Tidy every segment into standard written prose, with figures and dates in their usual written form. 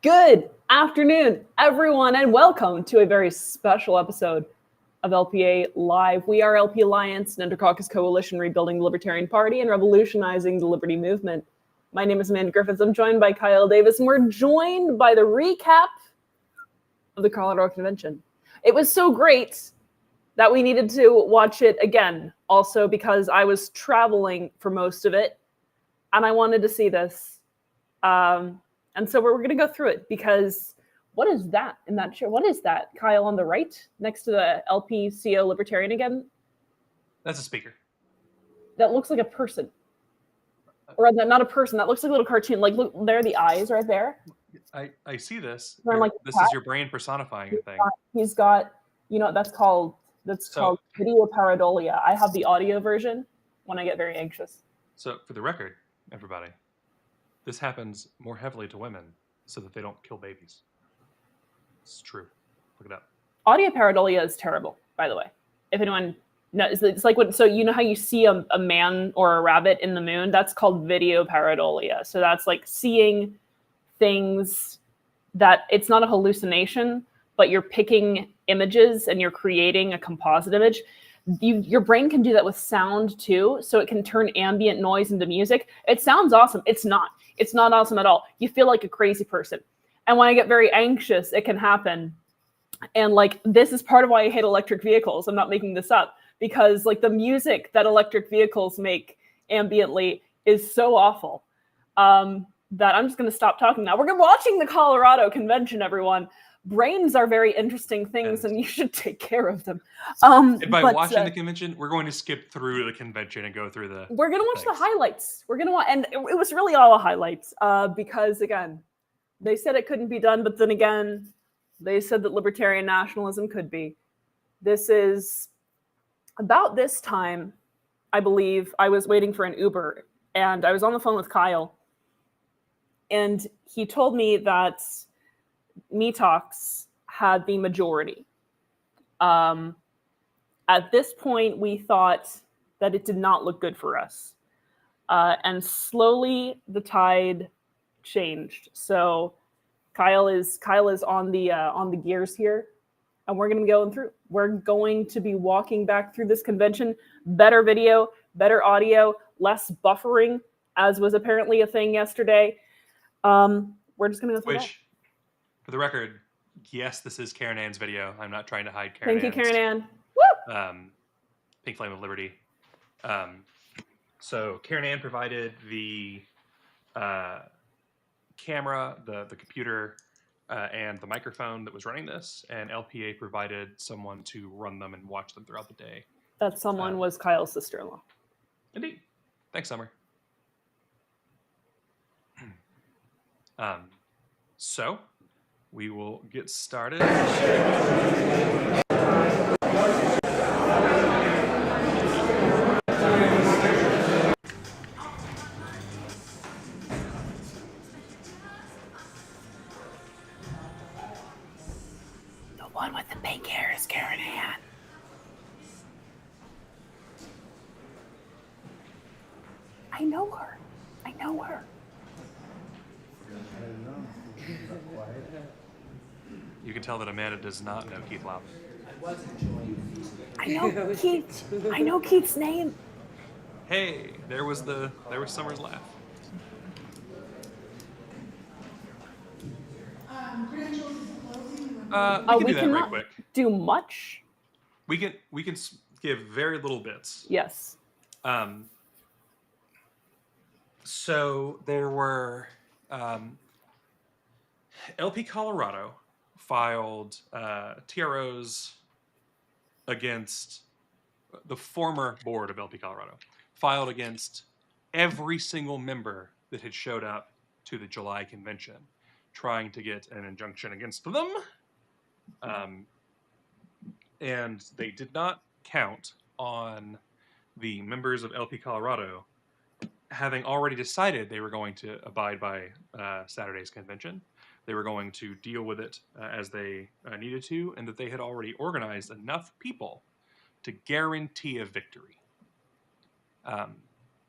Good afternoon, everyone, and welcome to a very special episode of LPALive. We are LP Alliance, an Intercaucus coalition rebuilding the Libertarian Party and revolutionizing the liberty movement. My name is Amanda Griffiths. I'm joined by Kyle Davis, and we're joined by the recap of the Colorado Convention. It was so great that we needed to watch it again, also because I was traveling for most of it, and I wanted to see this. And so we're going to go through it because what is that in that chair? What is that, Kyle, on the right next to the LPCO Libertarian again? That's a speaker. That looks like a person. Or not a person. That looks like a little cartoon. Like, look, there are the eyes right there. I see this. Like this is your brain personifying a thing. He's got, you know, that's called video pareidolia. I have the audio version when I get very anxious. So for the record, everybody, this happens more heavily to women so that they don't kill babies. It's true. Look it up. Audio pareidolia is terrible, by the way. If anyone knows, it's like what. So you know how you see a man or a rabbit in the moon? That's called video pareidolia. So that's like seeing things that it's not a hallucination, but you're picking images and you're creating a composite image. Your brain can do that with sound too, so it can turn ambient noise into music. It sounds awesome. It's not. It's not awesome at all. You feel like a crazy person. And when I get very anxious, it can happen. And like, this is part of why I hate electric vehicles. I'm not making this up, because like the music that electric vehicles make ambiently is so awful that I'm just going to stop talking now. We're watching the Colorado Convention, everyone. Brains are very interesting things, and you should take care of them. And by watching the convention, we're going to skip through the convention and go through the. We're going to watch the highlights. We're going to watch, and it was really all highlights because again, they said it couldn't be done, but then again, they said that libertarian nationalism could be. This is about this time, I believe. I was waiting for an Uber, and I was on the phone with Kyle, and he told me that Me Talks had the majority. At this point, we thought that it did not look good for us. And slowly the tide changed. So Kyle is on the gears here, and we're going to be going through. We're going to be walking back through this convention. Better video, better audio, less buffering, as was apparently a thing yesterday. We're just going to go through that. For the record, yes, this is Karen Ann's video. I'm not trying to hide Karen Thank you, Karen Ann. Woo! Pink Flame of Liberty. So Karen Ann provided the camera, the computer, and the microphone that was running this, and LPA provided someone to run them and watch them throughout the day. That someone was Kyle's sister-in-law. Indeed. Thanks, Summer. So we will get started. The one with the pink hair is Karen Ann. I know her. You can tell that Amanda does not know Keith Loudon. I know Keith. I know Keith's name. Hey, there was Summer's laugh. We can do that right quick. Do much. We can give very little bits. Yes. So there were LP Colorado filed TROs against the former board of LP Colorado, filed against every single member that had showed up to the July convention, trying to get an injunction against them. And they did not count on the members of LP Colorado having already decided they were going to abide by Saturday's convention. They were going to deal with it as they needed to, and that they had already organized enough people to guarantee a victory.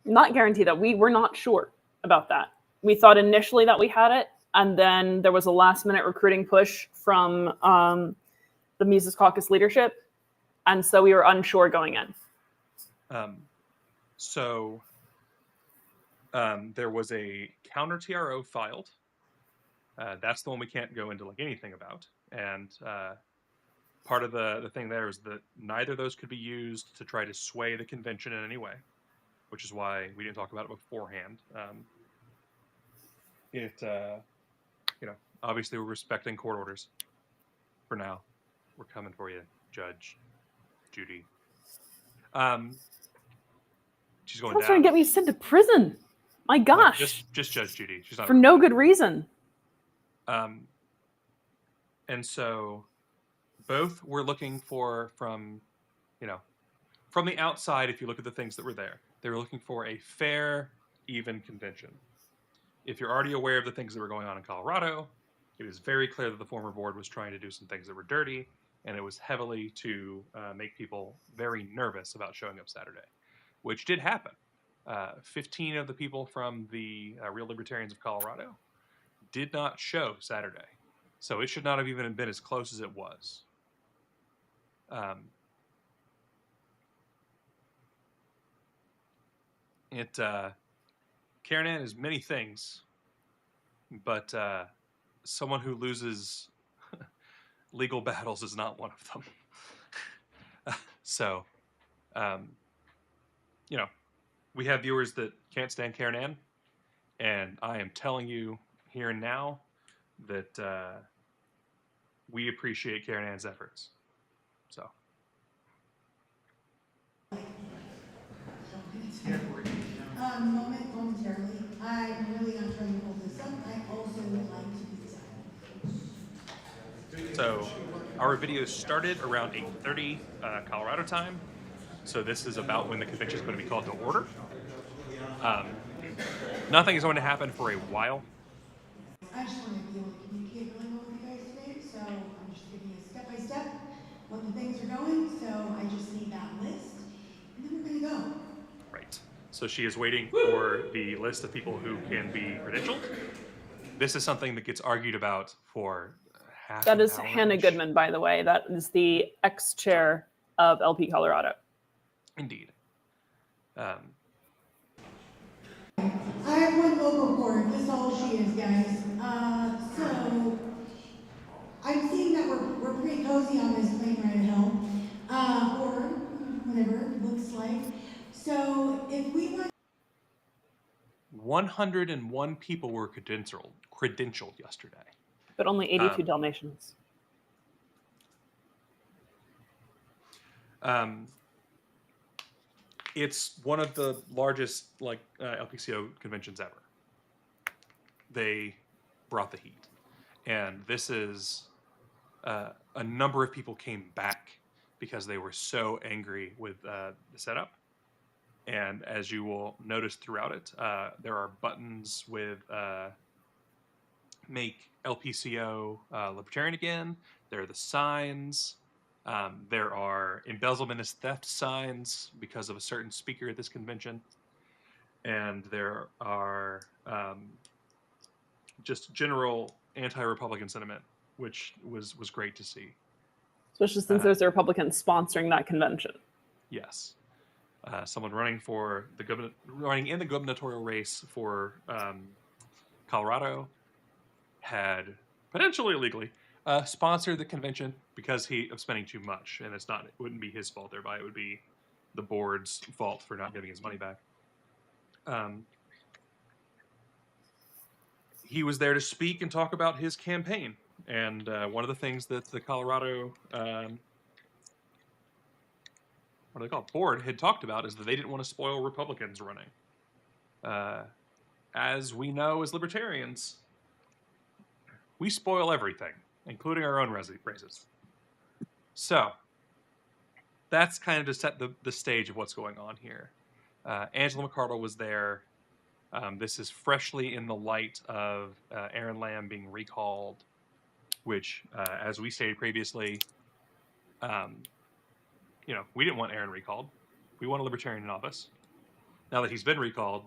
Not guarantee that. We were not sure about that. We thought initially that we had it, and then there was a last-minute recruiting push from the Mises Caucus leadership, and so we were unsure going in. There was a counter TRO filed. That's the one we can't go into like anything about, and part of the thing there is that neither of those could be used to try to sway the convention in any way, which is why we didn't talk about it beforehand. Obviously we're respecting court orders for now. We're coming for you, Judge Judy. She's going down. Trying to get me sent to prison. My gosh. No, just Judge Judy. She's not for no good reason. And so both were looking for from the outside, if you look at the things that were there, they were looking for a fair, even convention. If you're already aware of the things that were going on in Colorado, it was very clear that the former board was trying to do some things that were dirty, and it was heavily to make people very nervous about showing up Saturday, which did happen. 15 of the people from the Real Libertarians of Colorado did not show Saturday. So it should not have even been as close as it was. Karen Ann is many things, but someone who loses legal battles is not one of them. So, we have viewers that can't stand Karen Ann, and I am telling you here and now that we appreciate Karen Ann's efforts. So. Momentarily. I'm really not trying to hold this up. I also would like to be silent. So, our video started around 8:30 Colorado time. So this is about when the convention is going to be called to order. Nothing is going to happen for a while. I just want to be able to communicate really well with you guys today, so I'm just giving you step by step what the things are going. So I just need that list, and then we're going to go. Right. So she is waiting for the list of people who can be credentialed. This is something that gets argued about for half an hour. That is Hannah Goodman, by the way. That is the ex-chair of LP Colorado. Indeed. I have one local report. This is all she is, guys. So I'm seeing that we're pretty cozy on this plane ride home, or whatever it looks like. So if we want 101 people were credentialed yesterday. But only 82 Dalmatians. It's one of the largest LPCO conventions ever. They brought the heat, and this is a number of people came back because they were so angry with the setup. And as you will notice throughout it, there are buttons with make LPCO libertarian again. There are the signs. There are embezzlement is theft signs because of a certain speaker at this convention. And there are just general anti-Republican sentiment, which was great to see. Especially since there's a Republican sponsoring that convention. Yes. Someone running in the gubernatorial race for Colorado had potentially illegally sponsored the convention because of spending too much, and it wouldn't be his fault thereby, it would be the board's fault for not giving his money back. He was there to speak and talk about his campaign, and one of the things that the Colorado board had talked about is that they didn't want to spoil Republicans running. As we know as libertarians, we spoil everything, including our own races. So that's kind of to set the stage of what's going on here. Angela McCardle was there. This is freshly in the light of Aaron Lamb being recalled, which, as we stated previously, we didn't want Aaron recalled. We want a libertarian in office. Now that he's been recalled,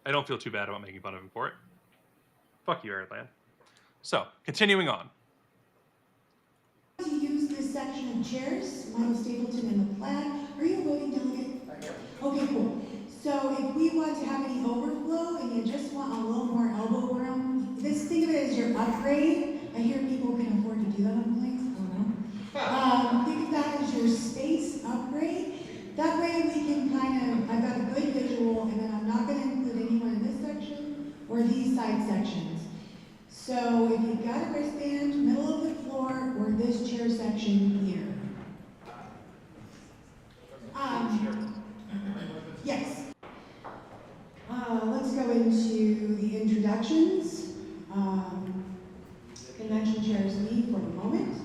I don't feel too bad about making fun of him for it. Fuck you, Aaron Lamb. So, continuing on. To use this section of chairs, Michael Stapleton and the plaid. Are you a voting delegate? I am. Okay, cool. So if we want to have any overflow and you just want a little more elbow room, think of it as your upgrade. I hear people can afford to do that on planes. I don't know. Think of that as your space upgrade. That way we can I've got a good visual, and then I'm not going to include anyone in this section or these side sections. So if you've got a wristband, middle of the floor, or this chair section here. Yes. Let's go into the introductions. Convention chair is me for the moment.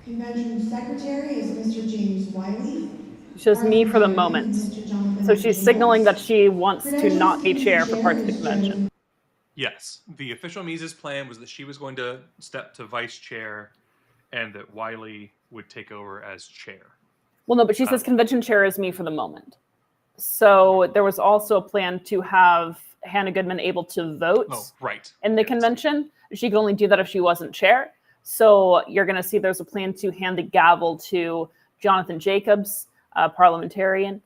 Convention secretary is Mr. James Wiley. It's just me for the moment. So she's signaling that she wants to not be chair for parts of the convention. Yes, the official Mises plan was that she was going to step to vice chair and that Wiley would take over as chair. Well, no, but she says convention chair is me for the moment. So there was also a plan to have Hannah Goodman able to vote in the convention. She could only do that if she wasn't chair. So you're going to see there's a plan to hand the gavel to Jonathan Jacobs, a parliamentarian,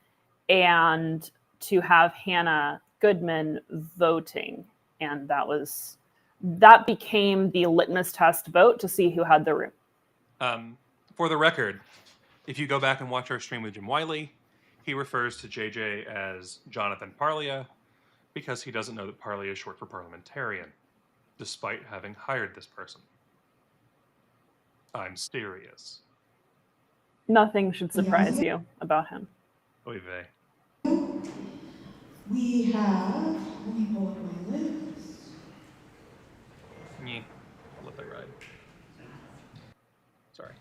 and to have Hannah Goodman voting. And that became the litmus test vote to see who had the room. For the record, if you go back and watch our stream with Jim Wiley, he refers to JJ as Jonathan Parlia because he doesn't know that Parlia is short for parliamentarian, despite having hired this person. I'm serious. Nothing should surprise you about him. Oy vey. We have, let me pull up my list. I'll let that ride. Sorry.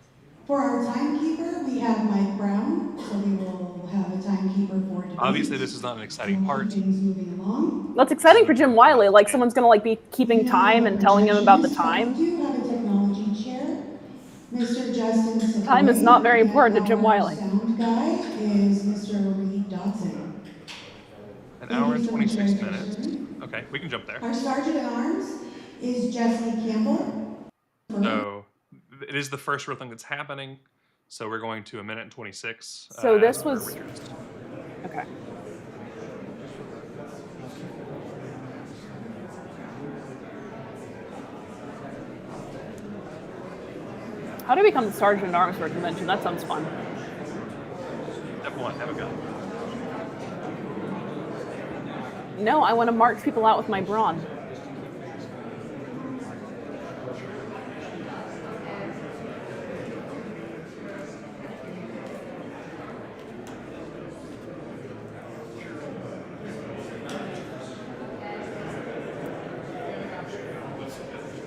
For our timekeeper, we have Mike Brown, so we will have a timekeeper for debate. Obviously, this is not an exciting part. Things moving along. Well, it's exciting for Jim Wiley. Like someone's going to be keeping time and telling him about the time. We do have a technology chair. Mr. Justin Savoy. Time is not very important to Jim Wiley. Sound guy is Mr. Reed Dotson. An hour and 26 minutes. Okay, we can jump there. Our Sergeant at Arms is Jesse Campbell. So it is the first real thing that's happening. So we're going to 1 minute and 26. So this was... Okay. How do we become the Sergeant at Arms for a convention? That sounds fun. Step 1, have a gun. No, I want to march people out with my brawn.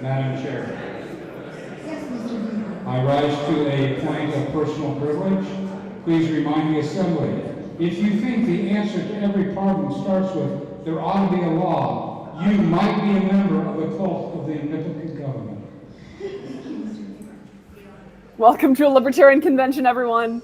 Madam Chair, Yes, Mr. Beaver. I rise to a point of personal privilege. Please remind the Assembly, if you think the answer to every problem starts with there ought to be a law, you might be a member of the cult of the omnipotent government. Welcome to a libertarian convention, everyone.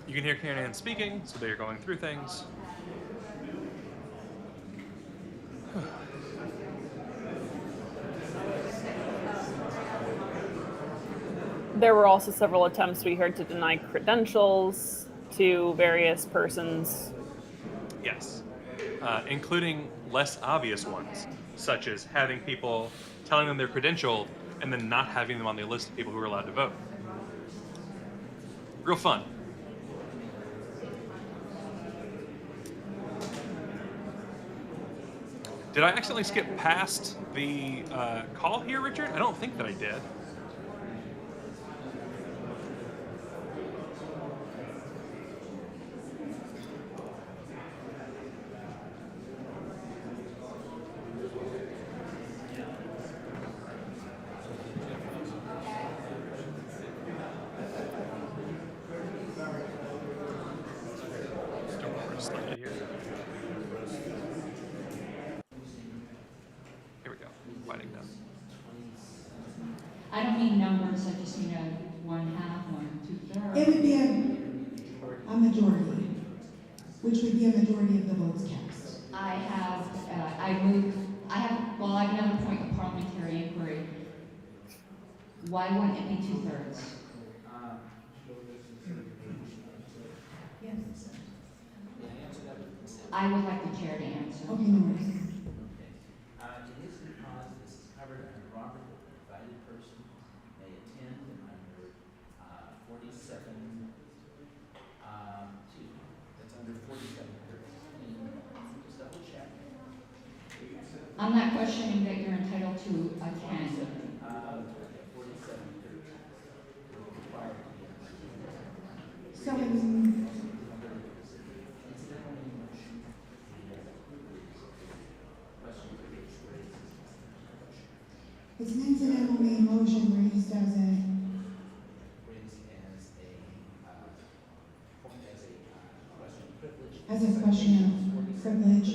You can hear Karen Ann speaking, so they're going through things. There were also several attempts we heard to deny credentials to various persons. Yes, including less obvious ones, such as having people telling them they're credentialed and then not having them on the list of people who are allowed to vote. Real fun. Did I accidentally skip past the call here, Richard? I don't think that I did. slightly here. Here we go. Winding down. I don't mean numbers, I just mean a 1/2, 2/3. It would be a majority, which would be a majority of the votes cast. I have another point of parliamentary inquiry. Why wouldn't it be 2/3? Yes. I would like the chair to answer. Okay, no worries. It is because this is covered under Robert, the divided person may attend and under 47, that's under 4713. Just double check. I'm not questioning that you're entitled to attend. 4713. Required to be attended. So in, it's an incidental main motion raised as a, Raised as a question privilege. as a question of privilege.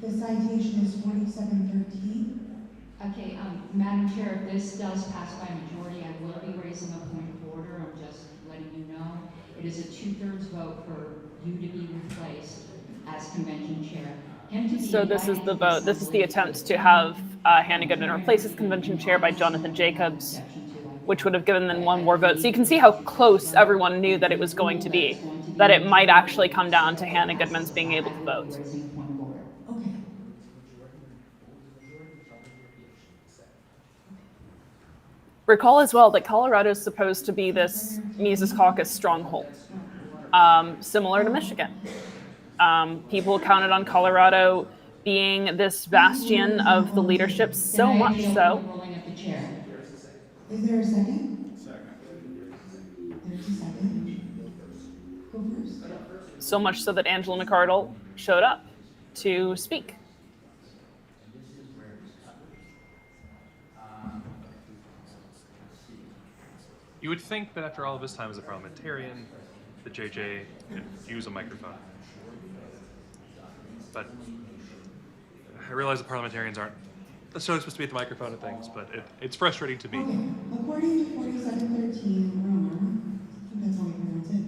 The citation is 4713. Okay, Madam Chair, if this does pass by majority, I will be raising a point of order. I'm just letting you know. It is a 2/3 vote for you to be replaced as convention chair. Him to be So this is invited the to vote. This is the assembly attempt to have Hannah Goodman replace as convention chair by Jonathan Jacobs, which would have given them one more vote. So you can see how close everyone knew that it was going to be, that it might actually come down to Hannah Goodman's being able to vote. Raising a point of order. Okay. Recall as well that Colorado is supposed to be this Mises Caucus stronghold, similar to Michigan. People counted on Colorado being this bastion of the leadership, so Can I much yield so. the ruling of the chair? Is there a second? Second. There's a second. Go first. So much so that Angela McArdle showed up to speak. You would think that after all of his time as a parliamentarian, that JJ could use a microphone. But I realize that parliamentarians aren't necessarily supposed to be at the microphone and things, but it's frustrating to me. Okay, according to 4713 Romer, I think that's how we pronounce it,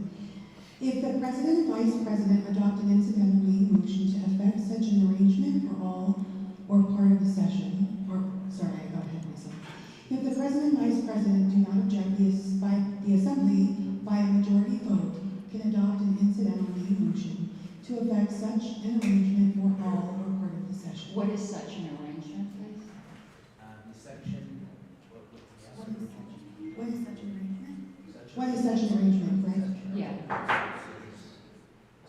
if the president and vice president adopt an incidental meeting motion to effect such an arrangement for all or part of the session, or, sorry, I got ahead of myself. If the president and vice president do not object, the assembly, by a majority vote, can adopt an incidental meeting motion to effect such an arrangement for all or part of the session. What is such an arrangement, please? The section, What is such an arrangement? What is such an arrangement, Fred? Yeah.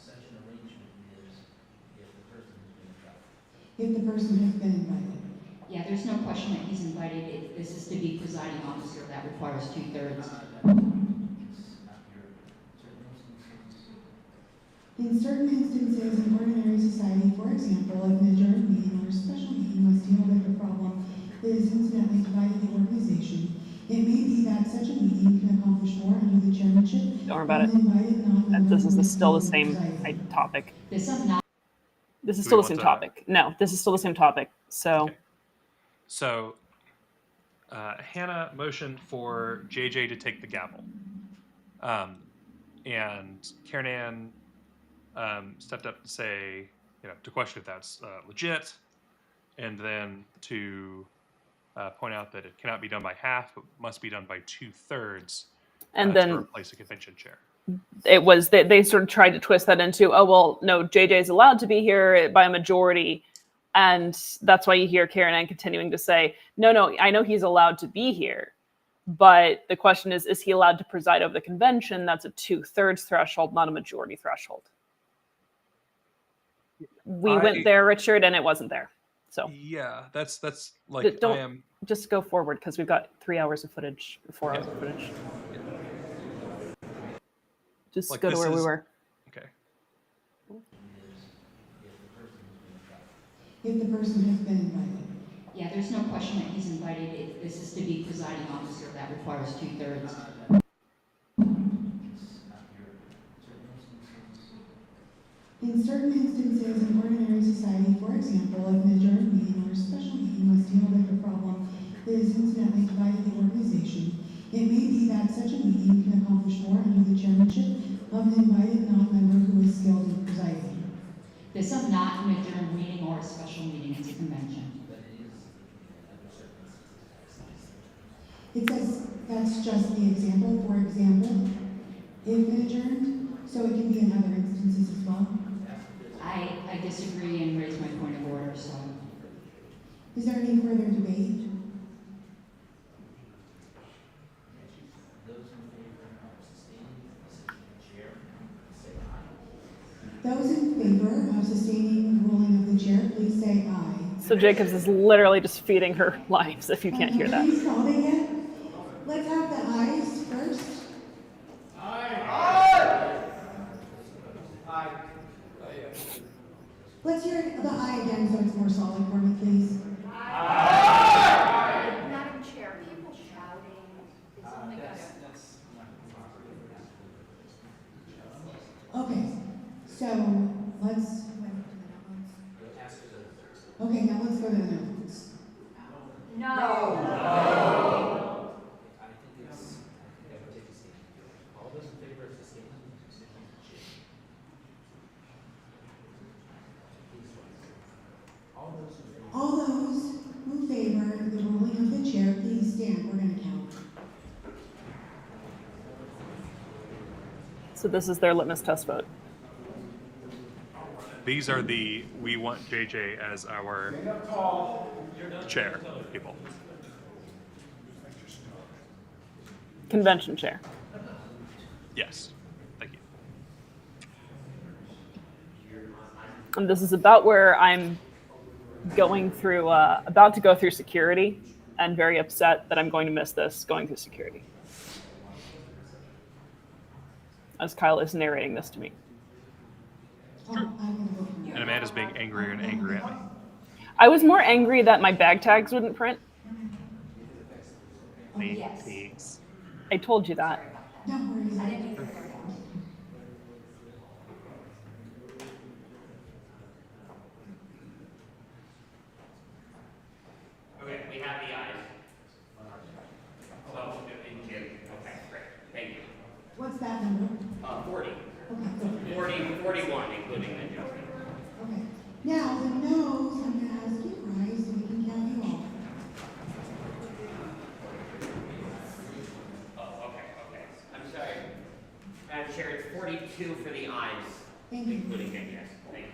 such an arrangement is if the person has been invited. If the person has been invited. Yeah, there's no question that he's invited. This is to be presiding officer. That requires 2/3. In certain instances in ordinary society, for example, if an adjourned meeting or a special meeting must deal with a problem that is incidentally divided the organization, it may be that such a meeting can accomplish more under the chairmanship Don't worry about of it. an invited non-member And this who is is still the present same presiding. topic. This is not. This is Do still we the same want to- topic. No, this is still the same topic. So Okay. So, Hannah motioned for JJ to take the gavel. And Karen Ann stepped up to say, to question if that's legit, and then to point out that it cannot be done by half, but must be done by 2/3 and to then replace a convention chair. it was they sort of tried to twist that into, oh well, no, JJ is allowed to be here by a majority, and that's why you hear Karen Ann continuing to say, no, I know he's allowed to be here, but the question is he allowed to preside over the convention? That's a 2/3 threshold, not a majority threshold. We went there, Richard, and it wasn't there. So Yeah, that's like don't I am. just go forward because we've got 3 hours of footage, 4 hours of footage. Just Like, go to this where we is- were. Okay. If the person has been invited. Yeah, there's no question that he's invited. This is to be presiding officer. That requires 2/3. In certain certain instances in ordinary society, for example, if an adjourned meeting or a special meeting must deal with a problem that has incidentally divided the organization, it may be that such a meeting can accomplish more under the chairmanship of an invited non-member who is skilled in presiding. This is not an adjourned meeting or a special meeting, it's a convention. But it is under certain circumstances. It says that's just the example, for example, if an adjourned, so it can be in other instances as well. I disagree and raise my point of order, so. Is there any further debate? Those in favor of sustaining the decision of the chair, say aye. Those in favor of sustaining the ruling of the chair, please say aye. So Jacobs is literally just feeding her lives if you can't hear that. Have you called it yet? Let's have the ayes first. Let's hear the aye again so it's more solid for me, please. Madam Chair, people shouting is only gonna. That's not proper. Okay, so let's, Ask for the thirds. okay, now let's go to the no votes. No. I think that would take a stand. All those in favor of sustaining the decision of the chair. Please rise. All those in favor. All those who favor the ruling of the chair, please stand. We're going to count. So this is their litmus test vote. These are we want JJ as our chair people. Convention chair. Yes. Thank you. And this is about where I'm going through, about to go through security, and very upset that I'm going to miss this going through security. As Kyle is narrating this to me. I'm going to vote for no. And Amanda's being angrier and angrier at me. I was more angry that my bag tags wouldn't print. Thanks. I told you that. Don't worry. I didn't even hear that. Okay, we have the ayes. So, okay, great, thank you. What's that number? 40, Okay, good. 41, including the adjustment. Okay. Now, the no's, I'm going to ask you, Bryce, so we can count you all. Oh, okay. I'm sorry. Madam Chair, it's 42 for the ayes, Thank you. including the yes. Thank you.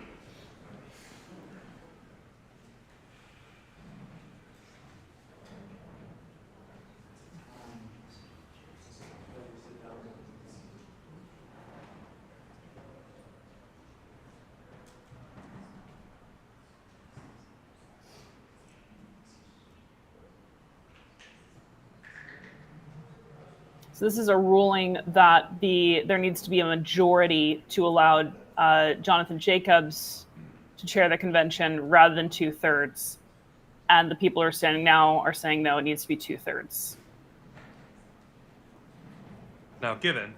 So this is a ruling that there needs to be a majority to allow Jonathan Jacobs to chair the convention rather than 2/3. And the people who are standing now are saying no, it needs to be 2/3. Now, given,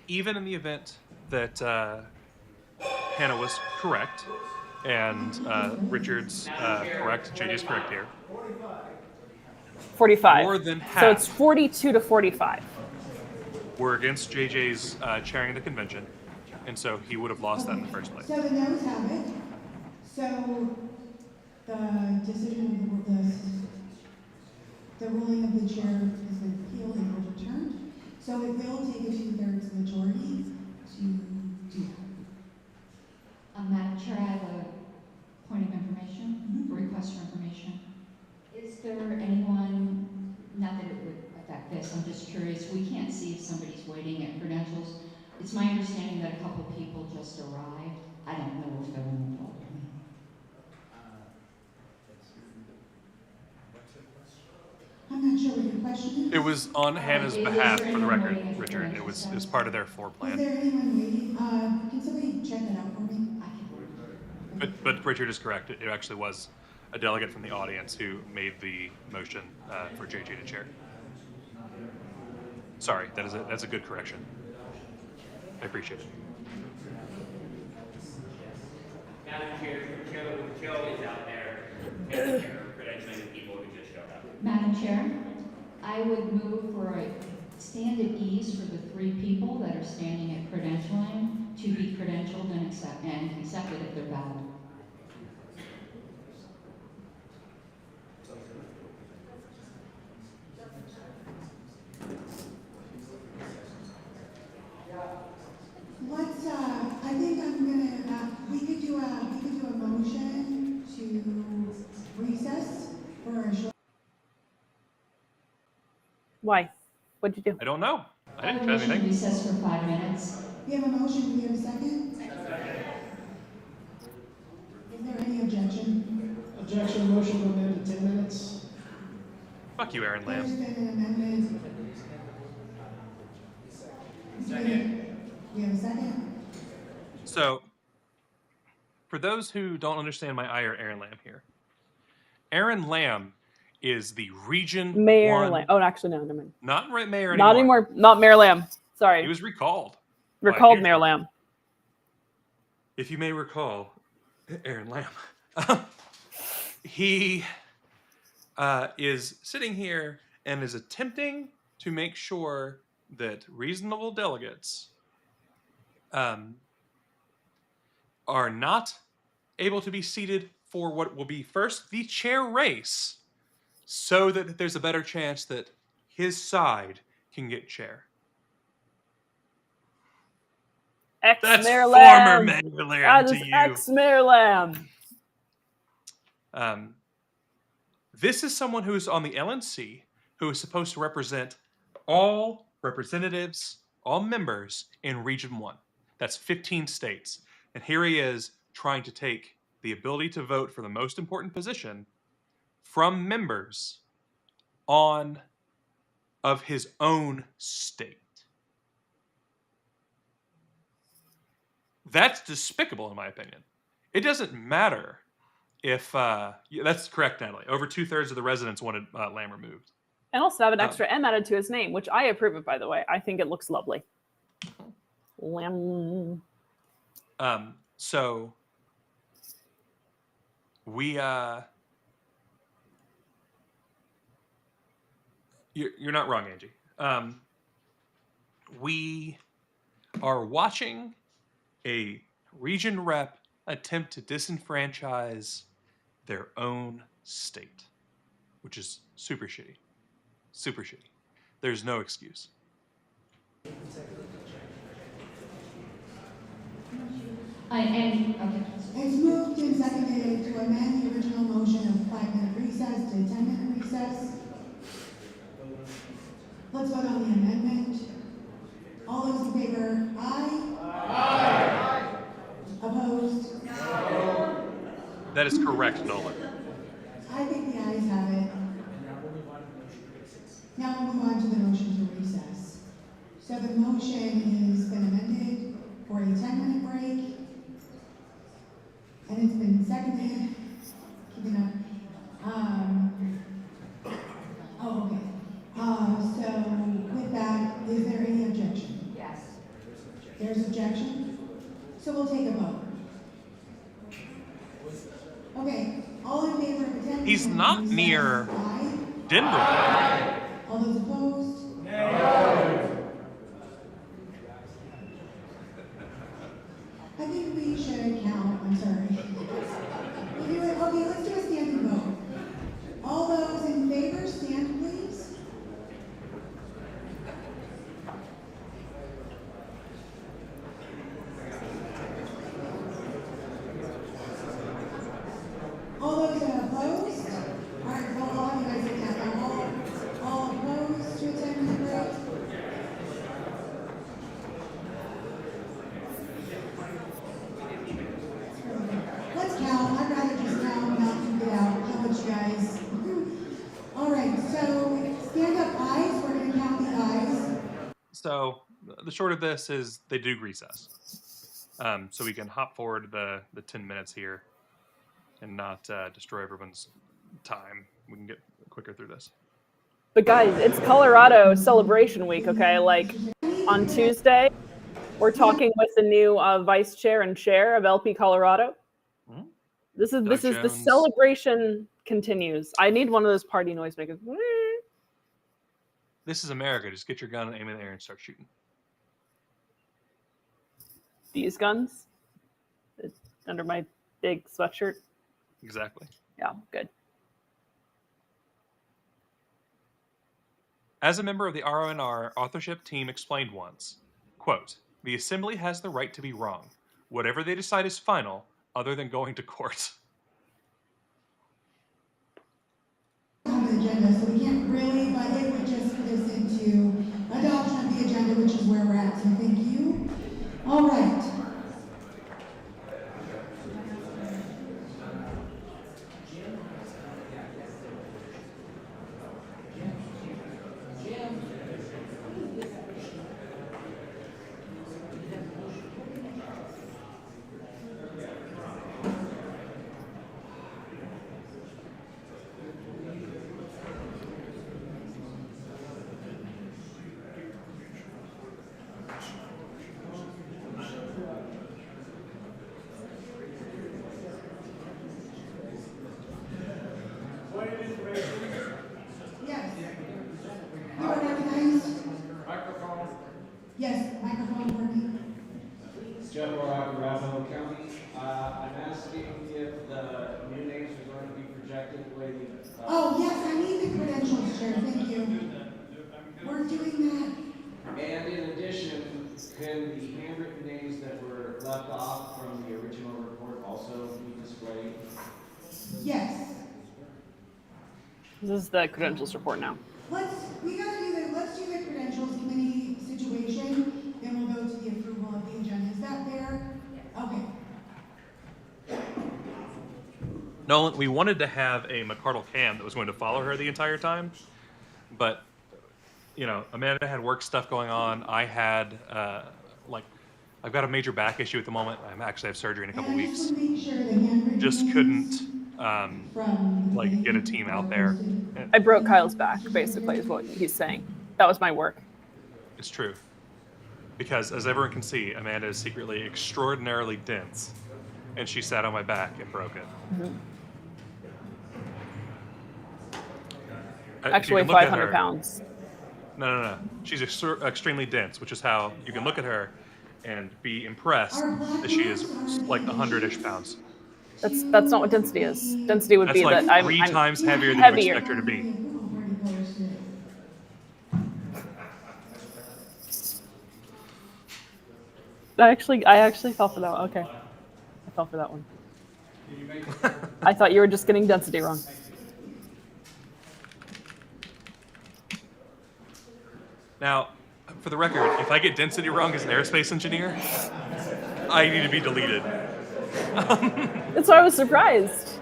even in the event that Hannah was correct and Richard's correct, JJ's correct here, 45. more than half So it's 42 to 45. were against JJ's chairing the convention, and so he would have lost that in the first place. So the no's have it. So the decision of the ruling of the chair has been appealed and overturned. So it will take a 2/3 majority to do that. Madam Chair, I have a point of information, a request for information. Is there anyone, not that it would affect this, I'm just curious, we can't see if somebody's waiting at credentials. It's my understanding that a couple people just arrived. I don't know if they're in the vote. I'm not sure what your question is. It was on Hannah's Is behalf, there for the anyone record, waiting for Richard. It credentials? was part of their floor Is plan. there anyone waiting? Can somebody check that out for me? I can. But Richard is correct. It actually was a delegate from the audience who made the motion for JJ to chair. Sorry, that's a good correction. I appreciate it. Madam Chair, Joe is out there taking care of credentialing the people who just showed up. Madam Chair, I would move for a stand at ease for the 3 people that are standing at credentialing to be credentialed and accepted if they're valid. Let's, I think I'm gonna, we could do a motion to recess for a short. Why? What'd you do? I don't know. I didn't do Motion to anything. recess for 5 minutes. We have a motion, do we have a second? Is there any objection? Objection, motion to amend to 10 minutes. Fuck you, Aaron There's Lamb. been an amendment. Second. We have a second? So, for those who don't understand my ire, Aaron Lamb here, Aaron Lamb is the Region Mayor 1. Lamb. Oh, actually, no, never mind. Not mayor anymore. Not anymore. Not Mayor Lamb. Sorry. He was recalled. Recalled by Mayor Lamb. If you may recall, Aaron Lamb, he is sitting here and is attempting to make sure that reasonable delegates are not able to be seated for what will be first the chair race, so that there's a better chance that his side can get chair. That's Ex-Mayor former Lamb. Mayor Lamb That to is you. ex-Mayor Lamb. This is someone who is on the LNC who is supposed to represent all representatives, all members in Region 1. That's 15 states. And here he is trying to take the ability to vote for the most important position from members of his own state. That's despicable, in my opinion. It doesn't matter if that's correct, Natalie. Over 2/3 of the residents wanted Lamb removed, And also have an extra M added to his name, which I approve of, by the way. I think it looks lovely. Lamb. So we you're not wrong, Angie. We are watching a region rep attempt to disenfranchise their own state, which is super shitty. Super shitty. There's no excuse. Okay. It's moved and seconded to amend the original motion of 5-minute recess to 10-minute recess. Let's vote on the amendment. All those in favor, aye? Aye. Opposed? No. That is correct, Nolan. I think the ayes have it. Now we'll move on to the motion to recess. So the motion has been amended for a 10-minute break. And it's been seconded. Keeping up. Okay. So with that, is there any objection? Yes. There's objection? So we'll take a vote. Okay, all in favor of attending? He's not near Aye. Denver. Aye. All those opposed? No. I think we should count, I'm sorry. We'll do it, okay, let's do a standing vote. All those in favor, stand please. All those opposed? All right, well, I'll have you guys sit down. All opposed to attend the break? Let's count. I'd rather just count, not figure out how much you guys. All right, so stand up ayes. We're going to count the ayes. So the short of this is they do recess. So we can hop forward the 10 minutes here and not destroy everyone's time. We can get quicker through this. But guys, it's Colorado Celebration Week, okay? Like on Tuesday, we're talking with the new vice chair and chair of LP Colorado. This is the Jones. celebration continues. I need one of those party noisemakers. This is America. Just get your gun and aim in the air and start shooting. These guns under my big sweatshirt. Exactly. Yeah, good. As a member of the RONR authorship team explained once, quote, "The assembly has the right to be wrong. Whatever they decide is final, other than going to court." On the agenda, so we can't really, but it would just put us into adoption of the agenda, which is where we're at, so thank you. All right. Yes. You are recognized. Microphone. Yes, microphone working. General Arapahoe County. I'm asking if the new names are going to be projected the way the. Oh, yes, I need the credentials, Chair, thank you. We're doing that. And in addition, can the handwritten names that were left off from the original report also be displayed? Yes. This is the credentials report now. Let's do the credentials committee situation, then we'll go to the approval of the agenda. Is that fair? Okay. Nolan, we wanted to have a McCardle cam that was going to follow her the entire time, but Amanda had work stuff going on. I had I've got a major back issue at the moment. I actually have surgery in a couple weeks. Just couldn't get a team out there. I broke Kyle's back, basically, is what he's saying. That was my work. It's true. Because as everyone can see, Amanda is secretly extraordinarily dense, and she sat on my back and broke it. Mm-hmm. If Actually, you can look at 500 her- pounds. No. She's extremely dense, which is how you can look at her and be impressed that she is like 100-ish pounds. That's not what density is. Density would That's be like that I'm 3 times heavier than heavier. you expect her to be. I actually fell for that one. Okay. I fell for that one. I thought you were just getting density wrong. Now, for the record, if I get density wrong as an aerospace engineer, I need to be deleted. That's why I was surprised.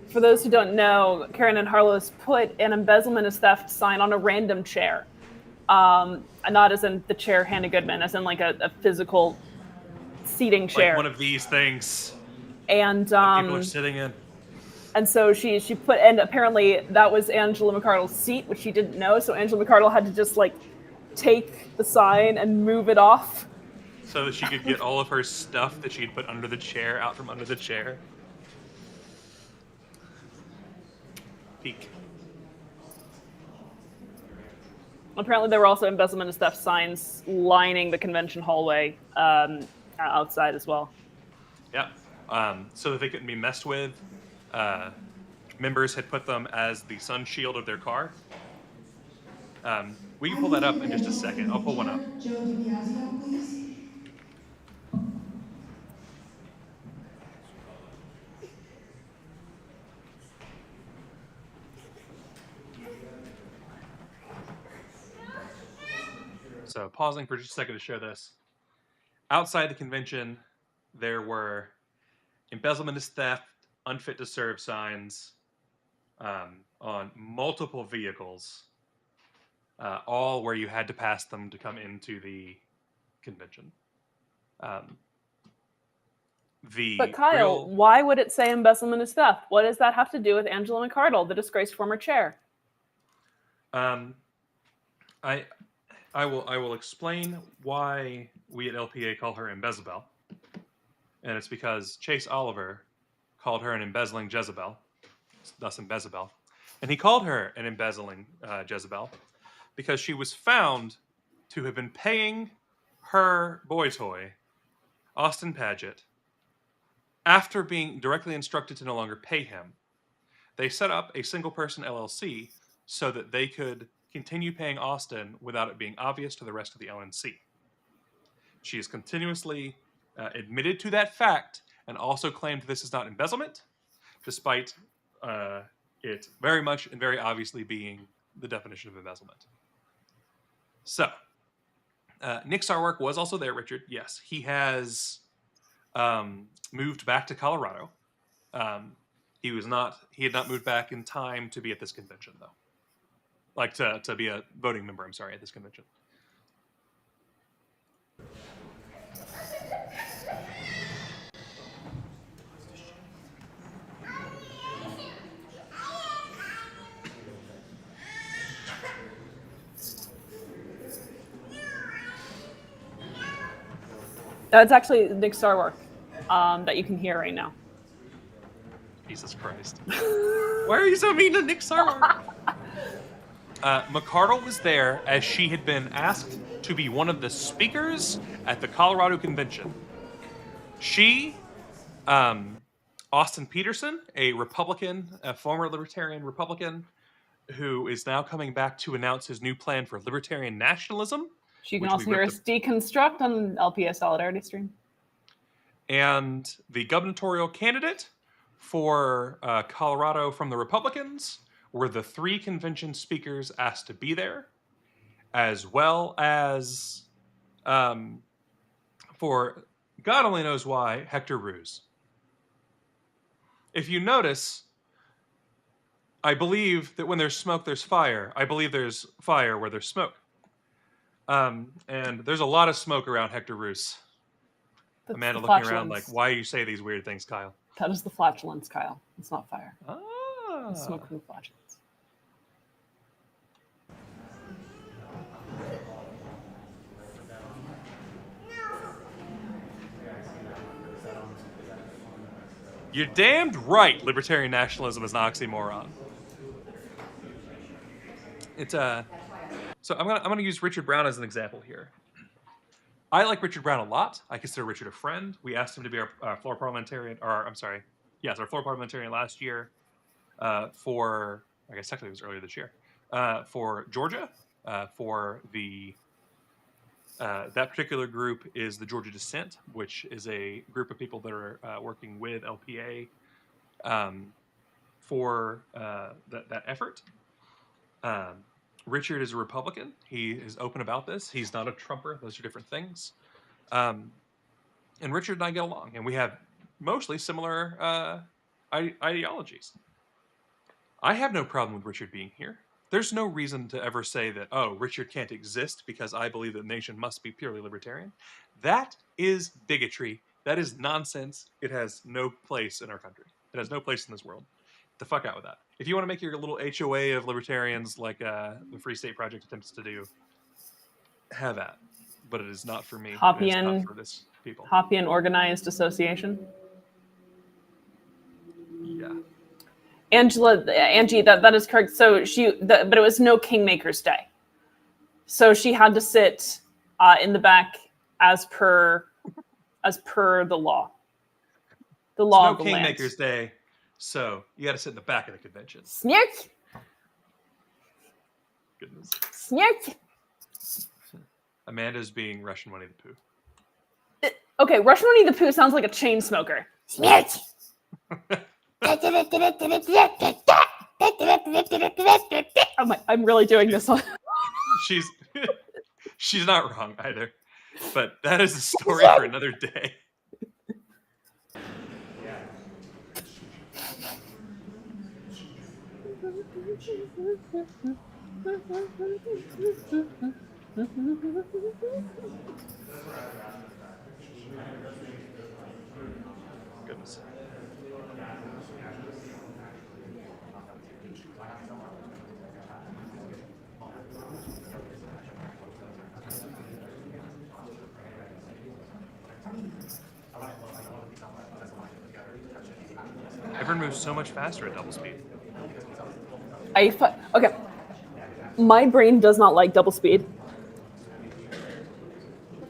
For those who don't know, Karen and Harlow's put an embezzlement is theft sign on a random chair. Not as in the chair Hannah Goodman, as in like a physical seating chair. Like one of these things and that people are sitting in. And so she put, and apparently that was Angela McCardle's seat, which she didn't know. So Angela McCardle had to just take the sign and move it off. So that she could get all of her stuff that she'd put under the chair out from under the chair. Peek. Apparently there were also embezzlement is theft signs lining the convention hallway outside as well. Yeah, so that they couldn't be messed with. Members had put them as the sun shield of their car. We can pull that up in just a second. I'll pull one up. Joe DiBiasio, please. So pausing for just a second to show this. Outside the convention, there were embezzlement is theft, unfit to serve signs on multiple vehicles, all where you had to pass them to come into the convention. But Kyle, why would it say embezzlement is theft? What does that have to do with Angela McCardle, the disgraced former chair? I will explain why we at LPA call her Embezabel, and it's because Chase Oliver called her an embezzling Jezebel, thus Embezabel, and he called her an embezzling Jezebel because she was found to have been paying her boy toy, Austin Paget, after being directly instructed to no longer pay him. They set up a single person LLC so that they could continue paying Austin without it being obvious to the rest of the LNC. She has continuously admitted to that fact and also claimed this is not embezzlement, despite it very much and very obviously being the definition of embezzlement. So, Nick Sarwark was also there, Richard. Yes, he has moved back to Colorado. He had not moved back in time to be at this convention, though. Like to be a voting member, I'm sorry, at this convention. That's actually Nick Sarwark that you can hear right now. Jesus Christ. Why are you so mean to Nick Sarwark? McCardle was there as she had been asked to be one of the speakers at the Colorado convention. She, Austin Peterson, a Republican, a former Libertarian Republican, who is now coming back to announce his new plan for libertarian nationalism. She can also hear us deconstruct on LPS Solidarity stream. And the gubernatorial candidate for Colorado from the Republicans were the 3 convention speakers asked to be there, as well as, for God only knows why, Hector Ruse. If you notice, I believe that when there's smoke, there's fire. I believe there's fire where there's smoke. And there's a lot of smoke around Hector Ruse. That's Amanda looking around like, why do you say these weird things, Kyle? That is the flatulence, Kyle. It's not fire. Ah. It's smoke from the flatulence. You're damned right. Libertarian nationalism is an oxymoron. It's So I'm gonna use Richard Brown as an example here. I like Richard Brown a lot. I consider Richard a friend. We asked him to be our floor parliamentarian, or I'm sorry, yes, our floor parliamentarian last year for, I guess technically it was earlier this year, for Georgia, for the, that particular group is the Georgia Dissent, which is a group of people that are working with LPA for that effort. Richard is a Republican. He is open about this. He's not a Trumper. Those are different things. And Richard and I get along, and we have mostly similar ideologies. I have no problem with Richard being here. There's no reason to ever say that, oh, Richard can't exist because I believe that the nation must be purely libertarian. That is bigotry. That is nonsense. It has no place in our country. It has no place in this world. The fuck out with that. If you want to make your little HOA of libertarians like the Free State Project attempts to do, have at. But it is not for me. It is not for this people. Hoppian Organized Association. Yeah. Angie, that is correct. So but it was no Kingmaker's Day. So she had to sit in the back as per the law. The law of the land. No Kingmaker's Day. So you got to sit in the back of the convention. Snirk. Goodness. Snirk. Amanda's being Russian Winnie the Pooh. Okay, Russian Winnie the Pooh sounds like a chain smoker. Snirk. I'm really doing this one. She's not wrong either. But that is a story for another day. Goodness. goes so much faster at double speed. Okay. My brain does not like double speed.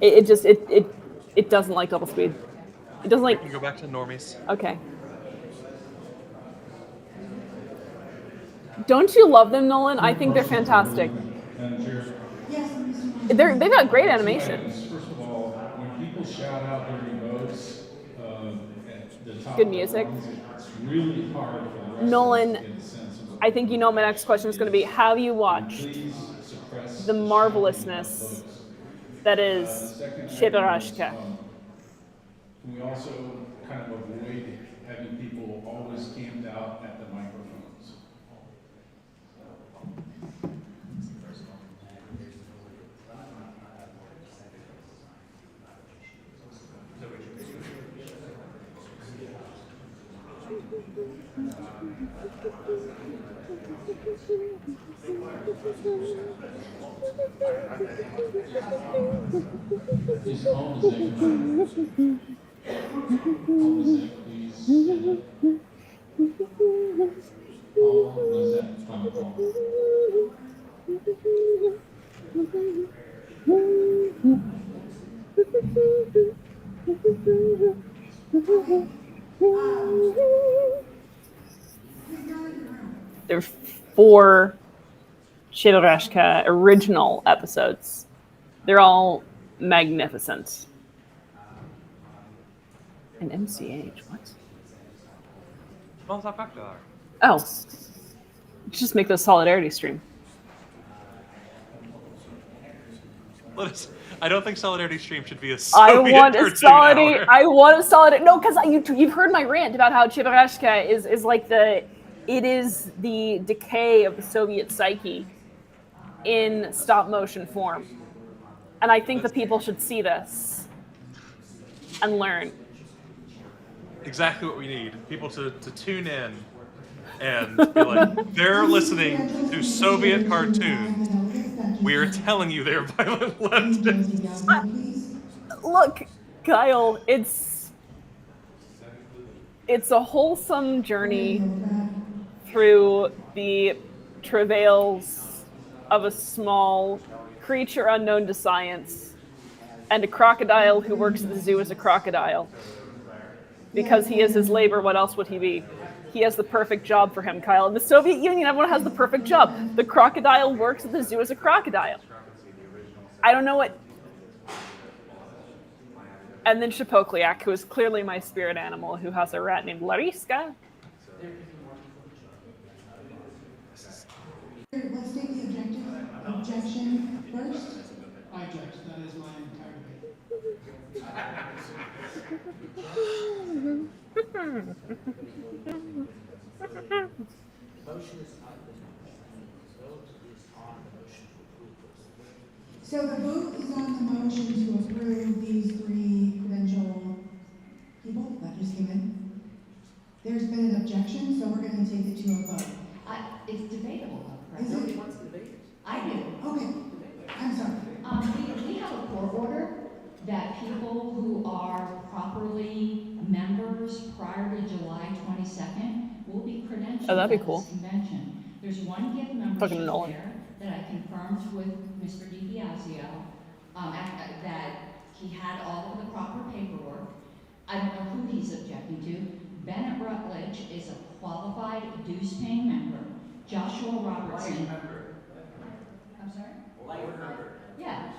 It just it doesn't like double speed. It doesn't We like. can go back to normies. Okay. Don't you love them, Nolan? I think they're fantastic. Madam Chair, Yes, Mr. They've got great animation. First of all, when people shout out during votes at the top Good of the music. lungs, it's really hard for the rest Nolan, of us to get a sense of what I think you know my next question is going to be: have you watched Please suppress the shouting marvelousness of votes. that is Second item is, Shibarashka? can we also kind of avoid having people always camped out at the microphones? Please, all the executive. All the please. All Lizette, final call. There are 4 Shibarashka original episodes. They're all magnificent. An MCH, what? Oh. Just make the solidarity stream. I don't think Solidarity Stream should be a I Soviet want a cartoon solidarity. hour. I want a solidarity. No, because you've heard my rant about how Chibarashka is like it is the decay of the Soviet psyche in stop motion form, and I think the people should see this and learn. Exactly what we need. People to tune in and be like, they're listening to Soviet cartoons. We are telling you they're violent leftists. Look, Kyle, it's a wholesome journey through the travails of a small creature unknown to science and a crocodile who works at the zoo as a crocodile. Because he is his labor, what else would he be? He has the perfect job for him, Kyle. In the Soviet Union, everyone has the perfect job. The crocodile works at the zoo as a crocodile. I don't know what... And then Shapokliak, who is clearly my spirit animal, who has a rat named Lariska. Let's take the objection first. I object. That is my entire debate. Motion is not the vote is on the motion to approve this. So the vote is on the motion to approve these 3 credential people that just came in. There's been an objection, so we're going to take it to a vote. It's debatable, though, correct? Nobody wants to debate it. I do. Okay, I'm sorry. We have a court order that people who are properly members prior to July 22nd will be credentialed Oh, that'd be at cool. this convention. There's one gift membership there that I confirmed with Mr. DiBiasio, that he had all of the proper paperwork. I don't know who he's objecting to. Bennett Rutledge is a qualified dues-paying member. Joshua Robertson. I'm sorry? Yeah.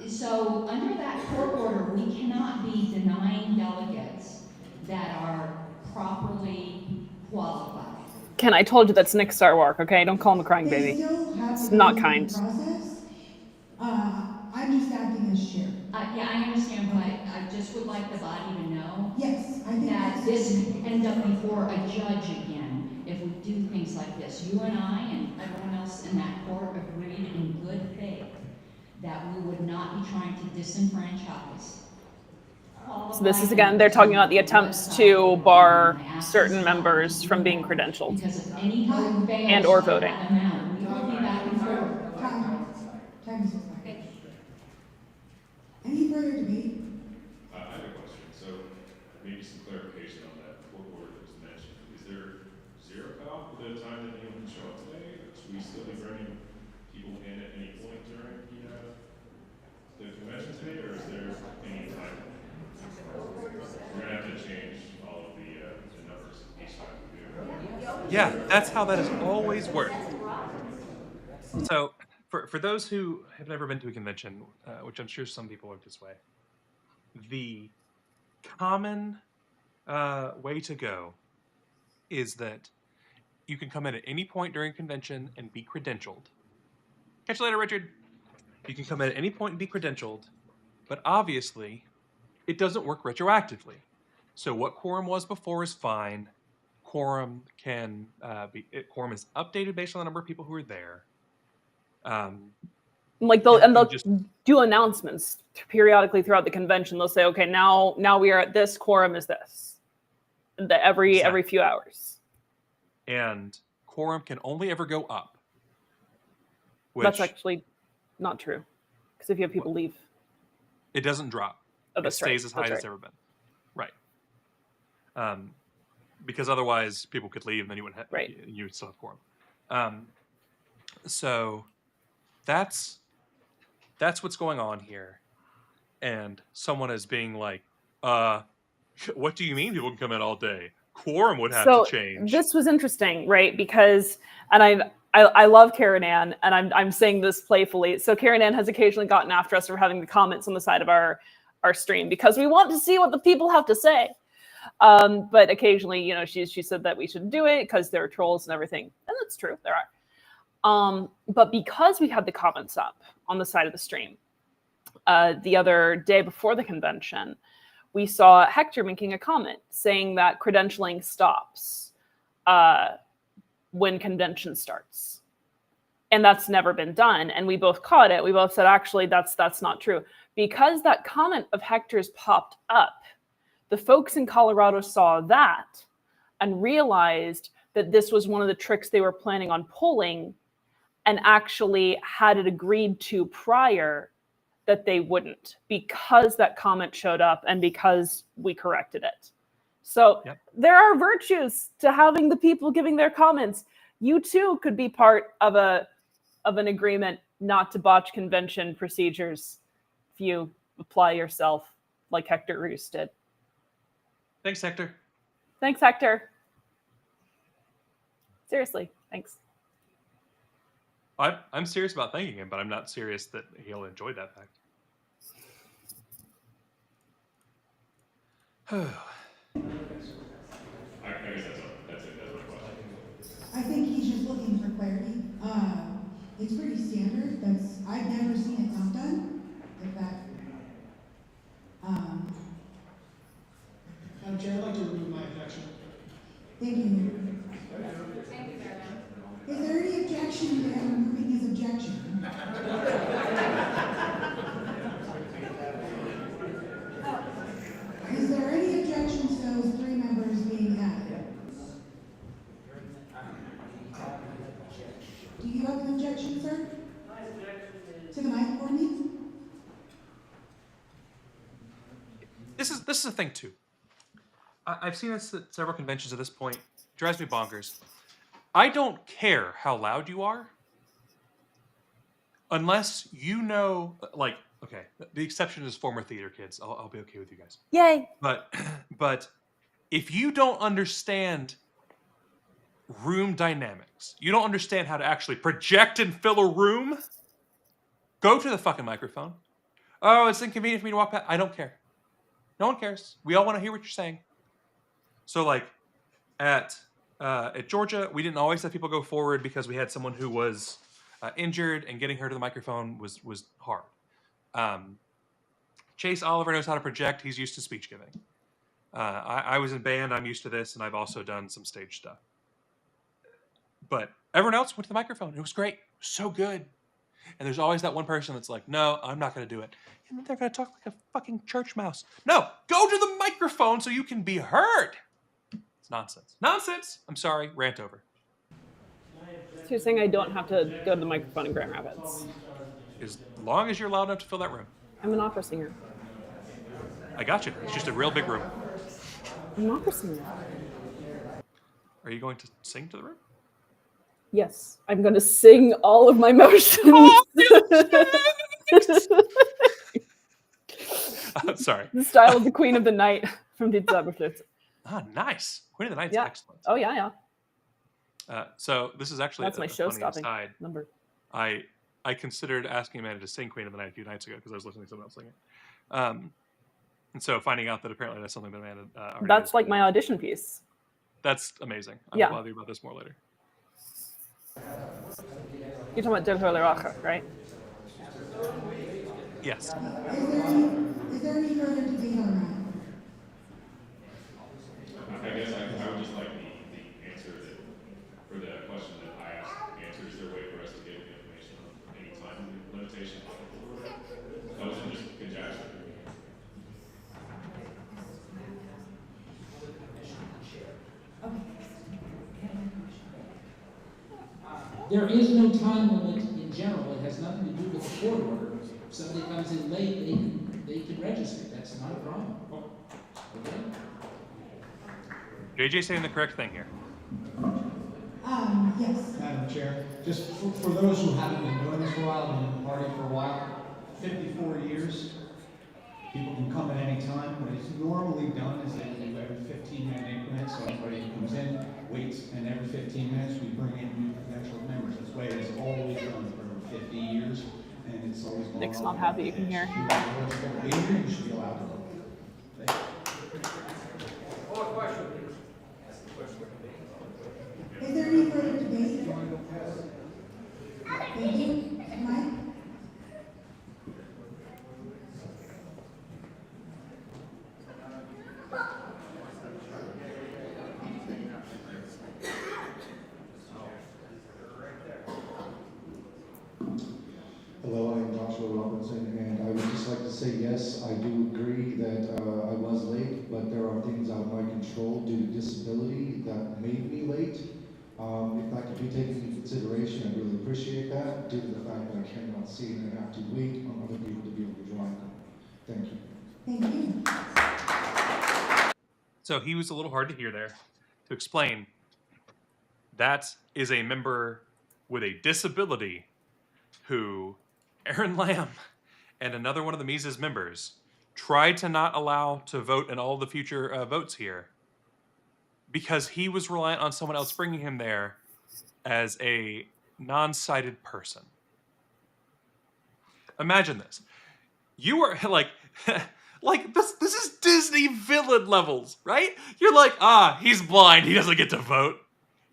So under that court order, we cannot be denying delegates that are properly qualified. Ken, I told you that's Nick Sarwark, okay? Don't call him a crying They baby. still have It's to go not through kind. the process. I'm just acting as chair. Yeah, I understand, but I just would like the body to know Yes, I think that that's... this could end up before a judge again if we do things like this. You and I and everyone else in that court agreed in good faith that we would not be trying to disenfranchise. So this is, again, they're talking about the attempts to bar certain members from being credentialed Because if any vote fails and or by voting. that amount, we will be back and forth. Time is expired. Any further debate? I have a question. So maybe some clarification on that court order that was mentioned. Is there we still be bringing people in at any point during the convention today, or is there any time? We're gonna have to change all of the numbers each time we do. Yeah, that's how that has always worked. So, for those who have never been to a convention, which I'm sure some people are this way, the common way to go is that you can come in at any point during convention and be credentialed. Catch you later, Richard. You can come in at any point and be credentialed, but obviously, it doesn't work retroactively. So what quorum was before is fine. Quorum can quorum is updated based on the number of people who are there. Like they'll just do announcements periodically throughout the convention. They'll say, okay, now we are at this quorum is this. Every few hours. And quorum can only ever go up. That's actually not true. Because if you have people leave, it doesn't drop. Oh, it stays as high as it's ever been. Right. Because otherwise people could leave and then you wouldn't have, you would still have quorum. So that's what's going on here. And someone is being like, what do you mean people can come in all day? Quorum would have to change. This was interesting, right? Because, and I love Karen Ann, and I'm saying this playfully. So Karen Ann has occasionally gotten after us for having the comments on the side of our stream because we want to see what the people have to say. But occasionally, she said that we shouldn't do it because there are trolls and everything. And that's true, there are. But because we had the comments up on the side of the stream the other day before the convention, we saw Hector making a comment saying that credentialing stops when convention starts. And that's never been done. And we both caught it. We both said, actually, that's not true. Because that comment of Hector's popped up, the folks in Colorado saw that and realized that this was one of the tricks they were planning on pulling and actually had it agreed to prior that they wouldn't, because that comment showed up and because we corrected it. So there are virtues to having the people giving their comments. You too could be part of an agreement not to botch convention procedures if you apply yourself like Hector Roos did. Thanks, Hector. Thanks, Hector. Seriously, thanks. I'm serious about thanking him, but I'm not serious that he'll enjoy that fact. I guess that's it. That's my question. I think he's just looking for clarity. It's pretty standard. I've never seen it not done. Madam Chair, I'd like to remove my objection. Thank you. Is there any objection to him removing his objection? Is there any objection to those 3 members being added? Do you have an objection, sir? My objection is to the mic for me. This is a thing too. I've seen this at several conventions at this point. It drives me bonkers. I don't care how loud you are, unless you know, like, okay, the exception is former theater kids. I'll be okay with you guys. Yay! But if you don't understand room dynamics, you don't understand how to actually project and fill a room, go to the fucking microphone. Oh, it's inconvenient for me to walk past. I don't care. No one cares. We all want to hear what you're saying. So, like, at Georgia, we didn't always have people go forward because we had someone who was injured, and getting her to the microphone was hard. Chase Oliver knows how to project. He's used to speech giving. I was in band. I'm used to this, and I've also done some stage stuff. But everyone else went to the microphone. It was great. It was so good. And there's always that one person that's like, no, I'm not going to do it. And then they're going to talk like a fucking church mouse. No, go to the microphone so you can be heard. It's nonsense. Nonsense! I'm sorry. Rant over. So you're saying I don't have to go to the microphone in Grand Rapids? As long as you're loud enough to fill that room. I'm an opera singer. I got you. It's just a real big room. I'm an opera singer. Are you going to sing to the room? Yes, I'm going to sing all of my motions. Sorry. The style of the Queen of the Night from Die Zauberflöte. Ah, nice. Queen of the Night's Yeah. excellent. Oh, yeah. So this is actually That's my a show funny stopping aside. number. I considered asking Amanda to sing Queen of the Night a few nights ago because I was listening to someone else sing it. And so finding out that apparently that's something that Amanda already That's is like good my at. audition piece. That's amazing. I Yeah. will bother you about this more later. You're talking about Der Hurlerache, right? Yes. Is there any further debate on that? I guess I would just like the answer that, for the question that I asked, answer, is there a way for us to get information on any time limitation? That wasn't just conjecture. There is no time limit in general. It has nothing to do with the court order. If somebody comes in late, they can register. That's not a problem. Okay? JJ's saying the correct thing here. Yes. Madam Chair, just for those who haven't been doing this for a while, been in the party for a while, 54 years, people can come at any time. What is normally done is they do every 15-minute increments, so anybody who comes in waits, and every 15 minutes we bring in new potential members. That's the way it has always done for over 50 years, and it's always gone Nick's up. not happy, you can hear. You should be allowed to vote. Is there any further debate? Thank you. Mike? Hello, I'm Joshua Robinson, and I would just like to say, yes, I do agree that I was late, but there are things out of my control due to disability that made me late. If that could be taken into consideration, I'd really appreciate that, due to the fact that I cannot see and I have to wait on other people to be able to join. Thank you. Thank you. So he was a little hard to hear there. To explain, that is a member with a disability who Aaron Lamb and another one of the Mises members tried to not allow to vote in all the future votes here because he was reliant on someone else bringing him there as a non-sighted person. Imagine this. You are like this is Disney villain levels, right? You're like, he's blind, he doesn't get to vote.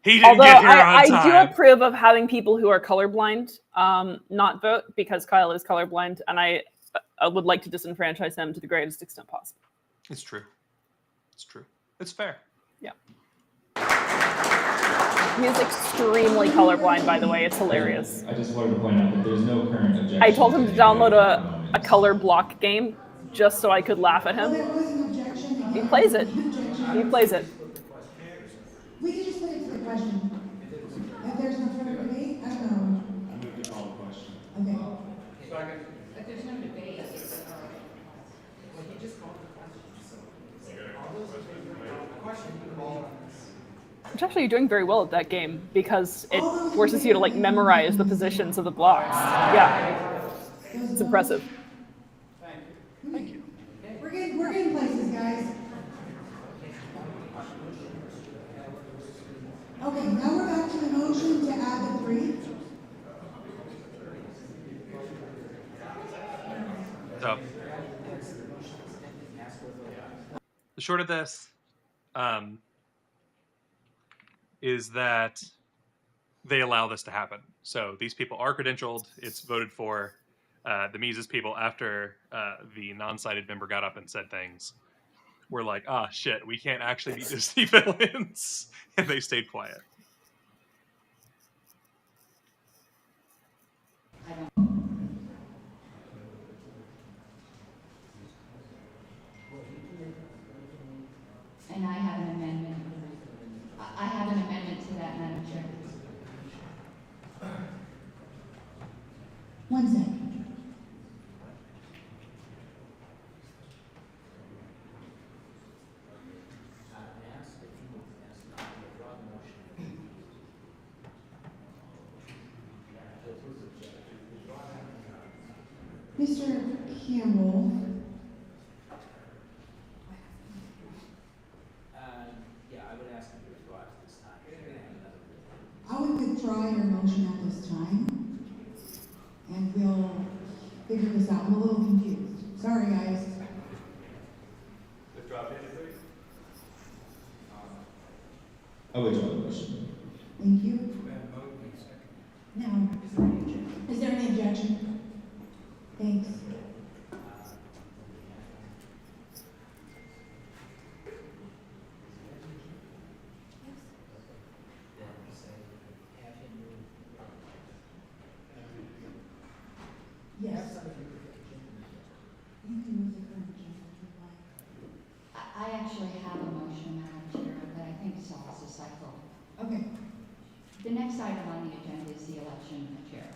He didn't Although get here on I time. do approve of having people who are colorblind not vote, because Kyle is colorblind, and I would like to disenfranchise him to the greatest extent possible. It's true. It's true. It's fair. Yeah. He is extremely colorblind, by the way. It's hilarious. I just wanted to point out that there's no current objection. I told him to download a color block game just so I could laugh at him. Well, there was an objection. He plays it. He plays it. We can just put it to the question. If there's no further debate, I don't know. I move to call the question. Okay. But there's no debate. Which actually, you're doing very well at that game because it forces you to like memorize the positions of the blocks. Yeah, it's impressive. Thank you. We're getting places, guys. Okay, now we're back to the motion to add the 3. So, the short of this is that they allow this to happen. So these people are credentialed. It's voted for. The Mises people, after the non-sighted member got up and said things, were like, shit, we can't actually be Disney villains. And they stayed quiet. And I have an amendment. I have an amendment to that, Madam Chair. 1 second. Mr. Campbell, Yeah, I would ask you to withdraw at this time. I would withdraw your motion at this time, and we'll figure this out. I'm a little confused. Sorry, guys. Withdraw basically? I withdraw the motion. Thank you. Now, is there any objection? Thanks. Yes. You can move the current agenda if you'd like. I actually have a motion, Madam Chair, that I think solves the cycle. Okay. The next item on the agenda is the election of the chair.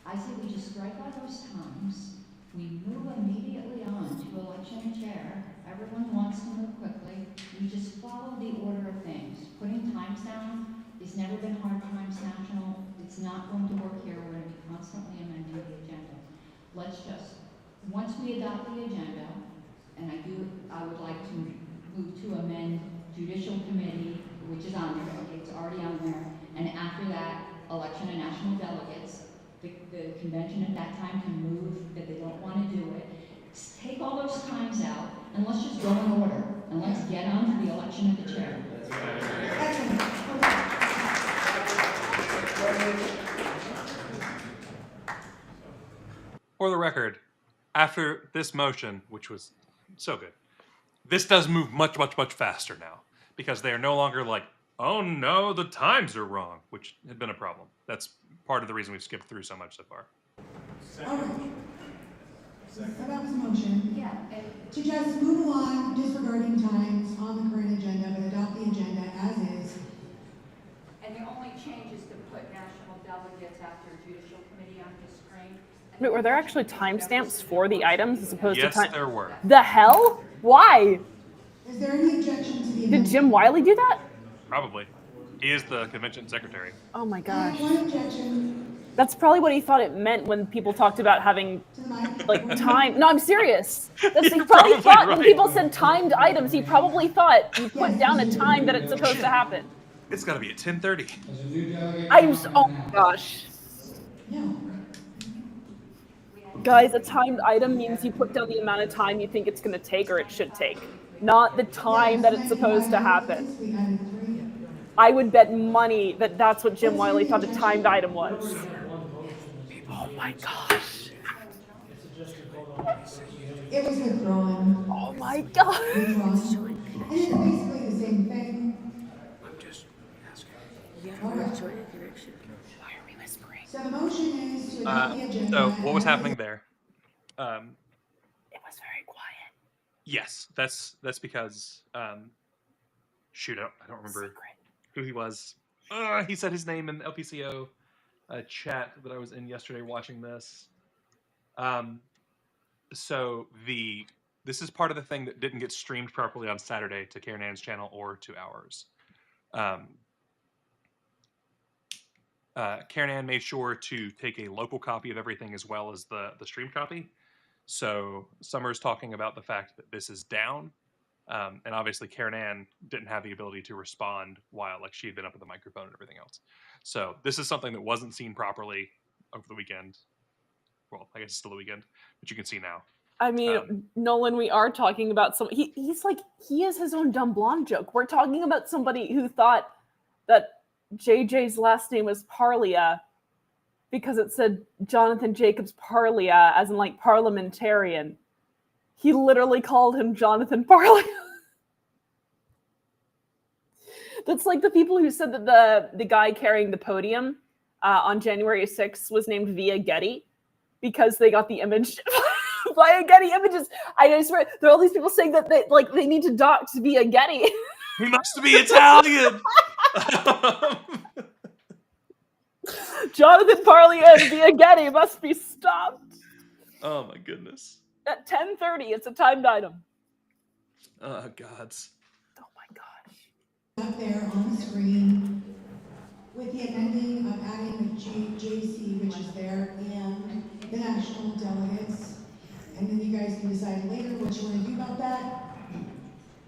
I say we just strike out those times, we move immediately on to election of chair. Everyone wants to move quickly. We just follow the order of things. Putting times down has never been hard times national. It's not going to work here. We're going to be constantly amending the agenda. Let's just, once we adopt the agenda, and I would like to move to amend Judicial Committee, which is on there, okay, it's already on there, and after that, election of national delegates. The convention at that time can move that they don't want to do it. Take all those times out, and let's just go in order, and let's get on to the election of the chair. For the record, after this motion, which was so good, this does move much, much, much faster now because they are no longer like, oh no, the times are wrong, which had been a problem. That's part of the reason we've skipped through so much so far. All right. So that was a motion. Yeah. To just move along, disregarding times on the current agenda, but adopt the agenda as is. And the only change is to put national delegates after Judicial Committee on the screen. Wait, were there actually timestamps for the items as opposed to time? Yes, there were. The hell? Why? Is there any objection to the Did amendment? Jim Wiley do that? Probably. He is the convention secretary. Oh my I gosh. have one objection That's probably what he thought it meant when people talked about having to the mic. like time. No, I'm serious. That's, he You're probably probably thought when right. people said timed items, he probably thought you put down a time that it's supposed to happen. It's got to be at 10:30. As a new delegate. Oh my gosh. No. Guys, a timed item means you put down the amount of time you think it's going to take or it should take, not the time that it's supposed to happen. We added 3. I would bet money that that's what Jim Wiley thought a timed item was. Oh my gosh. It was withdrawn. Oh my gosh. Withdrawn. And it's basically the same thing. I'm just asking. All right. Why are we whispering? So the motion is to adopt the agenda. So what was as happening is. there? It was very quiet. Yes, that's because shoot, I don't remember who he was. He said his name in the LPCO chat that I was in yesterday watching this. So this is part of the thing that didn't get streamed properly on Saturday to Karen Ann's channel or to ours. Karen Ann made sure to take a local copy of everything as well as the stream copy. So Summer's talking about the fact that this is down. And obviously Karen Ann didn't have the ability to respond while like she had been up with the microphone and everything else. So this is something that wasn't seen properly over the weekend. Well, I guess it's still the weekend, but you can see now. I mean, Nolan, we are talking about some. He's like, he has his own dumb blonde joke. We're talking about somebody who thought that JJ's last name was Parlia because it said Jonathan Jacobs Parlia, as in like parliamentarian. He literally called him Jonathan Parlia. That's like the people who said that the guy carrying the podium on January 6th was named Via Getty because they got the image via Getty Images. I swear, there are all these people saying that they need to dox Via Getty. He must be Italian. Jonathan Parlia and Via Getty must be stopped. Oh my goodness. At 10:30, it's a timed item. Oh gods. Oh my gosh. Up there on the screen with the amending of adding the JC, which is there, and the national delegates. can decide later what you want to do about that.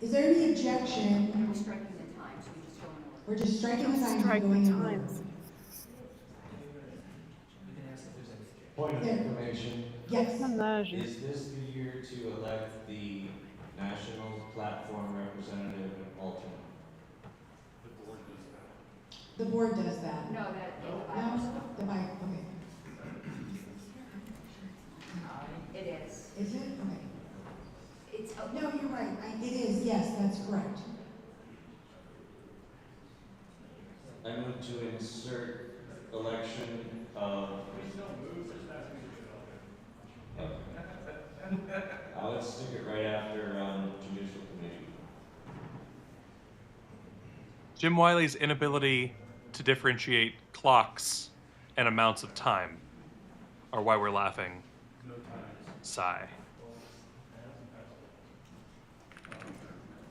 Is there any objection? We're striking the times, we just go in order. We're just striking the times Strike and going the in order. times. Point of information. Yes. Is this the year to elect the national platform representative and alternate? The board does that. No, that, in the No, bylaws. the okay. It is. Is it? Okay. It's, No, you're right. It is, yes, that's correct. I move to insert election of. Let's stick it right after judicial committee. Jim Wiley's inability to differentiate clocks and amounts of time are why we're laughing. Sigh.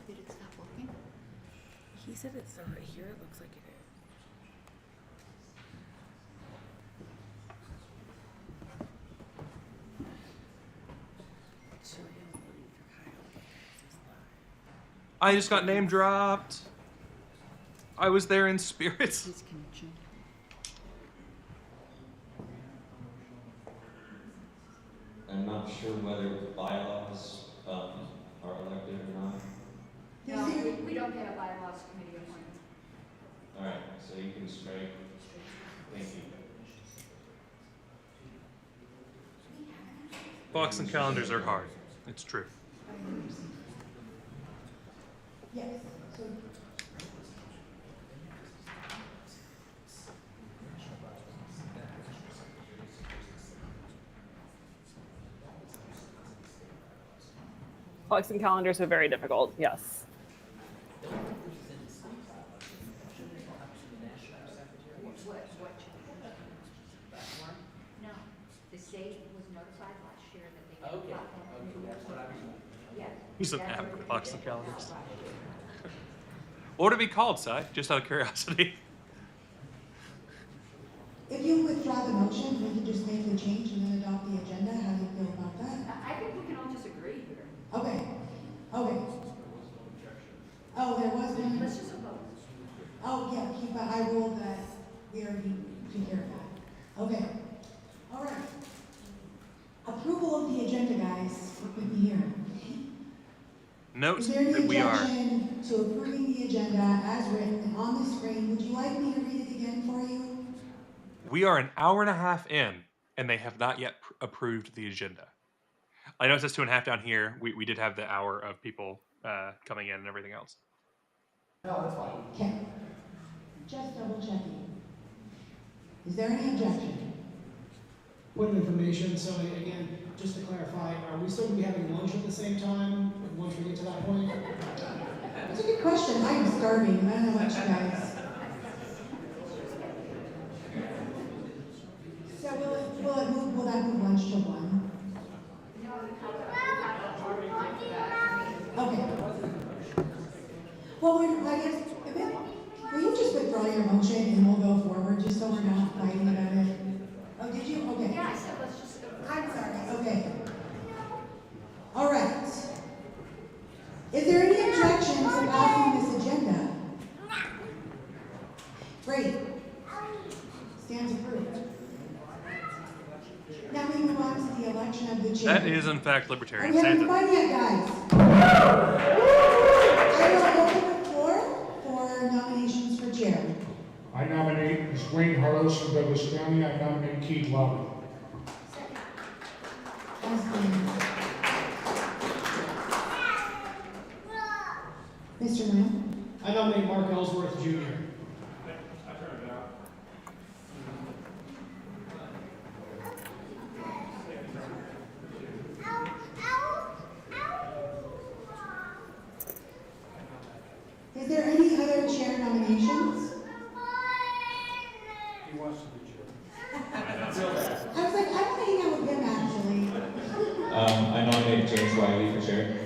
Did it stop working? He said it's right here. It looks like it is. I just got name dropped. I was there in spirit. I'm not sure whether bylaws are elected or not. no, we don't get a bylaws committee appointment. All right, so you can strike. Thank you. Clocks and calendars are hard. It's true. Yes. So Clocks and calendars are very difficult. Yes. No, the state was notified last year that they could not have. Yes. He's an app for clocks and calendars. What would it be called, Si? Just out of curiosity. if you withdraw the motion, we can just make the change and then adopt the agenda. How do you feel about that? I think we can all just agree here. Okay. Okay. Oh, there was one. Let's just vote. Oh, yeah, I ruled that we already took care of that. Okay. All right. Approval of the agenda, guys. Look with me here. Note Is there any that we are. objection to approving the agenda as written on the screen? Would you like me to read it again for you? We are an hour and a half in, and they have not yet approved the agenda. I know it says 2.5 down here. We did have the hour of people coming in and everything else. No, that's fine. Okay. Just double checking. Is there any objection? Point of information, so again, just to clarify, are we still going to be having lunch at the same time once we get to that point? That's a good question. I am starving. I don't know about you guys. So will that move lunch to 1? Okay. Well, I guess, will you just withdraw your motion and we'll go forward just so we're not fighting about it? Oh, did you? Okay. Yeah, I said let's just go. I'm sorry. Okay. All right. Is there any objection to passing this agenda? Great. Stands approved. Now we move on to the election of the chair. That is, in fact, libertarian We haven't Santa. fun yet, guys. I will open the floor for nominations for chair. I nominate Ms. Wayne Harlow from Douglas County. I nominate Keith Lowry. Mr. Lamb? I nominate Mark Ellsworth Jr. Is there any other chair nominations? He wants to be chair. I was like, I want to hang out with him actually. I nominate James Wiley for chair.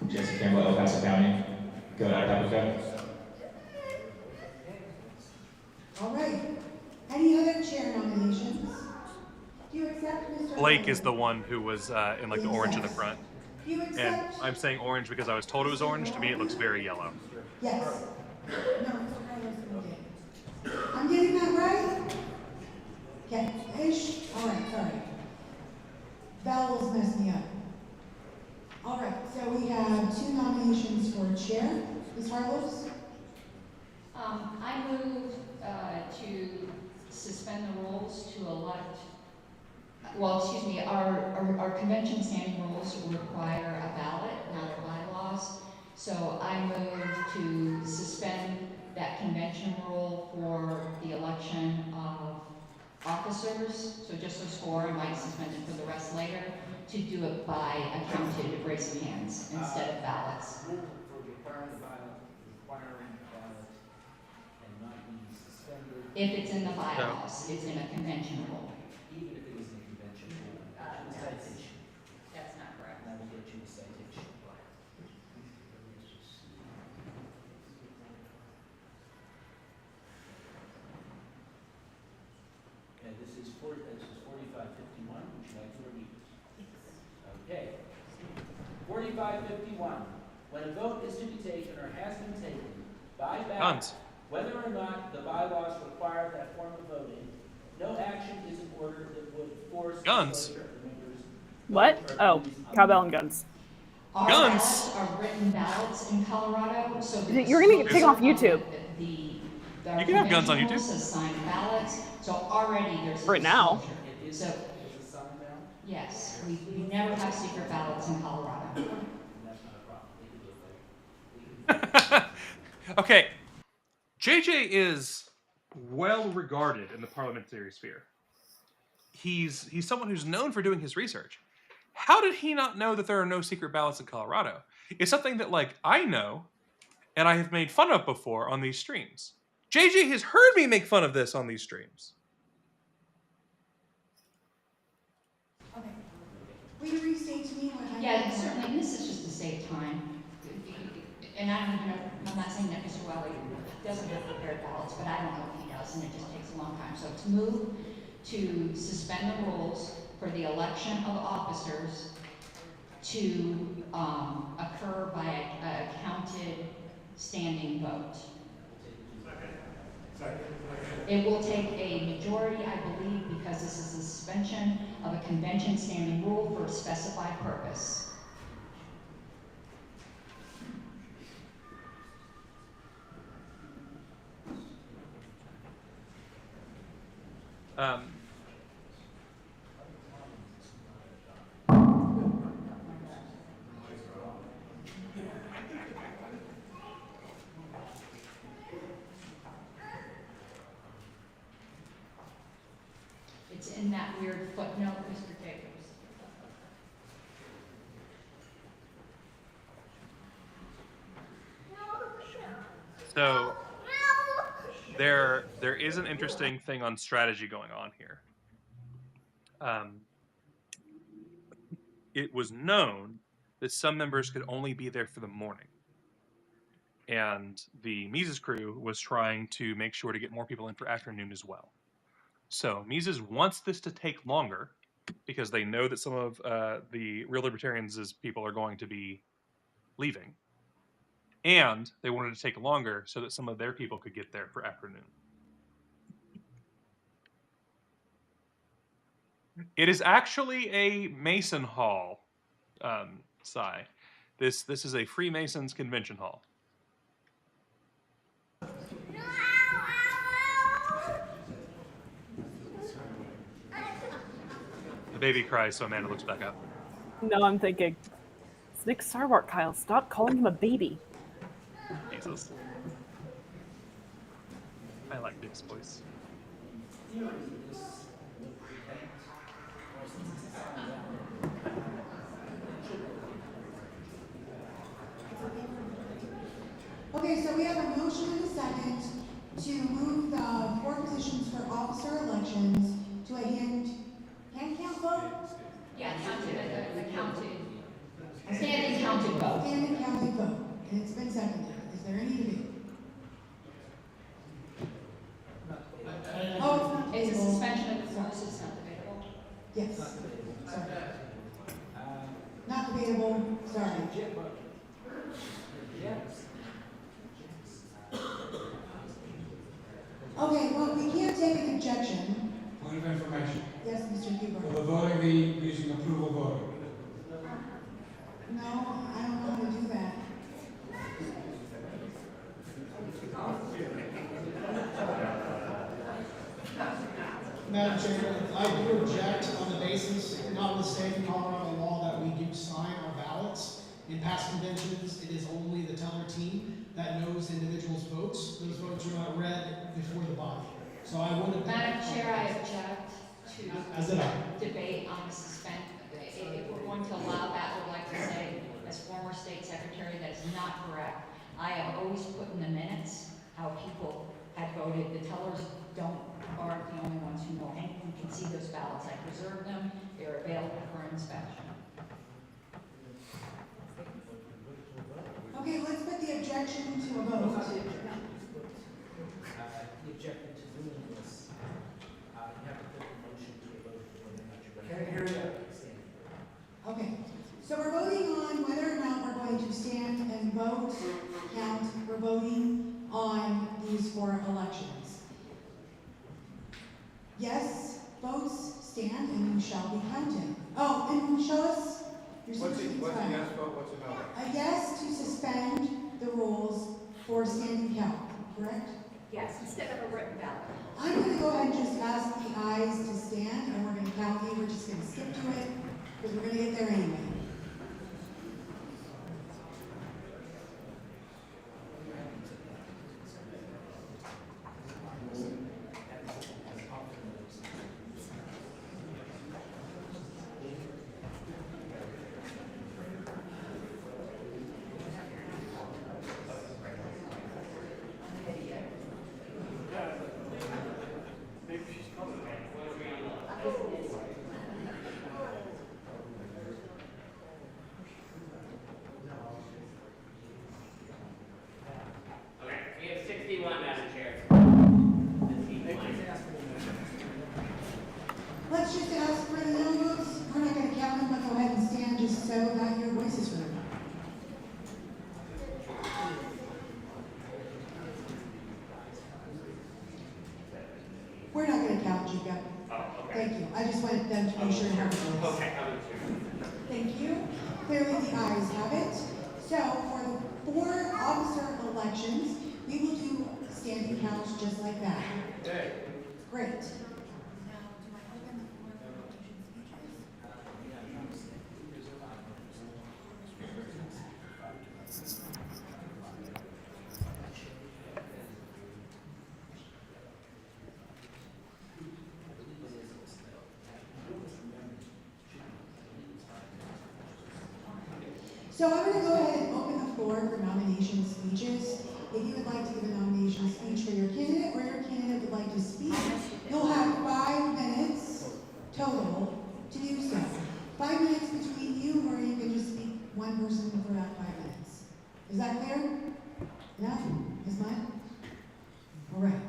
Jason Campbell, El Paso County. Go to Republica. All right. Any other chair nominations? Do you accept, Mr. Blake is the one who was in like the orange in the front. You And accept? I'm saying orange because I was told it was orange. To me, it looks very yellow. Yes. No, it's Carlos and Dave. I'm getting that right? Okay, ish? All right, sorry. Vowels messed me up. All right, so we have 2 nominations for chair. Ms. Harlows? I move to suspend the rules to elect, well, excuse me, our convention standing rules require a ballot, not our bylaws. So I move to suspend that convention rule for the election of officers, so just those 4, I might suspend it for the rest later, to do it by accounted raise of hands instead of ballots. Rule for requiring a ballot and not be suspended. If it's in the bylaws, it's in a convention rule. Even if it is in a convention rule. That's not correct. That will get you a citation. Okay, this is 4551. Would you like to read it? Okay. 4551. When a vote is to be taken or has been taken by ballot, whether or not the bylaws require that form of voting, no action is in order that would force Guns. the members. What? Oh, cowbell and guns. Our Guns. ballots are written ballots in Colorado, so You're gonna get taken off YouTube. You can have guns on YouTube. Signed ballots, so already there's Right now. So yes, we never have secret ballots in Colorado. Okay, JJ is well regarded in the parliamentary sphere. He's someone who's known for doing his research. How did he not know that there are no secret ballots in Colorado? It's something that like I know, and I have made fun of before on these streams. JJ has heard me make fun of this on these streams. Okay. Will you restate to me what I Yeah, certainly, and this is just to save time. And I don't even know, I'm not saying that Mr. Welly doesn't have prepared ballots, but I don't know if he does, and it just takes a long time. So to move to suspend the rules for the election of officers to occur by a counted standing vote. It will take a majority, I believe, because this is a suspension of a convention standing rule for a specified purpose. It's in that weird footnote, Mr. Jacobs. So there is an interesting thing on strategy going on here. It was known that some members could only be there for the morning. And the Mises crew was trying to make sure to get more people in for afternoon as well. So Mises wants this to take longer because they know that some of the Real Libertarians' people are going to be leaving. And they wanted to take longer so that some of their people could get there for afternoon. It is actually a Mason hall, Cy. This is a Freemasons convention hall. The baby cries, so Amanda looks back up. No, I'm thinking, it's Nick Sarwark, Kyle. Stop calling him a baby. Jesus. I like Nick's voice. Okay, so we have a motion and a second to move the 4 positions for officer elections to a hand count vote? Yeah, standing counted vote. Standing counted vote, and it's been seconded. Is there any debate? Oh, it's not It's a debatable. suspension of the rules, it's not debatable. Yes. don't know how to do that. Madam Chair, I do object on the basis, notwithstanding Colorado law, that we do sign our ballots. In past conventions, it is only the teller team that knows individuals' votes. Those votes are not read before the body. So I would have. Madam Chair, I object As did I. to debate on suspend. If we're going to allow that, I would like to say, as former state secretary, that is not correct. I have always put in the minutes how people had voted. The tellers aren't the only ones who know. Anyone can see those ballots. I preserve them. They're available for inspection. Okay, let's put the objection to a vote. The objection to doing this, you have to put the motion to a vote before you're not. Okay, so we're voting on whether or not we're going to stand and vote, count. We're voting on these 4 elections. Yes, votes stand and you shall be counted. Oh, and show us your What's the yes vote? What's it about? A yes to suspend the rules for standing count, correct? Yes, instead of a written ballot. I'm going to go ahead and just ask the ayes to stand, and we're going to count these. We're just going to skip to it, because we're going to get there anyway. Let's just ask for the no votes. We're not going to count them, but go ahead and stand just so that your voice is heard. We're not going to count, Jacob. Oh, okay. Thank you. I just wanted them to make sure to have a voice. Okay, Thank you. Clearly the ayes have it. So for the 4 officer elections, we will do standing counts just like that. Okay. Great. So I'm going to go ahead and open the floor for nomination speeches. If you would like to give a nomination speech for your candidate or your candidate would like to speak, you'll have 5 minutes total to do so. 5 minutes between you, or you can just speak one person for that 5 minutes. Is that clear? Yeah? Ms. Mudd? All right.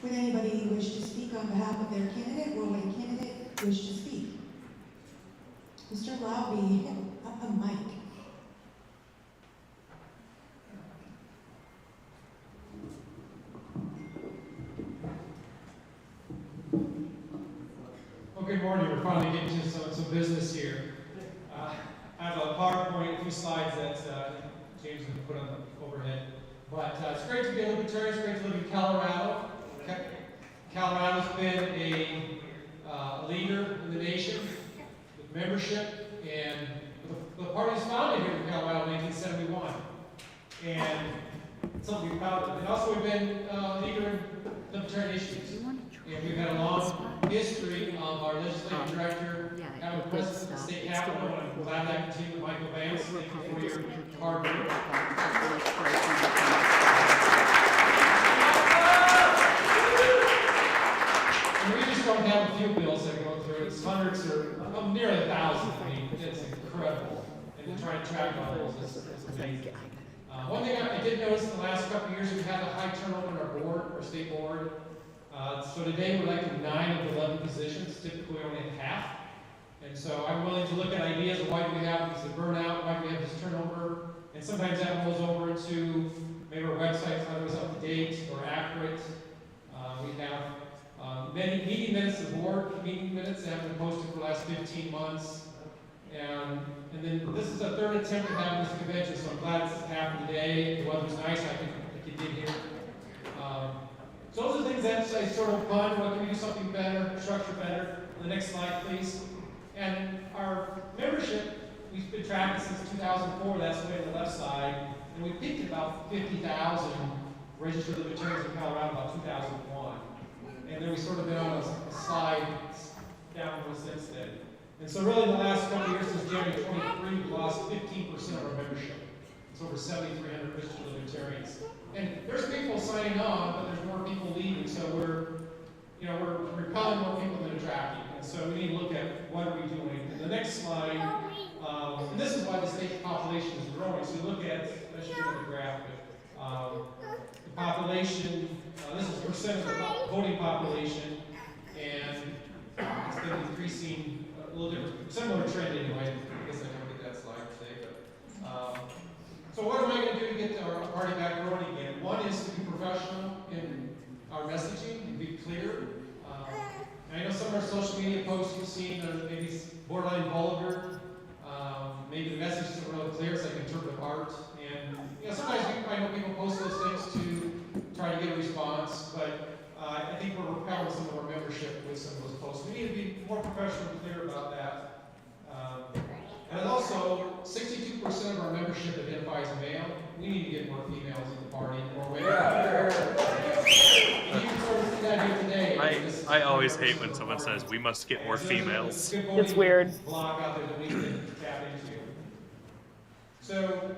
Would anybody wish to speak on behalf of their candidate, or would a candidate wish to speak? Mr. Lowby, a mic. Well, good morning. We're finally getting to some business here. I have a PowerPoint, a few slides that James is going to put on the overhead. But it's great to be a libertarian. It's great to live in Colorado. Colorado's been a leader in the nation with membership, and the party was founded here in Colorado in 1971. And something about it. And also we've been a leader in libertarian issues. And we've had a long history of our legislative director having presence at the state capitol, and I'm glad that continued. Michael Vance, thank you for your hard work. And we just don't have a few bills that go through. It's hundreds or nearly 1,000. I mean, it's incredible. And to try to track all those is amazing. One thing I did notice in the last couple of years, we've had a high turnover in our board, our state board. So today we're like 9 of 11 positions, typically only half. And so I'm willing to look at ideas of why do we have this burnout, why do we have this turnover, and sometimes that rolls over into maybe our website's not always up to date or accurate. We have Many meeting minutes, the board meeting minutes have been posted for the last 15 months. And then this is the third attempt at having this convention, so I'm glad this happened today. The weather's nice, I think you did here. So those are things that I sort of fun. What can we do something better, structure better? The next slide, please. And our membership, we've been tracking since 2004. That's way on the left side, and we peaked at about 50,000 registered libertarians in Colorado about 2001. And then we sort of been on a slide downward since then. And so really in the last couple of years, since January 23, we lost 15% of our membership. It's over 7,300 registered libertarians. And there's people signing on, but there's more people leaving, so we're repelling more people than attracting. And so we need to look at what are we doing. And the next slide, and this is why the state population is growing. So look at, I should get the graph, but the population, this is percent of the voting population, and it's been increasing a little different, similar trend anyway. I guess I don't get that slide today, but so what am I going to do to get our party back growing again? One is to be professional in our messaging and be clear. I know some of our social media posts you've seen are maybe borderline vulgar. Maybe the message isn't really clear, so I can interpret art. And sometimes I know people post those things to try to get a response, but I think we're repelling some of our membership with some of those posts. We need to be more professional and clear about that. And also, 62% of our membership identifies male. We need to get more females in the party, more women. And you can sort of see that here today. I always hate when someone says we must get more females. It's weird. Block out there that we can tap into. So,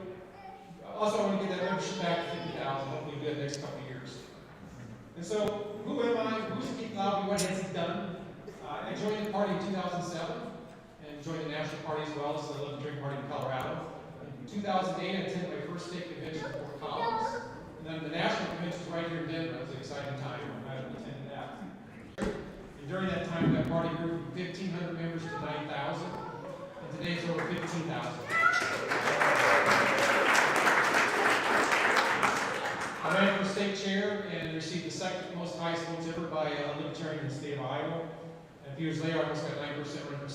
also I want to get that membership back to 50,000. Hopefully we do that next couple of years. And so, who am I? Who's Keith Lowry? What has he done? I joined the party in 2007. Joined the national party as well, so the Libertarian Party in Colorado. In 2008, I attended my first state convention in Fort Collins. And then the national convention was right here in Denver. It was an exciting time. I attended that. And during that time, that party grew from 1,500 members to 9,000. And today it's over 15,000. I ran for state chair and received the second most highest votes ever by a Libertarian in the state of Iowa. And a few years later, I almost got 9% run for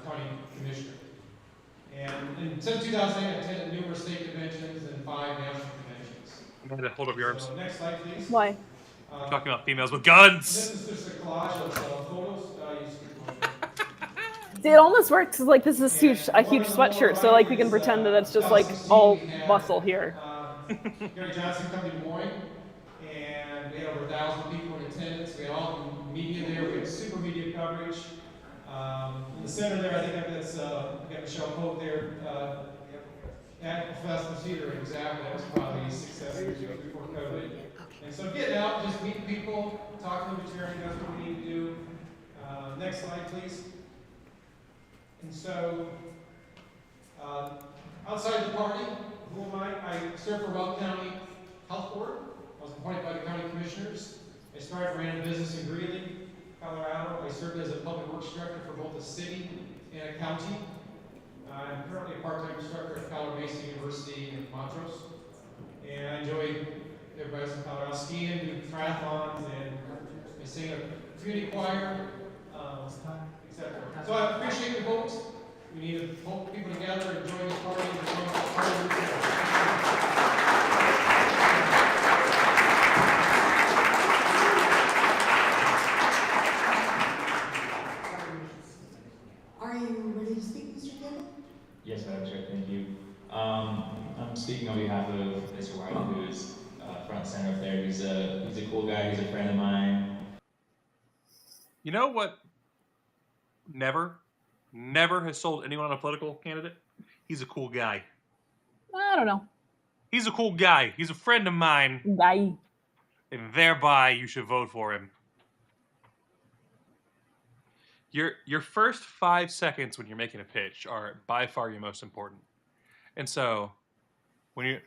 county commissioner. And since 2008, I've attended numerous state conventions and 5 national conventions. Amanda, hold up your arms. So next slide, please. Why? We're talking about females with guns. This is just a collage of photos. See, it almost works like this is a huge sweatshirt, so like we can pretend that it's just like all muscle here. Gary Johnson come to Des Moines, and we had over 1,000 people in attendance. We had all the media there. We had super media coverage. In the center there, I think that's got Michelle Pope there. At Festival Theater, exactly. That was probably 6-7 years ago before COVID. And so getting out, just meeting people, talking to libertarians, that's what we need to do. Next slide, please. And so, outside the party, who am I? I serve for Weld County Health Board. I was appointed by the county commissioners. I started ran a business in Greeley, Colorado. I served as a public works director for both a city and a county. I'm currently a part-time instructor at Colorado Mesa University in Montrose. And I enjoy everybody's in Colorado skiing, doing triathlons, and I sing a community choir, etc. So I appreciate the vote. We need to pull people together and join this party and join the party. Are you ready to speak, Mr. Campbell? Yes, Madam Chair, thank you. I'm speaking on behalf of Mr. White, who is front and center up there. He's a cool guy. He's a friend of mine. You know what? Never has sold anyone on a political candidate. He's a cool guy. I don't know. He's a cool guy. He's a friend of mine. Guy. And thereby, you should vote for him. Your first 5 seconds when you're making a pitch are by far your most important. And so, when you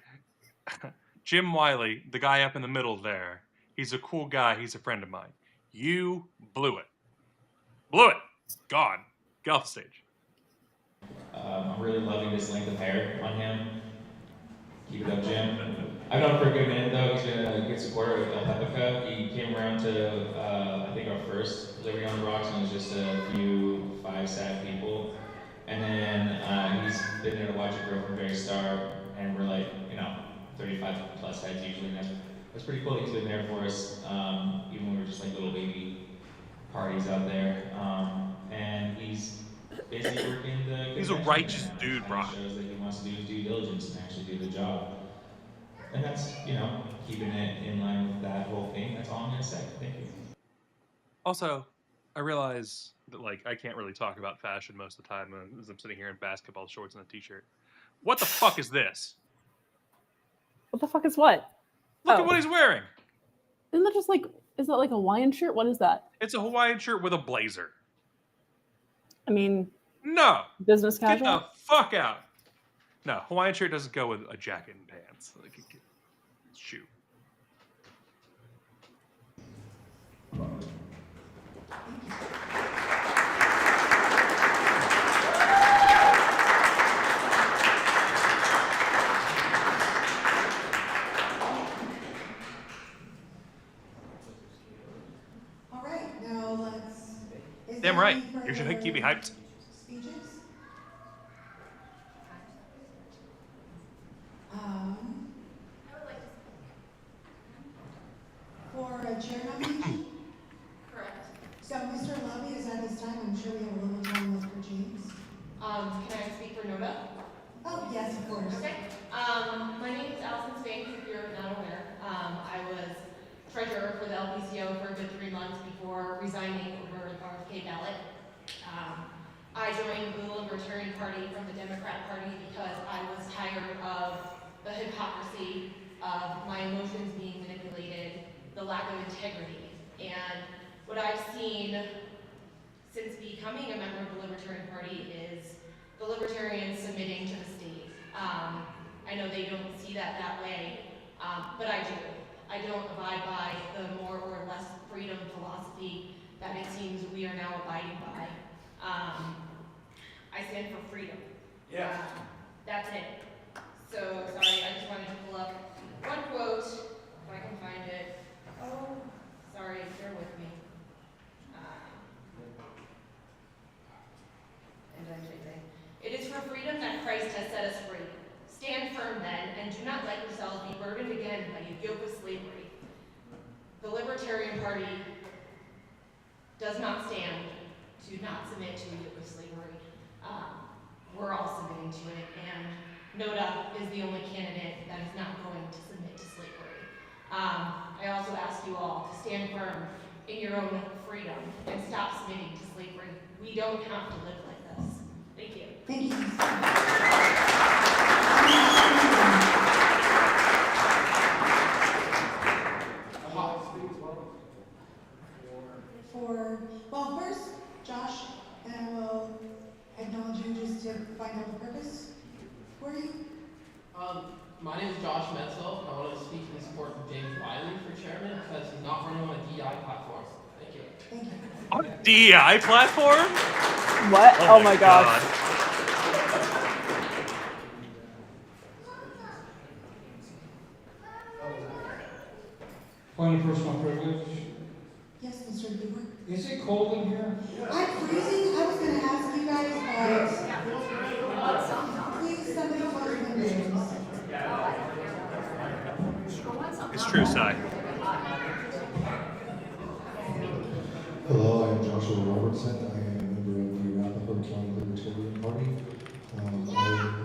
Jim Wiley, the guy up in the middle there, he's a cool guy. He's a friend of mine. You blew it. Blew it. Gone. Get off the stage. I'm really loving this length of hair on him. Keep it up, Jim. I've known him for a good minute though. He's been a good supporter of LPCO. He came around to, I think our first Liberty on the Rocks, and it was just a few 5 sad people. And then he's been there to watch it grow from very start, and we're like, 35 plus heads usually, and that's pretty cool. He's been there for us, even when we were just like little baby parties out there. And he's basically working the. He's a righteous dude, bro. Shows that he wants to do his due diligence and actually do the job. And that's, keeping it in line with that whole thing. That's all I'm going to say. Thank you. Also, I realize that, I can't really talk about fashion most of the time as I'm sitting here in basketball shorts and a t-shirt. What the fuck is this? What the fuck is what? Look at what he's wearing. Isn't that just is that like a Hawaiian shirt? What is that? It's a Hawaiian shirt with a blazer. I mean, no. Business casual? Get the fuck out. No, Hawaiian shirt doesn't go with a jacket and pants. Shoot. All right, now let's. Damn right. You should keep me hyped. Speeches. For a chair nomination? Correct. So Mr. Lovey is at this time. I'm sure we have a little time left for James. Can I speak for NODA? Oh, yes, of course. Okay. My name is Allison Spank, if you're not aware. I was treasurer for the LPCO for a good 3 months before resigning over the RFK ballot. I joined the Libertarian Party from the Democrat Party because I was tired of the hypocrisy of my emotions being manipulated, the lack of integrity. And what I've seen since becoming a member of the Libertarian Party is the Libertarians submitting to the state. I know they don't see that way, but I do. I don't abide by the more or less freedom philosophy that it seems we are now abiding by. I stand for freedom. Yeah. That's it. So, sorry, I just wanted to pull up one quote, if I can find it. Oh, sorry, bear with me. It is for freedom that Christ has set us free. Stand firm then, and do not let yourselves be burdened again by a yoke of slavery. The Libertarian Party does not stand to not submit to a yoke of slavery. We're all submitting to it, and NODA is the only candidate that is not going to submit to slavery. I also ask you all to stand firm in your own freedom and stop submitting to slavery. We don't have to live like this. Thank you. Thank you. Well, first, Josh, and I will acknowledge you just to find out the purpose for you. My name is Josh Metzel. I want to speak in support of James Wiley for chairman because he's not running on a DI platform. Thank you. Thank you. On a DI platform? What? Oh my god. Point of personal privilege. Yes, Mr. Bieber. Is it cold in here? I'm freezing. I was going to ask you guys, but please, somebody close the windows. It's true, Sai. Hello, I'm Joshua Robertson. I am a member of the Arapahoe County Libertarian Party. I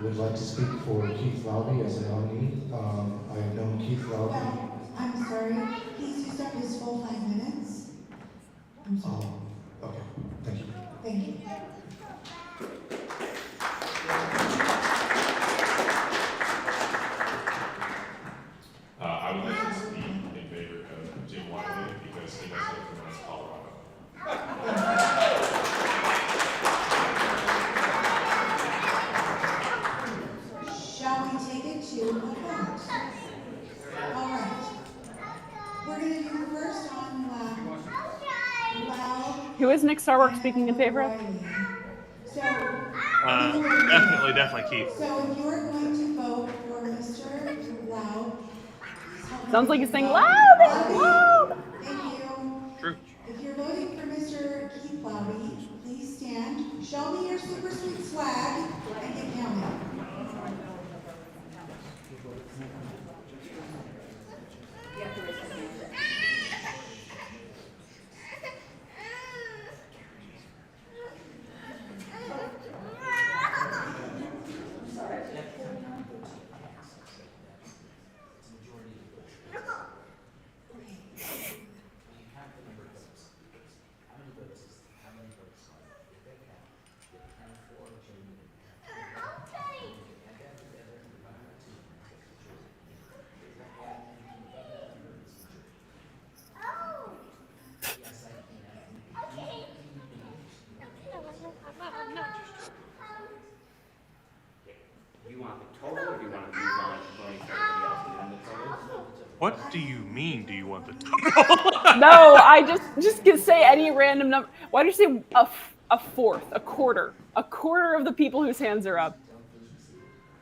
would like to speak for Keith Lowry as a nominee. I have known Keith Lowry. Well, I'm sorry. He's used up his full 5 minutes. I'm sorry. Okay, thank you. Thank you. I would like to speak in favor of Jim Wiley because he knows how to pronounce Colorado. Shall we take it to a vote? All right. We're going to do first on Loud. Who is Nick Starwork speaking in favor of? So, Definitely Keith. so if you're going to vote for Mr. Loud, Sounds like he's saying loud and loud. Thank you. True. If you're voting for Mr. Keith Lowry, please stand. Show me your super sweet swag and get counted. Do you want the total, or do you want to move on to voting for everybody else and doing the total? What do you mean? Do you want the total? No, I just can say any random number. Why do you say a fourth, a quarter of the people whose hands are up?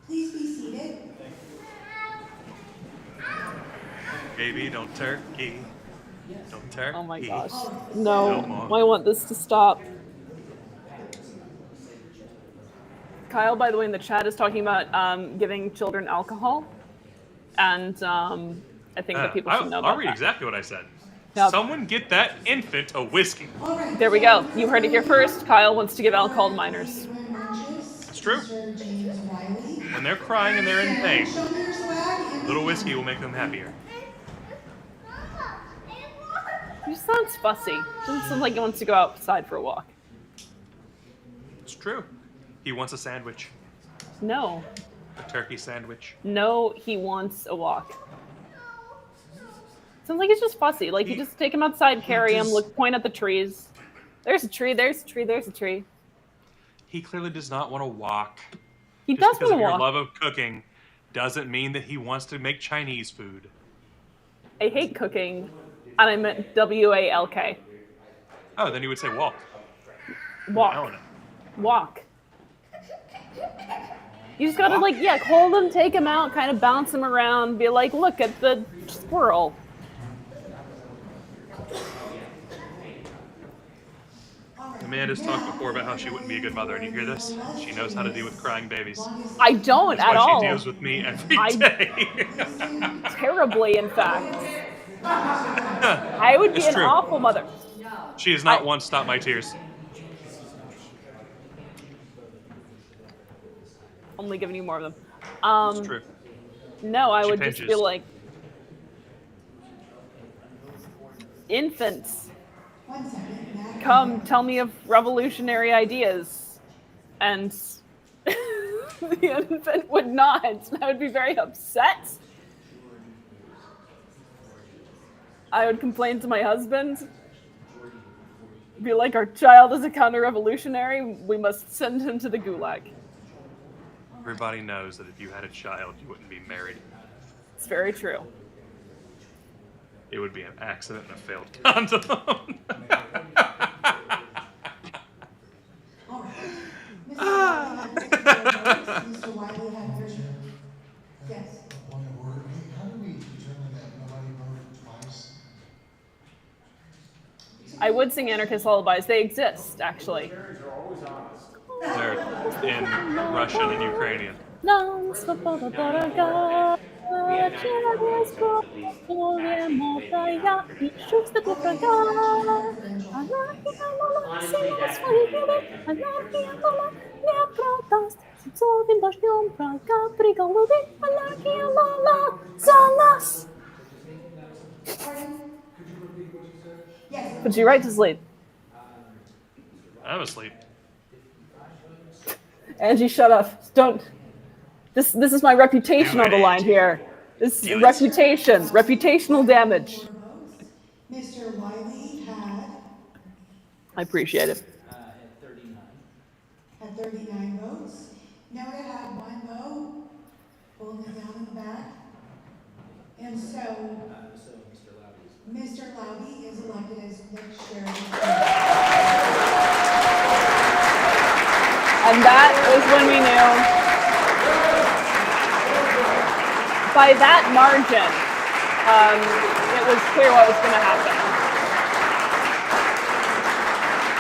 Please be seated. Baby, don't turkey. Don't turkey. Oh my gosh. No, I want this to stop. Kyle, by the way, in the chat is talking about giving children alcohol. And I think that people should know about I'll read that. exactly what I said. Yep. Someone get that infant a whiskey. There we go. You heard it here first. Kyle wants to give alcohol to minors. It's true. When they're crying and they're in pain, a little whiskey will make them happier. He sounds fussy. Doesn't sound like he wants to go outside for a walk. It's true. He wants a sandwich. No. A turkey sandwich. No, he wants a walk. Sounds like he's just fussy. Like you just take him outside, carry him, point at the trees. There's a tree, there's a tree, there's a tree. He clearly does not want to walk. He Just does because want to of walk. your love of cooking doesn't mean that he wants to make Chinese food. I hate cooking, and I meant W-A-L-K. Oh, then you would say walk. Walk. Walk. You just gotta hold him, take him out, kind of bounce him around, be like, look at the squirrel. Amanda's talked before about how she wouldn't be a good mother, and you hear this? She knows how to deal with crying babies. I don't That's at why all. She deals with me every day. Terribly, in fact. I would be It's an true. awful mother. She has not once stopped my tears. Only giving you more of them. It's true. No, I She would just pinches. feel like infants. Come, tell me of revolutionary ideas. And the infant would not. I would be very upset. I would complain to my husband. Be like, our child is a counter-revolutionary. We must send him to the gulag. Everybody knows that if you had a child, you wouldn't be married. It's very true. It would be an accident and a failed condom. Mr. Wiley had 30. Yes. Point of order, how do we determine that nobody voted twice? I would sing anarchist lullabies. They exist, actually. They're in Russian and Ukrainian. Put you right to sleep. I'm asleep. Angie, shut up. Don't. This is my reputation on the line here. This is reputation, reputational damage. Mr. Wiley had I appreciate it. had 39 votes. Noda had 1 vote. Holding it down in the back. And so Mr. Lowry is elected as next chair. And that was when we knew, by that margin, it was clear what was going to happen.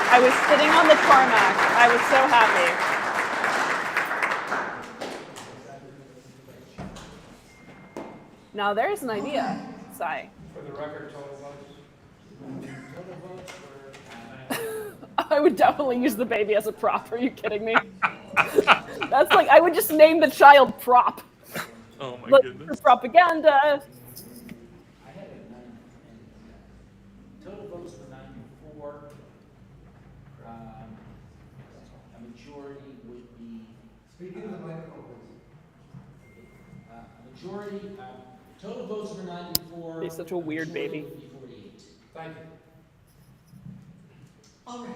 I was sitting on the tarmac. I was so happy. Now there's an idea, Sai. For the record, total votes. I would definitely use the baby as a prop. Are you kidding me? That's like, I would just name the child prop. Oh my Like, goodness. for propaganda. I had a 9 and total votes were 94. A majority would be. Speaking of the microphone, please. A majority, total votes were 94. He's such a weird baby. Would be 48. Thank you. All right.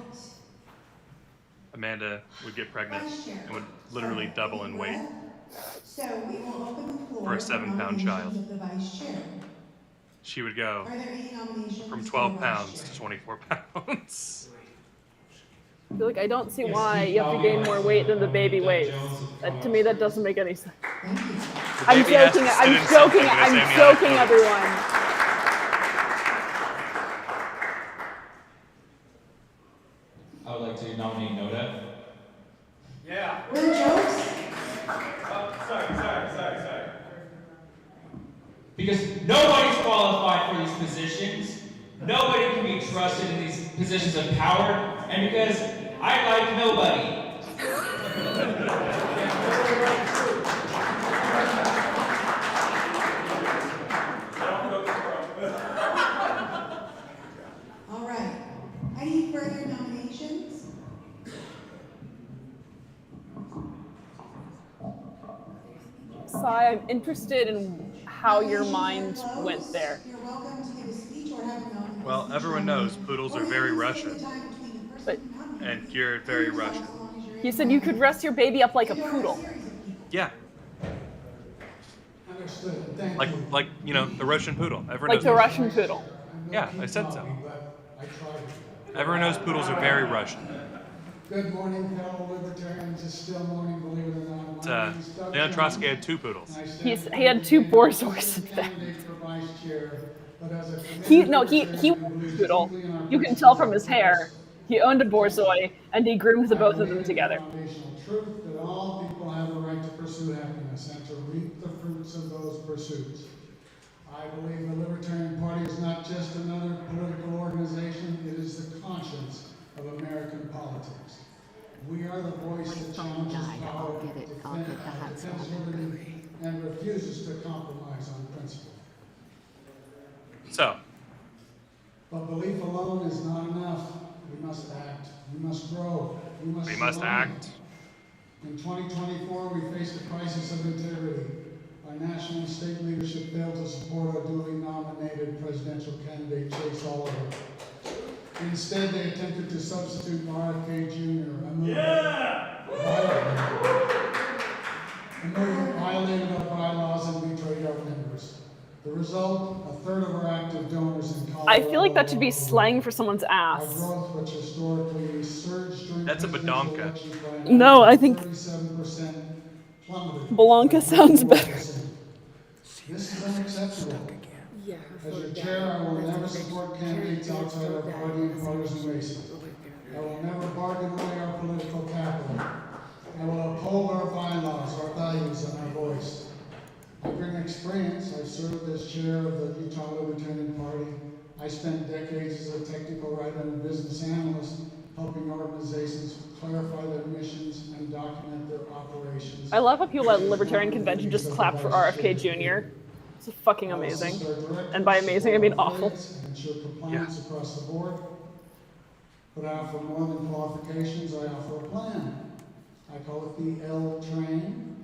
Amanda would get pregnant Vice Chair. and would literally double in weight So we will open the floor for a 7-pound child. Of the vice chair. She would go Are there any nominations from for 12 vice pounds chair? to 24 pounds. I feel like I don't see why you have to gain more weight than the baby weighs. To me, that doesn't make any sense. I'm baby has to joking. sit I'm in something, joking. but I'm Sammy, joking, I- everyone. I would like to nominate Noda. Yeah. No jokes? Oh, sorry. Because nobody's qualified for these positions. Nobody can be trusted in these positions of power. And because I like nobody. All right. Any further nominations? Sai, I'm interested in how your mind Nominations are went closed. there. You're welcome to give a speech or have a nomination. Well, everyone knows poodles are very Russian, But and you're very Russian. he said you could rest your baby up like a poodle. Yeah, Understood. Thank like you. the Russian poodle. Everyone Like knows the that. Russian poodle. Yeah, I said so. I tried. Everyone knows poodles are very Russian. Good morning, fellow libertarians. It's still morning, believe it or not. But, My name is Doug Leon Trotsky Jones, had 2 poodles. and I stand He had 2 for boars being horses a there. candidate for vice chair, but as a He committed was a libertarian who believes poodle. deeply in our You can tell principles from of his hair. goodness, He owned a borzoi, and he groomed the I both of them believe in the together. foundational truth that all people have the right to pursue happiness and to reap the fruits of those pursuits. I believe the Libertarian Party is not just another political organization, it is the conscience of American politics. We are the voice that challenges power, defends liberty, and refuses to compromise on principle. So, But belief alone is not enough. We must act. We must grow. We must learn. act. In 2024, we faced a crisis of integrity. Our national and state leadership failed to support our duly nominated presidential candidate, Chase Oliver. Instead, they attempted to substitute RFK Jr., a movement violated our bylaws and betrayed our members. The result, a third of our active donors in Colorado. I feel like that should be slang for someone's Our ass. growth, which historically surged during That's a presidential badonka. elections by an No, I average think of 37%, plummeted. Belonka by sounds 24%. better. This is unacceptable. As your chair, I will never support candidates outside our party and partisan races. I will never bargain away our political capital. I will uphold our bylaws, our values, and our voice. I bring experience. I've served as chair of the Utah Libertarian Party. I spent decades as a technical writer and business analyst, helping organizations clarify their missions and document their operations. I love how people at Libertarian Convention just clap for RFK Jr. It's fucking amazing. And by amazing, I mean awful. And ensure compliance across the board. But I offer more than qualifications, I offer a plan. I call it the L Train.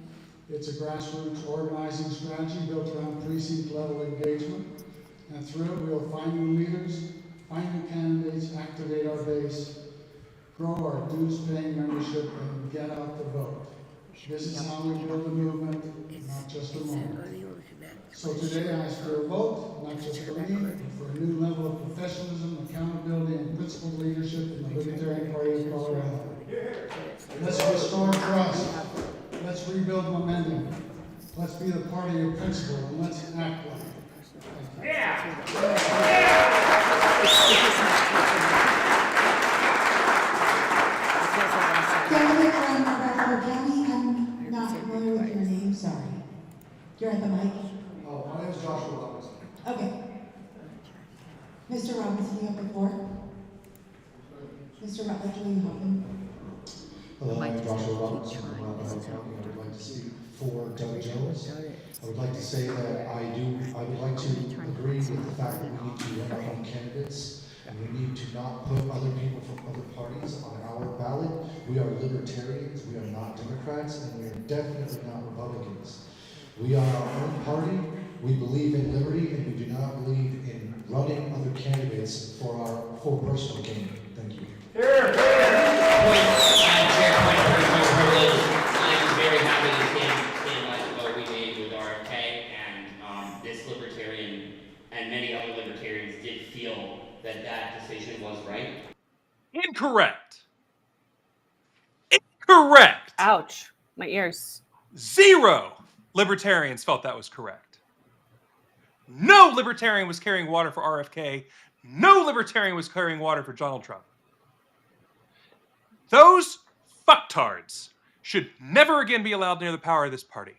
It's a grassroots organizing strategy built around precinct level engagement. And through it, we'll find new leaders, find new candidates, activate our base, grow our dues-paying membership, and get out the vote. This is how we build a movement, not just a moment. So today I ask for a vote, not just for me, but for a new level of professionalism, accountability, and principled leadership in the Libertarian Party of Colorado. Let's restore trust. Let's rebuild momentum. Let's be the party of principle, and let's act like it. Delegate from Arapahoe County, I'm not familiar with your name, sorry. You're at the mic? Oh, my name is Joshua Robinson. Okay. Mr. Robinson, you have the floor. Mr. Rutledge, will you help him? Hello, I'm Joshua Robinson from Arapahoe County. I would like to speak for Doug Jones. I would like to say that I would like to agree with the fact that we need to run our own candidates and we need to not put other people from other parties on our ballot. We are libertarians, we are not Democrats, and we are definitely not Republicans. We are our own party, we believe in liberty, and we do not believe in running other candidates for our full personal gain. Thank you. Madam Chair, point of privilege. I'm very happy you came like the vote we made with RFK, and this libertarian and many other libertarians did feel that that decision was right. Incorrect. Incorrect. Ouch. My ears. 0 libertarians felt that was correct. No libertarian was carrying water for RFK. No libertarian was carrying water for Donald Trump. Those fucktards should never again be allowed near the power of this party.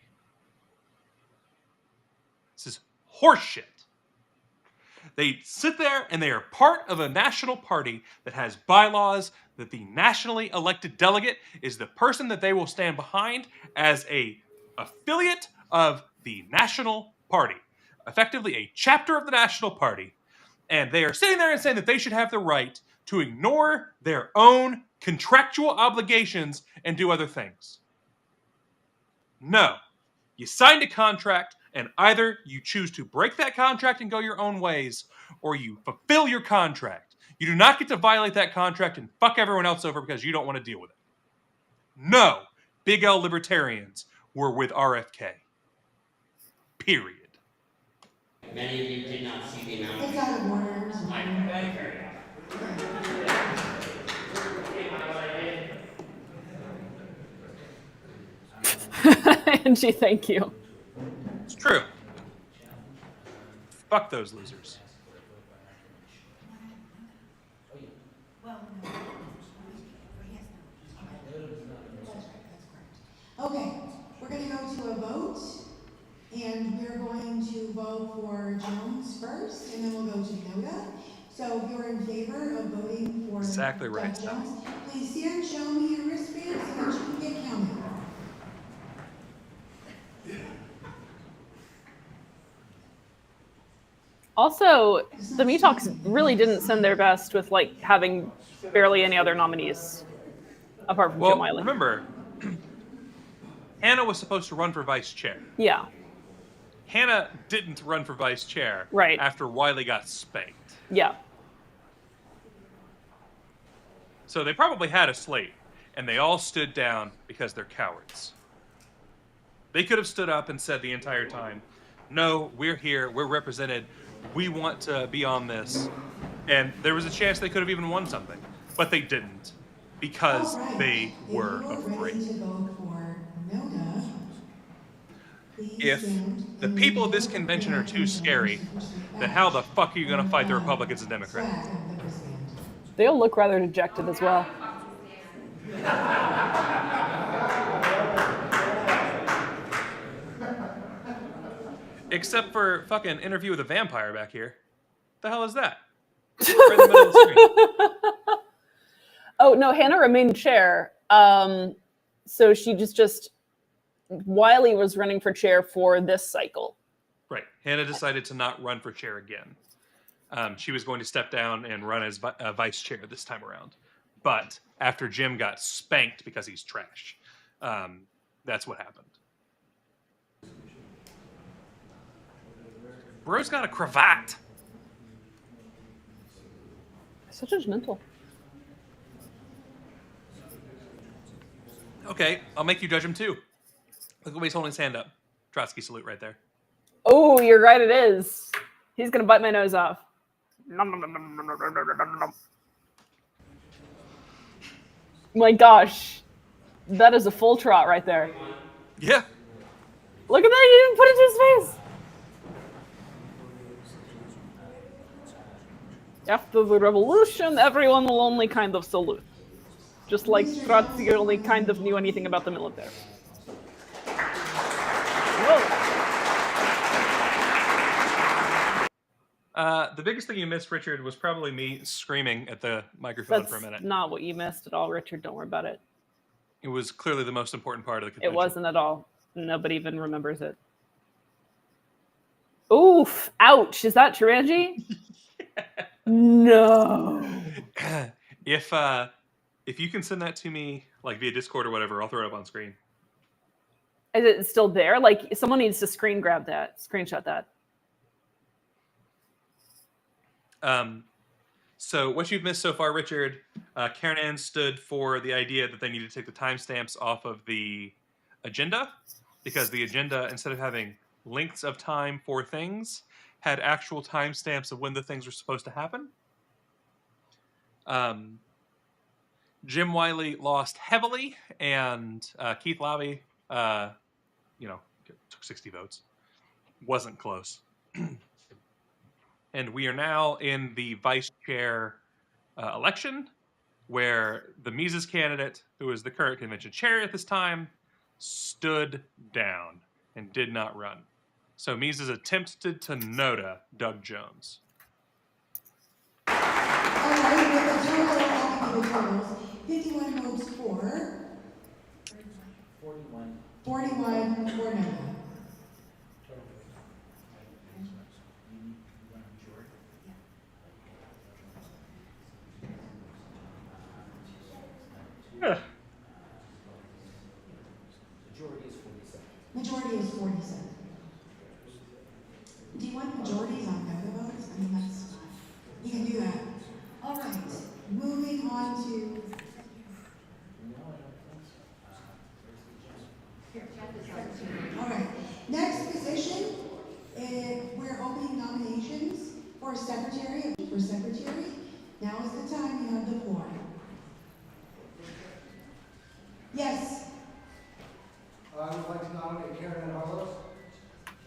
This is horseshit. They sit there and they are part of a national party that has bylaws that the nationally elected delegate is the person that they will stand behind as a affiliate of the national party, effectively a chapter of the national party. And they are sitting there and saying that they should have the right to ignore their own contractual obligations and do other things. No. You signed a contract, and either you choose to break that contract and go your own ways, or you fulfill your contract. You do not get to violate that contract and fuck everyone else over because you don't want to deal with it. No. Big L libertarians were with RFK. Period. Many of you did not see the amount of... It's out of order. Angie, thank you. It's true. Fuck those losers. Okay, we're going to go to a vote, and we're going to vote for Jones first, and then we'll go to Noda. So if you're in favor of voting for exactly right. Doug Jones, please stand, show me your wristband so that you can get counted. Also, the Metalks really didn't send their best with like having barely any other nominees apart from Jim Wiley. Remember, Hannah was supposed to run for vice chair. Yeah. Hannah didn't run for vice chair right after Wiley got spanked. Yeah. So they probably had a slate, and they all stood down because they're cowards. They could have stood up and said the entire time, no, we're here, we're represented, we want to be on this. And there was a chance they could have even won something. But they didn't, because they were afraid. If the people of this convention are too scary, then how the fuck are you going to fight the Republicans and Democrats? They all look rather dejected as well. Except for fucking Interview with a Vampire back here. The hell is that? Right in the middle of the screen. Oh, no, Hannah remained chair. So she just Wiley was running for chair for this cycle. Right. Hannah decided to not run for chair again. She was going to step down and run as vice chair this time around. But after Jim got spanked because he's trash, that's what happened. Bro's got a cravat. So judgmental. Okay, I'll make you judge him too. Look at he's holding his hand up. Trotsky salute right there. Oh, you're right, it is. He's going to bite my nose off. My gosh. That is a full trot right there. Yeah. Look at that, you didn't put it to his face. After the revolution, everyone will only kind of salute. Just like Mr. Trotsky Johnson, only one kind of minute. knew anything about the military. The biggest thing you missed, Richard, was probably me screaming at the microphone That's for a minute. not what you missed at all, Richard. Don't worry about it. It was clearly the most important part of the It convention. wasn't at all. Nobody even remembers it. Oof! Ouch! Is that true, Angie? No. If you can send that to me, like via Discord or whatever, I'll throw it up on screen. Is it still there? Like, someone needs to screenshot that. So what you've missed so far, Richard, Karen Ann stood for the idea that they needed to take the timestamps off of the agenda, because the agenda, instead of having lengths of time for things, had actual timestamps of when the things were supposed to happen. Jim Wiley lost heavily, and Keith Lobby, took 60 votes. Wasn't close. And we are now in the vice chair election, where the Mises candidate, who is the current convention chair at this time, stood down and did not run. So Mises attempted to NOTA Doug Jones. All right, with the total, I'll give you the totals. 51 votes for. 41 for no. Majority is 47. Do you want majorities on no votes? I mean, that's fine. You can do that. All right, moving on to. All right, next position, we're opening nominations for secretary. Now is the time, you have the floor. Yes. I would like to nominate Karen Ann Harlow.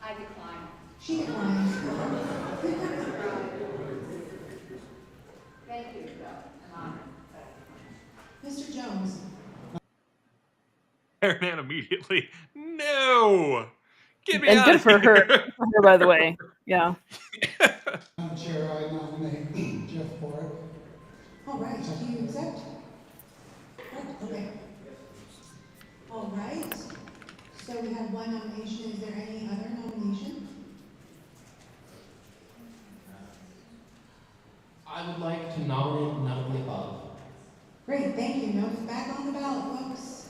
I decline. She declines. Thank you, though. I'm honored. Mr. Jones. Karen Ann immediately, no! Get me And out good of for here. her. Good for her, by the way. Yeah. Madam Chair, I nominate Jeff Borek. All right, do you accept? Okay. All right. So we have one nomination. Is there any other nomination? I would like to nominate none of the above. Great, thank you. Notes back on the ballot, folks.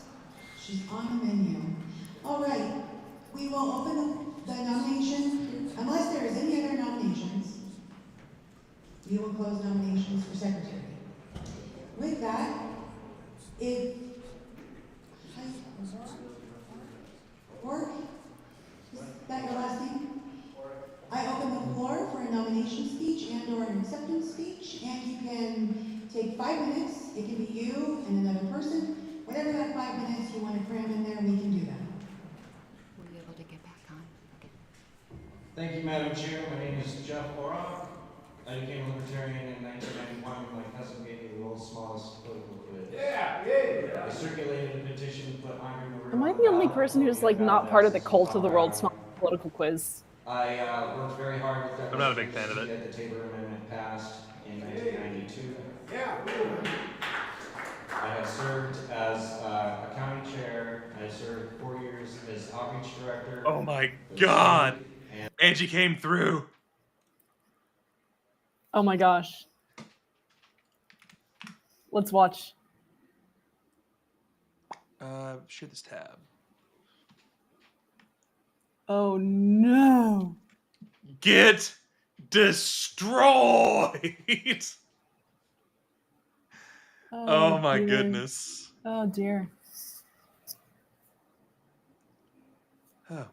She's on the menu. All right, we will open the nomination. Unless there is any other nominations, we will close nominations for secretary. With that, if Ork, is that your last name? I open the floor for a nomination speech and/or an acceptance speech, and you can take 5 minutes. It can be you and another person. Whatever that 5 minutes you want to cram in there, we can do that. Were you able to get back on? Okay. Thank you, Madam Chair. My name is Jeff Orok. I became a libertarian in 1991 when my cousin gave me the world's smallest political quiz. Yeah. I circulated a petition to put Andre Marie Am I the only person who's like not part of the cult of the world's smallest political quiz? I worked very hard with Douglas I'm not a big fan of it. to get the Tabor Amendment passed in 1992. Yeah. I have served as a county chair. I served 4 years as outreach director. Oh my God! Angie came through. Oh my gosh. Let's watch. Share this tab. Oh no. Get destroyed! Oh my dear. goodness. Oh dear.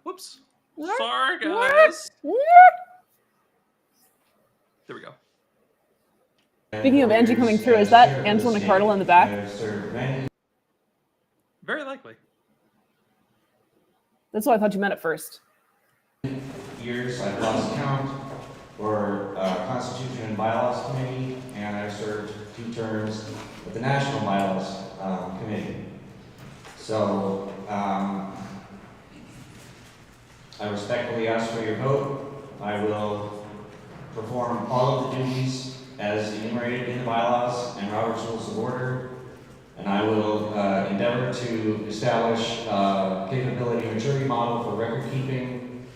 Whoops. What? Sorry, What? guys. What? There we go. Speaking of Angie coming through, is that Angela McCardle in the back? Very likely. That's what I thought you meant at first. Years, I've lost count. for Constitution and Bylaws Committee, and I served 2 terms with the National Bylaws Committee. So I respectfully ask for your vote. I will perform all of the duties as enumerated in the bylaws and Robert's Rules of Order, and I will endeavor to establish a capability maturity model for record keeping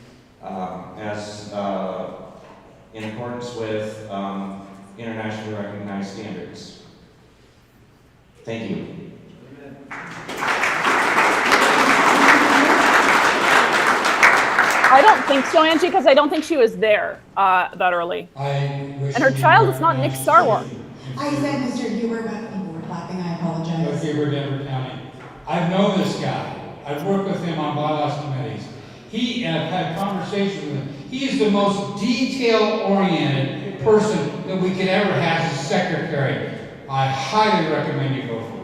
as in accordance with internationally recognized standards. Thank you. I don't think so, Angie, because I don't think she was there that early. And her child is not Nick Sarwar. I said Mr. Huber, but people were clapping. I apologize. Okay, we're Denver County. I've known this guy. I've worked with him on bylaws committees. I've had conversations with him. He is the most detail-oriented person that we could ever have as secretary. I highly recommend you go for it.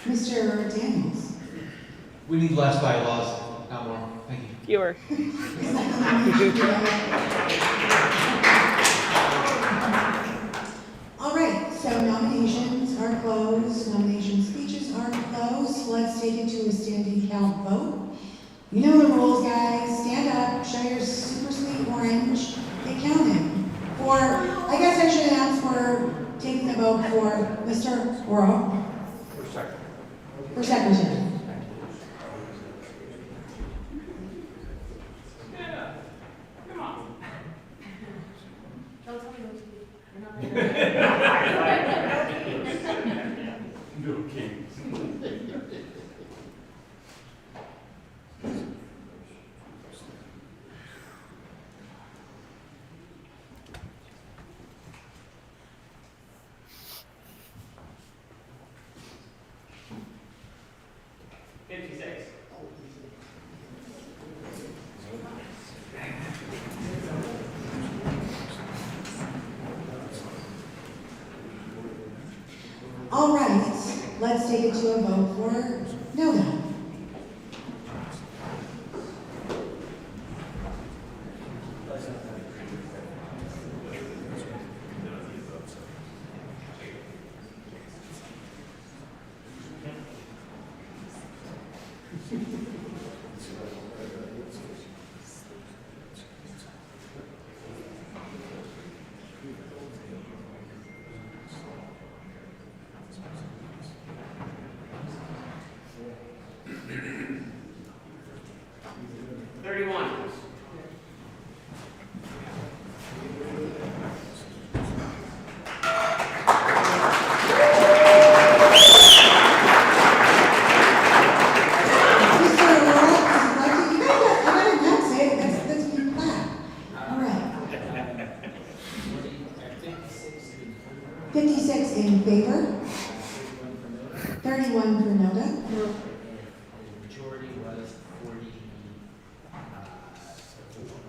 Mr. Daniels. We need less bylaws, not more. Thank you. Fewer. All right, so nominations are closed. Nomination speeches are closed. Let's take it to a standing count vote. You know the rules, guys. Stand up, show your super sweet orange, get counted. I guess I should announce we're taking the vote for Mr. Oro. For secretary. Yeah. Come on. Don't tell me what to do. You're not No kings. All right, let's take it to a vote for Noda.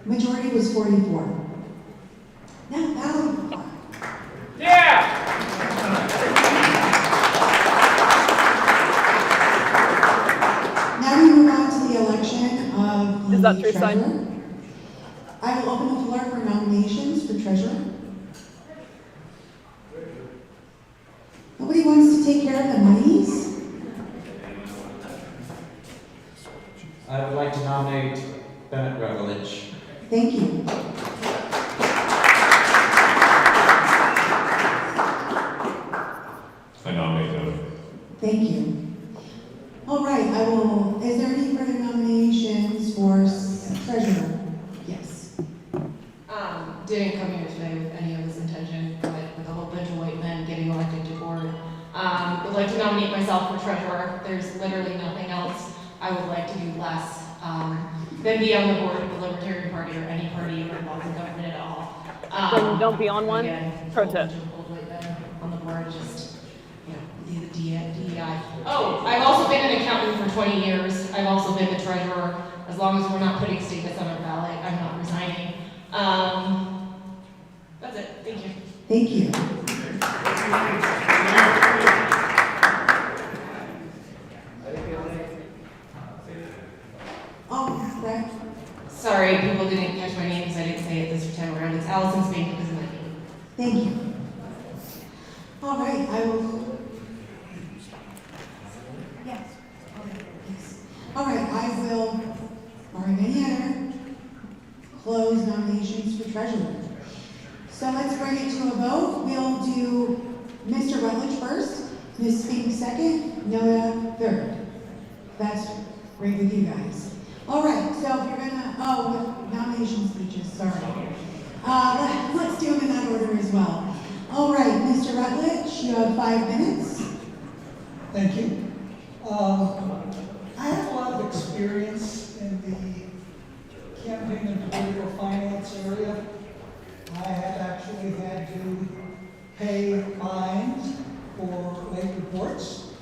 Majority was 44. Now. Yeah! Now we move on to the election of the Is that true, treasurer. Simon? I will open the floor for nominations for treasurer. Nobody wants to take care of the monies? I would like to nominate Bennett Revelich. Thank you. I nominate him. Thank you. All right, is there any further nominations for treasurer? Yes. Didn't come here today with any of this intention, but with a whole bunch of white men getting elected to board. Would like to nominate myself for treasurer. There's literally nothing else I would like to do less than be on the board of the Libertarian Party or any party involved in government at all. Then don't be on one. Again, Pro whole tip. bunch of old white men on the board, just the DEI. Oh, I've also been an accountant for 20 years. I've also been the treasurer. As long as we're not putting statements on our ballot, I'm not resigning. That's it. Thank you. Thank you. sorry, people didn't catch my name because I didn't say it this time around. It's Allison Spain because of my name. Thank you. All right, I will. Yes. Okay. Yes. All right, I will, barring any other, close nominations for treasurer. So let's bring it to a vote. We'll do Mr. Rutledge first, Ms. Spink second, Noah third. That's great with you guys. All right, so if you're gonna, nomination speeches, sorry. Let's do them in that order as well. All right, Mr. Rutledge, you have 5 minutes. Thank you. I have a lot of experience in the campaign and political finance area. I have actually had to pay fines for late reports,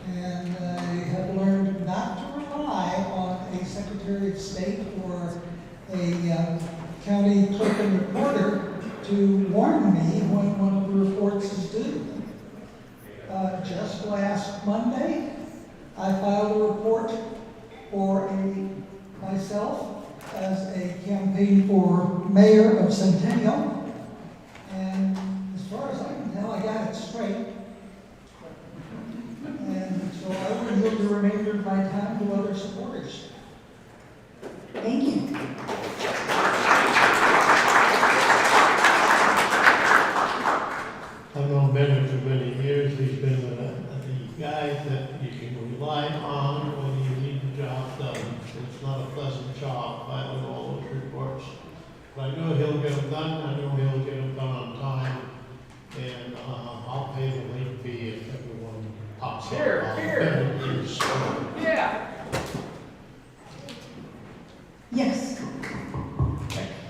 and I have learned not to rely on a Secretary of State or a county clerk and reporter to warn me when one of the reports is due. Just last Monday, I filed a report for myself as a campaign for mayor of Centennial, and as far as I can tell, I got it straight. And so I will yield the remainder of my time to other supporters. Thank you. I've known Ben for many years. He's been the guy that you can rely on when you need the job done. It's not a pleasant job, filing all those reports. But I know he'll get them done. I know he'll get them done on time. And I'll pay the late fee if everyone pops up. Yeah. Yes.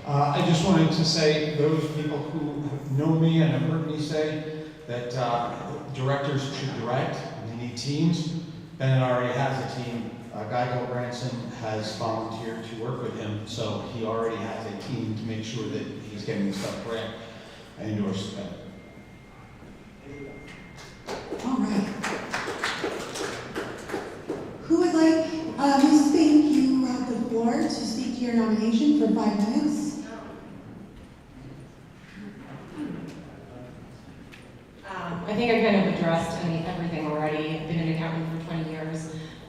I just wanted to say, those people who know me and have heard me say that directors should direct, and they need teams. Bennett already has a team. Guy Gilbranson has volunteered to work with him, so he already has a team to make sure that he's getting the stuff correct. I endorse that. All right. Who would like, Ms. Spink, you have the floor to speak to your nomination for 5 minutes. I think I kind of addressed everything already. I've been an accountant for 20 years.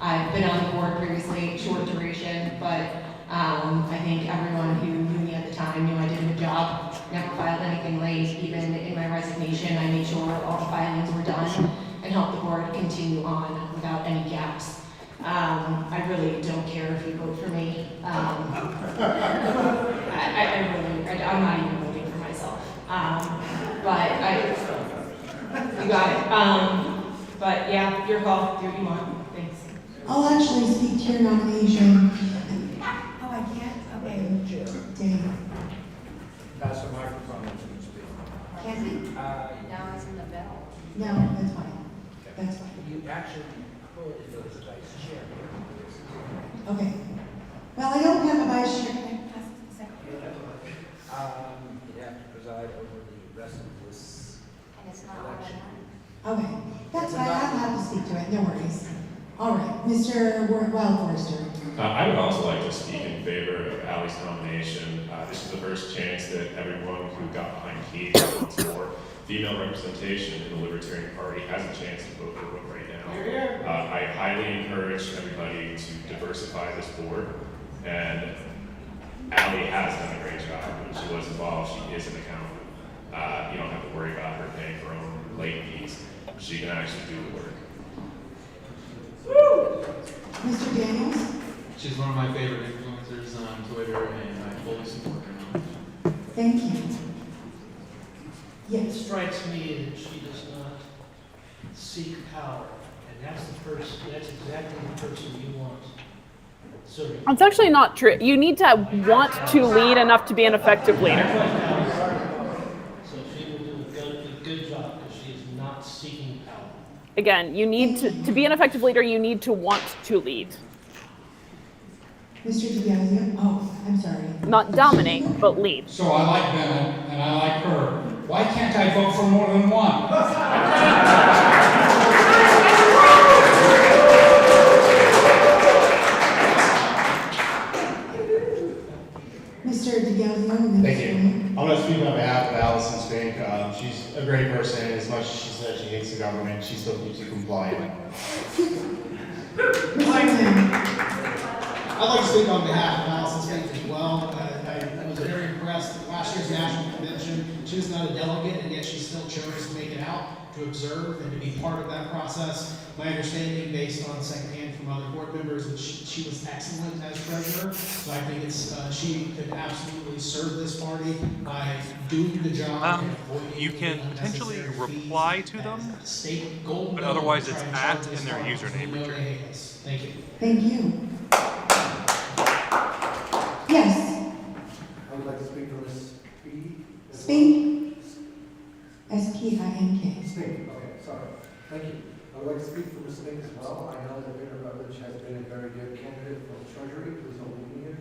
I've been on the board previously, short duration, but I think everyone who knew me at the time knew I did a good job. Never filed anything late. Even in my resignation, I made sure all the filings were done and helped the board continue on without any gaps. I really don't care if you vote for me. I'm not even voting for myself. You got it. But yeah, your call. Do what you want. Thanks. I'll actually speak to your nomination. Oh, I can't? Okay. Dave. Pass the microphone and speak. Can't I? Now it's in the bell. No, that's fine. That's fine. You actually put it as vice chair. Okay. Well, I don't have a vice chair. You have to preside over the rest of this. And it's not all election. Okay. That's fine. I'll have to speak to it. No worries. All right. Mr. Wildforster. I would also like to speak in favor of Allie's nomination. This is the first chance that everyone who got behind Kate wants more female representation in the Libertarian Party has a chance to vote for one right now. I highly encourage everybody to diversify this board, and Allie has done a great job. When she was involved, she is an accountant. You don't have to worry about her paying her own late fees. She can actually do the work. Woo! Mr. Daniels? She's one of my favorite influencers on Twitter, and I fully support her. Thank you. It strikes me that she does not seek power, and that's the person. That's exactly the person you want. So It's actually not true. You need to want to lead enough to be an effective leader. So she will do a good job because she is not seeking power. Again, you need to be an effective leader, you need to want to lead. Mr. DiBiasio? Oh, I'm sorry. Not dominate, but lead. So I like Bennett and I like her. Why can't I vote for more than one? of government, she still keeps it compliant. I'd like to speak on behalf of Allison State as well. I was very impressed at last year's national convention. She was not a delegate, and yet she still chose to make it out, to observe, and to be part of that process. My understanding, based on secondhand from other board members, was she was excellent as treasurer. So I think she could absolutely serve this party by doing the job. You can potentially reply to them, but otherwise it's at in their username, Richard. Thank you. Thank you. Yes. I would like to speak for Ms. Spink. S-P-I-N-K. Spink, okay, sorry. Thank you. I would like to speak for Ms. Spink as well. I know that Peter Rutledge has been a very good candidate for the Treasury. Please don't leave me here.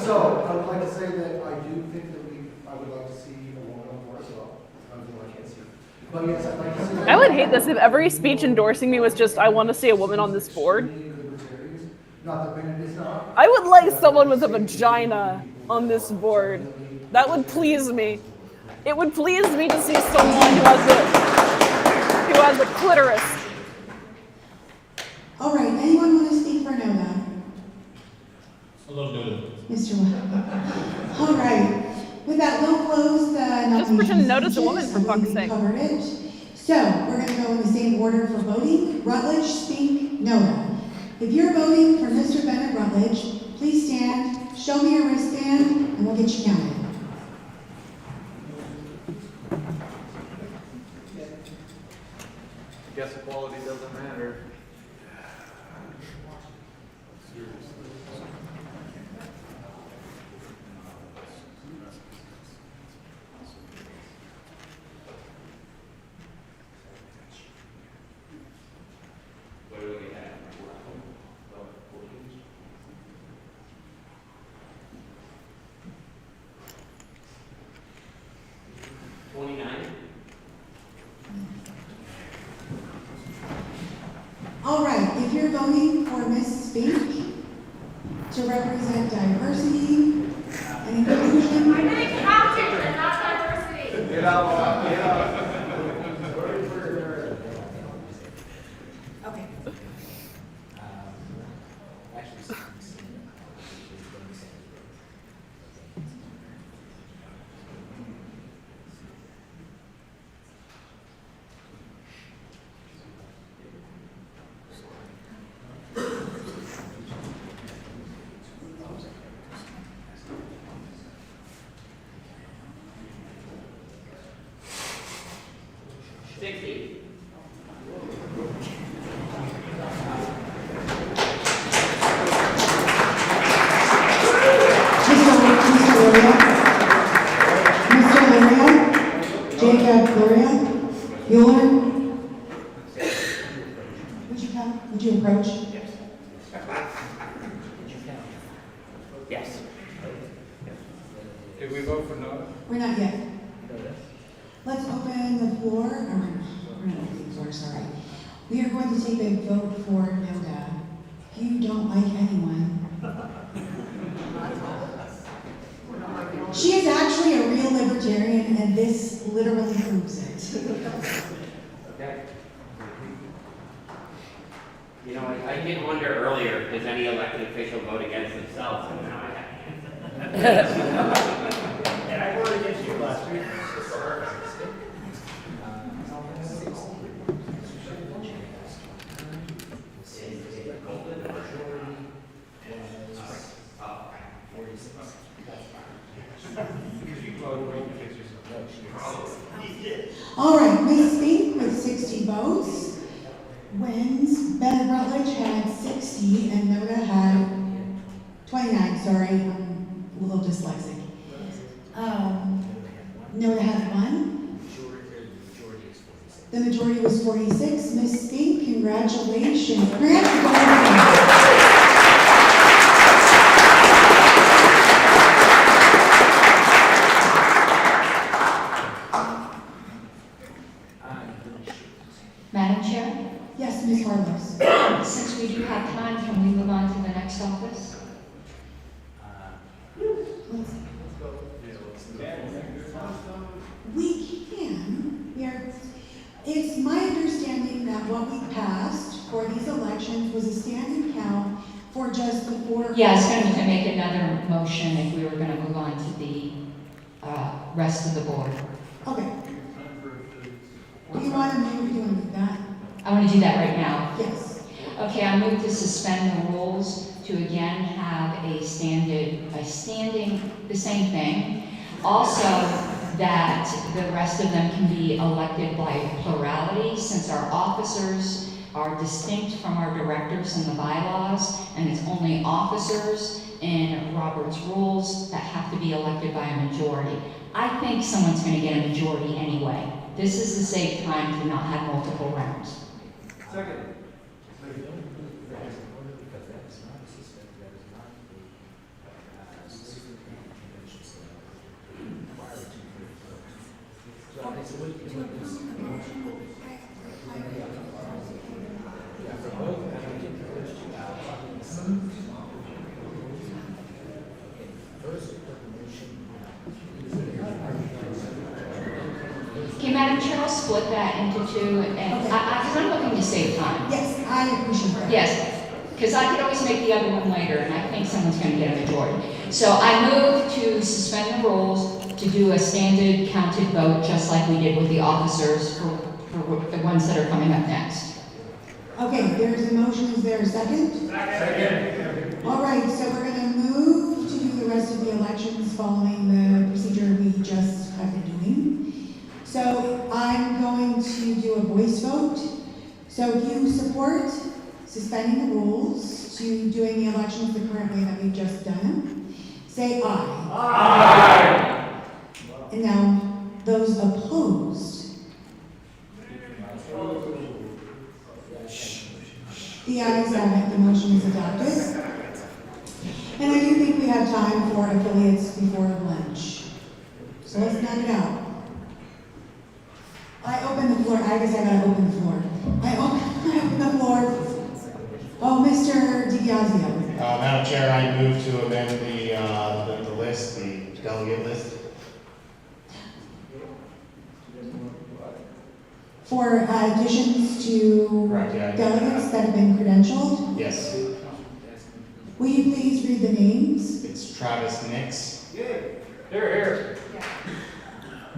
So, I would like to say that I do think that I would like to see a woman on board as well. I can't see. But yes, I'd like to see. I would hate this if every speech endorsing me was just, I want to see a woman on this board. Not that it's not. I would like someone with a vagina on this board. That would please me. It would please me to see someone who has a clitoris. All right, anyone want to speak for Noda? I love Noda. Mr. Webb. All right. With that, we'll close the nominations. Just pretend to notice a woman, for fuck's sake. Covered it. So, we're going to go in the same order for voting. Rutledge, Spink, Noda. If you're voting for Mr. Bennett Rutledge, please stand, show me your wristband, and we'll get you counted. Guess equality doesn't matter. What are we looking at? 29. All right, if you're voting for Ms. Spink to represent diversity and inclusion. I think counting and not diversity. Get out, get out. Okay. Bueller? Would you come? Would you approach? Yes. Yes. Did we vote for no? We're not yet. Let's open the floor. We're not opening the floor, sorry. We are going to take a vote for Noda. If you don't like anyone. She is actually a real libertarian, and this literally proves it. Okay. You know, I did wonder earlier, does any elected official vote against themselves? And now I have. And I voted against you last week. All right, Ms. Spink with 60 votes wins. Bennett Rutledge had 60 and Noda had 29. Sorry, I'm a little dyslexic. Noda had 1. The majority was 46. Ms. Spink, congratulations. Madam Chair? Yes, Ms. Harless. Since we do have time, can we move on to the next office? We can. what we passed for these elections was a standing count for just the 4. Yeah, I was going to make another motion if we were going to move on to the rest of the board. Okay. Do you want to move that? I want to do that right now. Yes. Okay, I move to suspend the rules to again have the same thing. Also, that the rest of them can be elected by plurality, since our officers are distinct from our directors in the bylaws, and it's only officers in Robert's rules that have to be elected by a majority. I think someone's going to get a majority anyway. This is to save time to not have multiple rounds. Second. Okay, Madam Chair, I'll split that into two, and because I'm looking to save time. Yes, I appreciate that. Yes, because I could always make the other one later, and I think someone's going to get a majority. So I move to suspend the rules to do a standard counted vote, just like we did with the officers for the ones that are coming up next. Okay, there's a motion. Is there a second? Second. All right, so we're going to move to do the rest of the elections following the procedure we just have been doing. So I'm going to do a voice vote. So if you support suspending the rules to doing the elections the current way that we've just done them, say aye. Aye. And now, those opposed. The ayes have it, the motion is adopted. And I do think we have time for affiliates before lunch. So let's knock it out. I open the floor. I guess I gotta open the floor. I open the floor. Oh, Mr. DiBiaseo. Madam Chair, I move to amend the list, the delegate list. For additions to Correct, yeah. delegates that have been credentialed. Yes. Will you please read the names? It's Travis Nix. Here.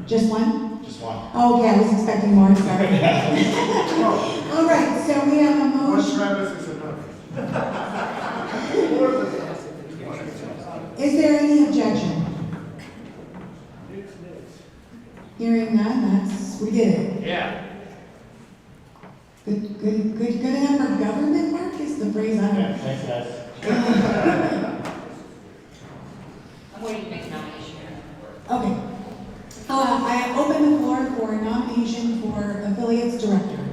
Just one? Just one. Oh, okay, I was expecting more, sorry. All right, so we have a motion. One Travis is enough. Is there any objection? Hearing none, we did it. Yeah. Good enough for government work is the phrase I Yeah, don't. thanks, guys. I'm waiting to make a nomination here. Okay. I open the floor for nomination for affiliates director.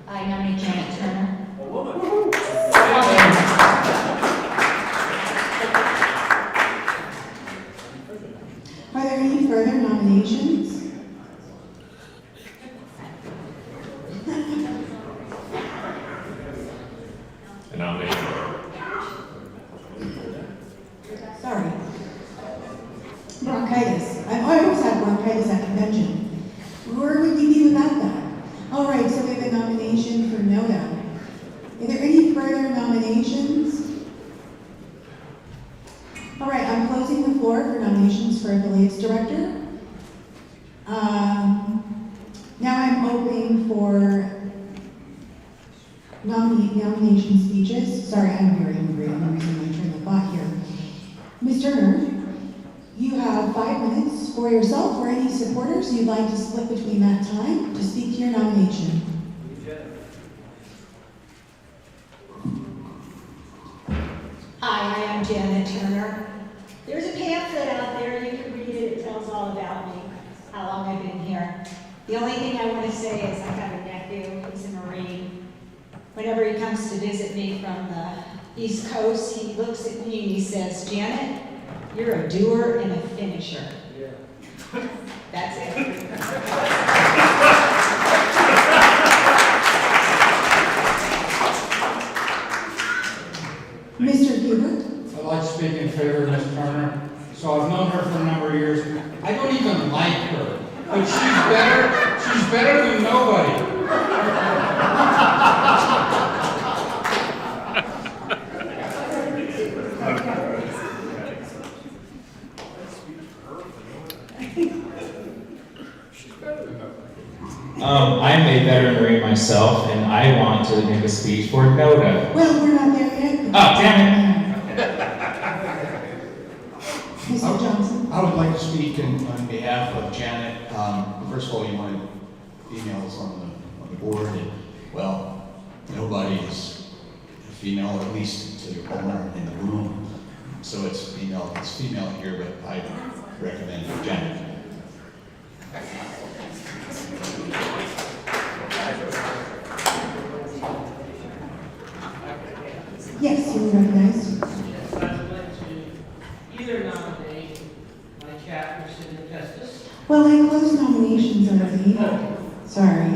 I nominate Janet Turner. A woman. Are there any further nominations? A nomination. Sorry. Bronchitis. I always have bronchitis at convention. Where would we be without that? All right, so we have a nomination for NODA. Are there any further nominations? All right, I'm closing the floor for nominations for affiliates director. Now I'm opening for nomination speeches. Sorry, I'm very hungry. I'm losing my train of thought here. Ms. Turner, you have 5 minutes for yourself or any supporters you'd like to split between that time to speak to your nomination. Hi, I am Janet Turner. There's a pamphlet out there, you can read it, it tells all about me, how long I've been here. The only thing I want to say is I have a nephew, he's a Marine. Whenever he comes to visit me from the East Coast, he looks at me and he says, Janet, you're a doer and a finisher. Yeah. That's it. Mr. Hubert? I'd like to speak in favor of Ms. Turner. So I've known her for a number of years. I don't even like her, but she's better than nobody. myself, and I want to make a speech for NODA. Well, we're not there yet. Oh, damn Mr. Johnson. I would like to speak on behalf of Janet. First of all, you wanted females on the board, and well, nobody is female, at least to the owner in the room. So it's female here, but I recommend Janet. Yes, you were recognized. I would like to either nominate my cat, Lucinda Pestis. Well, I closed nominations already. Sorry.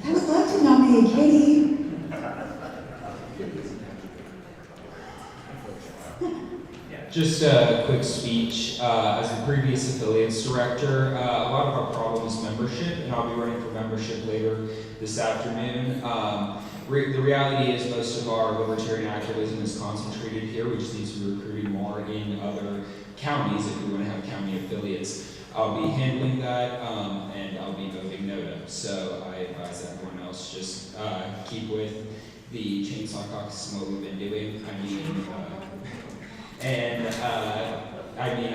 I would love to nominate Kitty. Just a quick speech. As the previous affiliates director, a lot of our problem is membership, and I'll be running for membership later this afternoon. The reality is most of our libertarian activism is concentrated here. We just need to be recruiting more in other counties if we want to have county affiliates. I'll be handling that, and I'll be voting NODA. So I advise everyone else just keep with the Chainsaw Caucus and what we've been doing.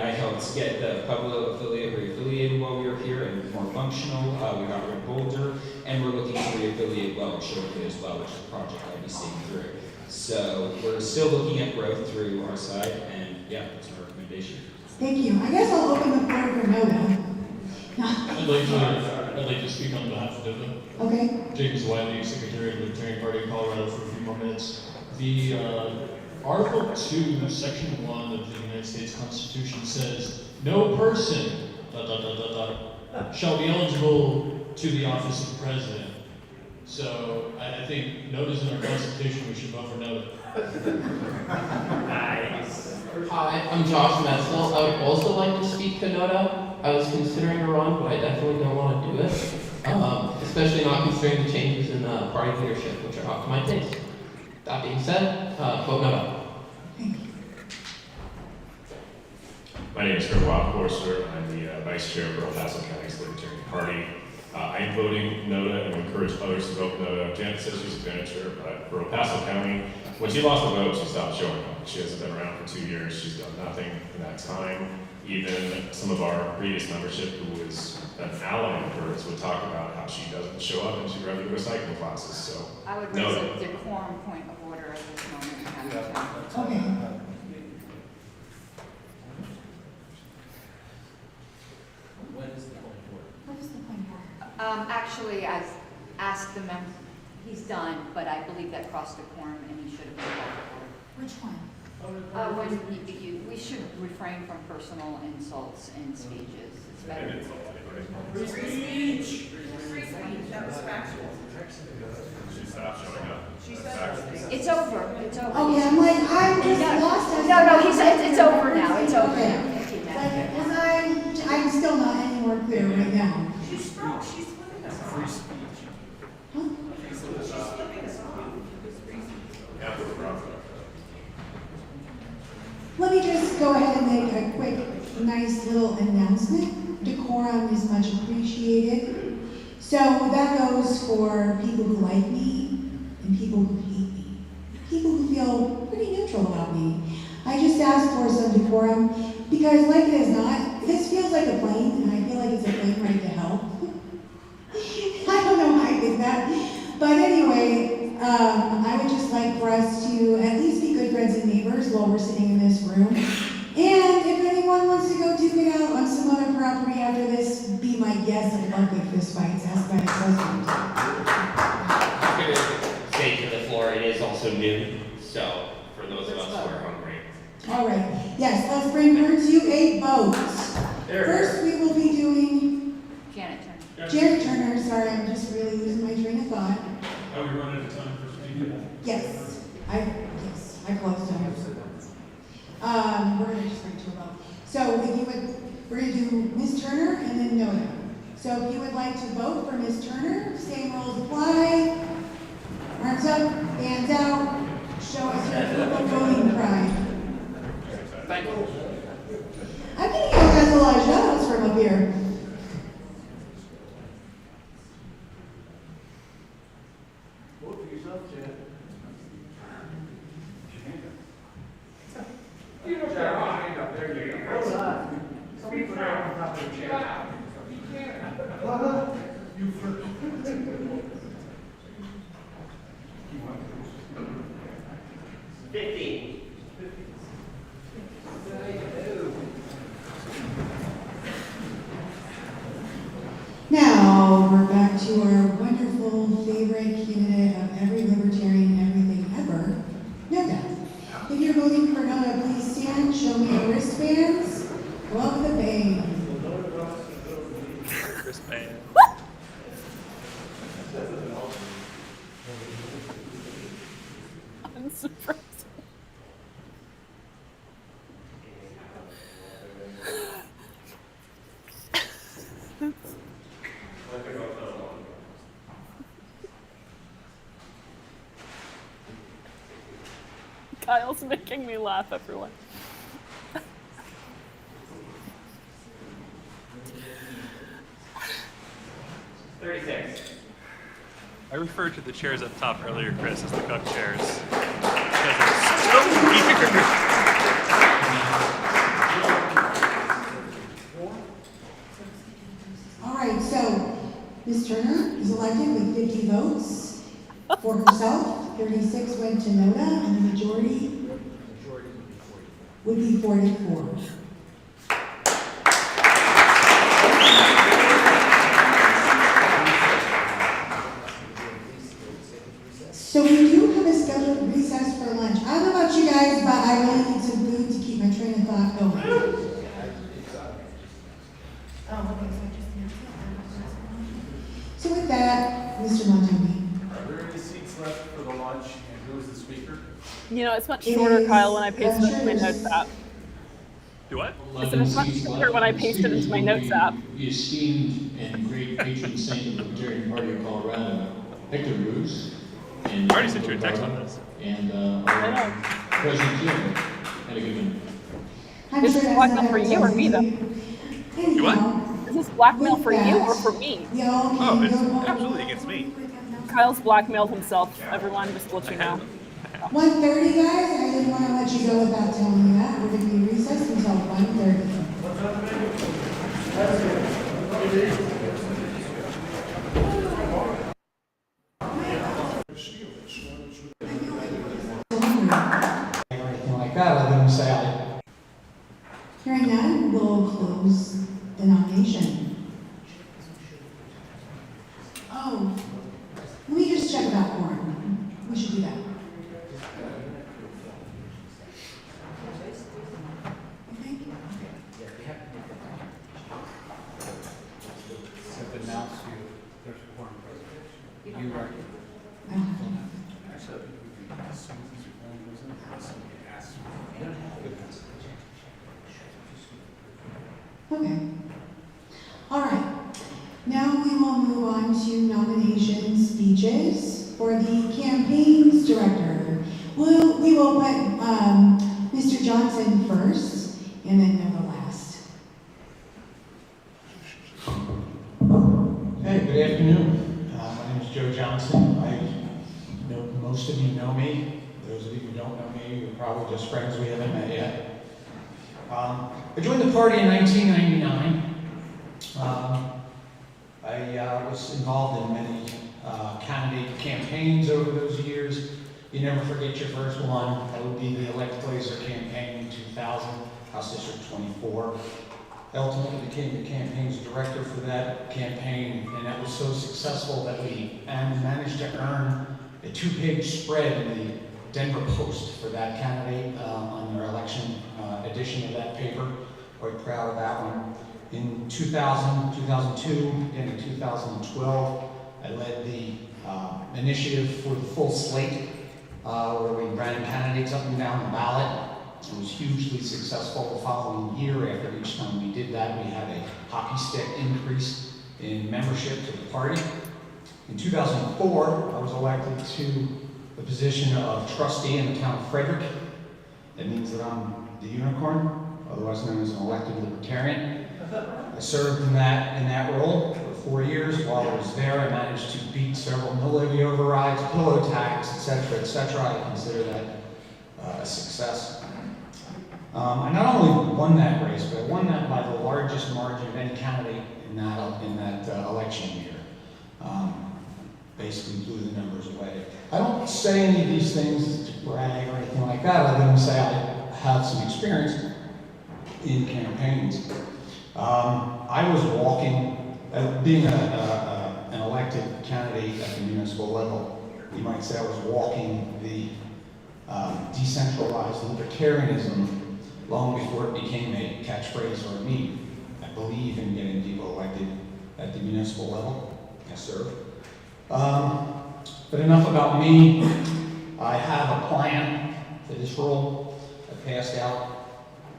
I helped get the Pueblo affiliate re-affiliated while we were here and more functional. We got rid of Boulder, and we're looking to re-affiliate Welch shortly as well, which is a project I'll be seeing through. So we're still looking at growth through our side, and yeah, that's our recommendation. Thank you. I guess I'll open the floor for NODA. I'd like to speak on behalf of NODA. Okay. James Wiley, Secretary of the Libertarian Party of Colorado, for a few more minutes. The Article 2, Section 1 of the United States Constitution says, no person, shall be eligible to the office of president. So I think NODA's in our Constitution, we should vote for NODA. Nice. Hi, I'm Josh Metzel. I would also like to speak to NODA. I was considering a run, but I definitely don't want to do it. Especially not considering the changes in party leadership, which are off to my taste. That being said, vote NODA. My name is Kurt Wildhorser. I'm the Vice Chair for El Paso County's Libertarian Party. I am voting NODA and would encourage others to vote NODA. Janet says she's a manager, but for El Paso County, when she lost the vote, she stopped showing up. She hasn't been around for 2 years. She's done nothing in that time. Even some of our previous membership, who is an ally of hers, would talk about how she doesn't show up and she'd rather go to cycling classes. So I would raise a decorum point of order at this moment. Okay. What is the point of order? What is the point of order? Actually, I've asked the member, he's done, but I believe that crossed the quorum and he should have been called to order. Which one? We should refrain from personal insults in speeches. It's better. Free speech. That was factual. She stopped showing up. It's over. It's over. Okay, I'm like, I'm just lost. No, it's over now. It's over Okay. now. Thank you, Matt. Because I'm still not any more clear right now. She's strong. She's flipping us off. Free speech. Huh? She's flipping us off. Yeah, for the problem. Let me just go ahead and make a quick, nice little announcement. Decorum is much appreciated. So that goes for people who like me and people who hate me. People who feel pretty neutral about me. I just asked for some decorum because, like it is not, this feels like a plane, and I feel like it's a plane ready to help. I don't know why I did that. But anyway, I would just like for us to at least be good friends and neighbors while we're sitting in this room. And if anyone wants to go duke it out on some other property after this, be my guest. I love good fist fights, asked by his husband. I'm going to say to the floor, it is also noon, so for those of us who are hungry. All right. Yes, let's bring her to a vote. First, we will be doing Janet Turner. Janet Turner. Sorry, I'm just really losing my train of thought. Are we running out of time for speaking? Yes, I closed on it. We're gonna just bring to a vote. So if you would, we're gonna do Ms. Turner and then NODA. So if you would like to vote for Ms. Turner, same rules apply. Arms up, hands out. Show us your people voting pride. Thank you. I'm getting you guys a lot of shout outs from up here. You don't have a hand up, there you go. Somebody put it on top of the chair. You first. 50. Now, we're back to our wonderful favorite candidate of every libertarian everything ever, Noda. If you're voting for Noda, please stand, show me your wristbands. Love the bang. Wristband. I'm surprised. Kyle's making me laugh, everyone. I referred to the chairs up top earlier, Chris, as the cuck chairs. Because they're so weird. All right, so Ms. Turner is elected with 50 votes for herself, 36 went to Noda, and the majority would be 44. So we do have a scheduled recess for lunch. I don't know about you guys, but I really need some food to keep my train of thought going. So with that, Mr. Montoni. Are there any seats left for the lunch, and who is the speaker? You know, it's much shorter, Kyle, when I paste it into my notes app. Do what? I said it's much shorter when I paste it into my notes app. The esteemed and great patron saint of the Libertarian Party of Colorado, Hector Bruce. And I already sent you a text on this. And our President Jim had a good one. Is this blackmail for you or me, though? You what? Is this blackmail for you or for me? Oh, it's absolutely against me. Kyle's blackmailed himself, everyone, just to let you know. 1:30, guys. I didn't want to let you go without telling you that. We're going to be recessed until 1:30. Anything like that, other than say aye. Hearing none, we'll close the nomination. Oh, let me just check about quorum. We should do that. Announce you, there's a quorum present. You are. Actually, as soon as your phone goes in, somebody asks you. Okay. All right. Now we will move on to nomination speeches for the campaigns director. We will put Mr. Johnson first and then Nova last. Hey, good afternoon. My name is Joe Johnson. I know most of you know me. Those of you who don't know me, we're probably just friends we haven't met yet. I joined the party in 1999. I was involved in many candidate campaigns over those years. You never forget your first one. That would be the Elect Glazer campaign in 2000, House District 24. I ultimately became the campaign's director for that campaign, and that was so successful that we managed to earn a 2-page spread in the Denver Post for that candidate on their election edition of that paper. Quite proud of that one. In 2000, 2002, and in 2012, I led the initiative for the full slate, where we ran candidates up and down the ballot. It was hugely successful. The following year, after each time we did that, we had a hockey stick increase in membership to the party. In 2004, I was elected to the position of trustee in the town of Frederick. That means that I'm the unicorn, otherwise known as an elected libertarian. I served in that role for 4 years. While I was there, I managed to beat several mill levy overrides, pillow tax, etc., etc. I consider that a success. I not only won that race, but I won that by the largest margin of any candidate in that election year. Basically blew the numbers away. I don't say any of these things to brag or anything like that, other than say I have some experience in campaigns. I was walking, being an elected candidate at the municipal level, you might say I was walking the decentralized libertarianism long before it became a catchphrase or a meme. I believe in getting people elected at the municipal level. Yes, sir. But enough about me. I have a plan for this role. I passed out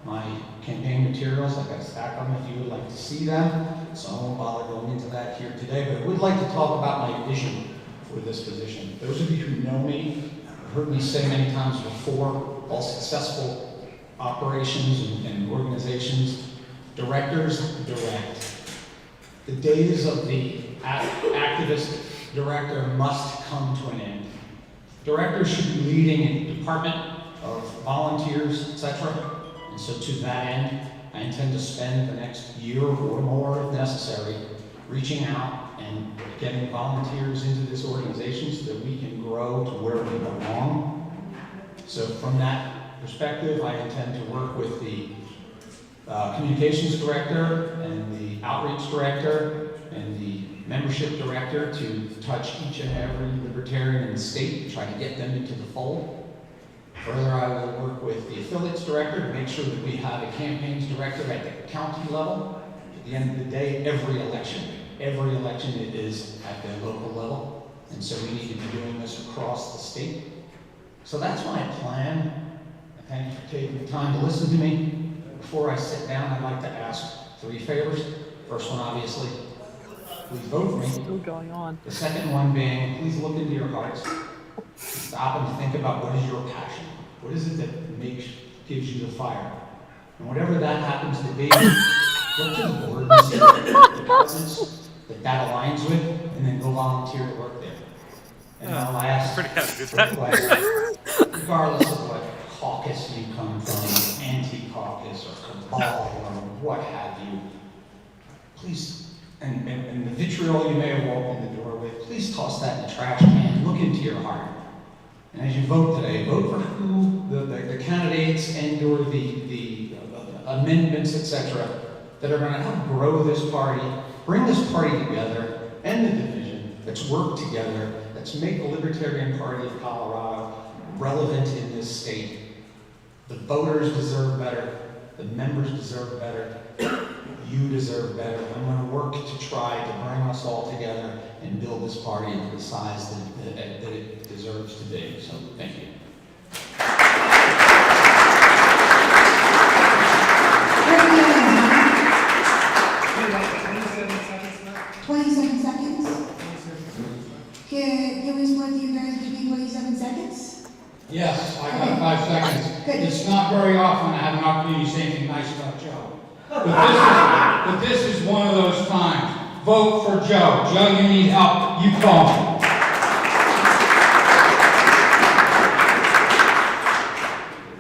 my campaign materials. I've got a stack of them if you would like to see them. So I won't bother going into that here today, but I would like to talk about my vision for this position. Those of you who know me, have heard me say many times before, all successful operations and organizations, directors direct. The days of the activist director must come to an end. Directors should be leading a department of volunteers, etc. And so to that end, I intend to spend the next year or more, if necessary, reaching out and getting volunteers into this organization so that we can grow to where we belong. So from that perspective, I intend to work with the communications director and the outreach director and the membership director to touch each and every libertarian in the state, try to get them into the fold. Further, I will work with the affiliates director to make sure that we have a campaigns director at the county level. At the end of the day, every election it is at the local level. And so we need to be doing this across the state. So that's my plan. Thank you for taking the time to listen to me. Before I sit down, I'd like to ask 3 favors. First one, obviously, please vote for me. Still going on. The second one being, please look into your hearts. Stop and think about what is your passion. What is it that gives you the fire? And whatever that happens to be, look to the board and see the departments that aligns with, and then go volunteer to work there. And I'll ask, regardless of what caucus you come from, anti-caucus or cabal or what have you, please, and the vitriol you may have walked in the door with, please toss that in the trash can, look into your heart. And as you vote today, vote for who the candidates and or the amendments, etc., that are going to help grow this party, bring this party together, end the division, let's work together, let's make the Libertarian Party of Colorado relevant in this state. The voters deserve better, the members deserve better, you deserve better. I'm going to work to try to bring us all together and build this party into the size that it deserves to be. So, thank you. 27 seconds. Can we split you guys between 27 seconds? Yes, I got 5 seconds. Good. It's not very often I have an opportunity to say anything nice about Joe. But this is one of those times. Vote for Joe. Joe, you need help. You call me.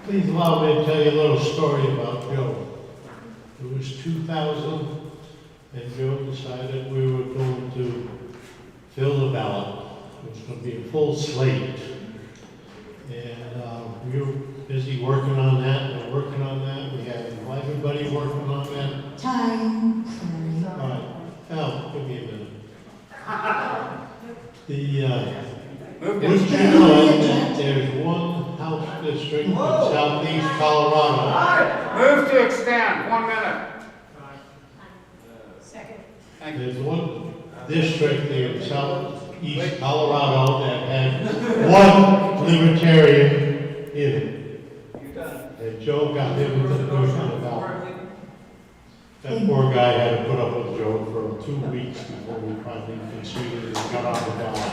Please allow me to tell you a little story about Joe. It was 2000, and Joe decided we were going to fill the ballot. It was going to be a full slate. And we were busy working on that and working on that. We had everybody working on that. Time. Sorry. All right. Al, give me a minute. Would you know that there's one house district in southeast Colorado? Move to extend. 1 minute. Second. There's one district there in southeast Colorado that had one libertarian in it. And Joe got him into the push on the ballot. That poor guy had to put up with Joe for 2 weeks before we finally conceded and got on the ballot.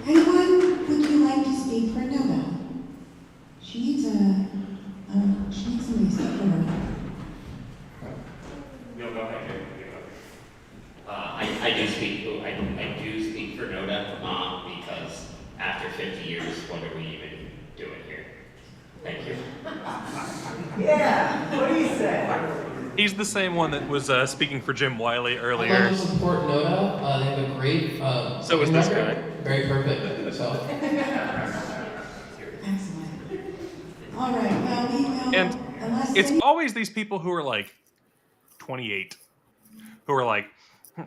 Anyone, would you like to speak for Nova? She needs a I do speak for NODA, because after 50 years, what are we even doing here? Thank you. Yeah, what do you say? He's the same one that was speaking for Jim Wiley I'd earlier. like to support NODA. They have a great So is this record. guy. Very perfect. So. All right, well, we will, And unless it's always these people who are like 28, who are like,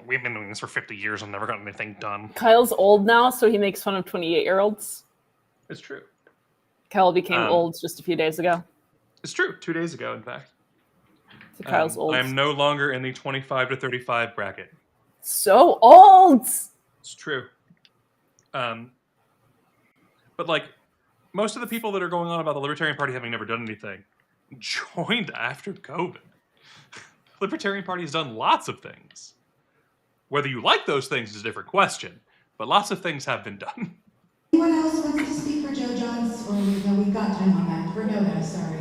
we've been doing this for 50 years and never gotten anything done. Kyle's old now, so he makes fun of 28-year-olds. It's true. Kyle became old just a few days ago. It's true. 2 days ago, in fact. So Kyle's old. I'm no longer in the 25 to 35 bracket. So old! It's true. But like, most of the people that are going on about the Libertarian Party having never done anything joined after COVID. The Libertarian Party has done lots of things. Whether you like those things is a different question, but lots of things have been done. anyone else wants to speak for Joe Johns? Or no, we've got time on that. For NODA, sorry.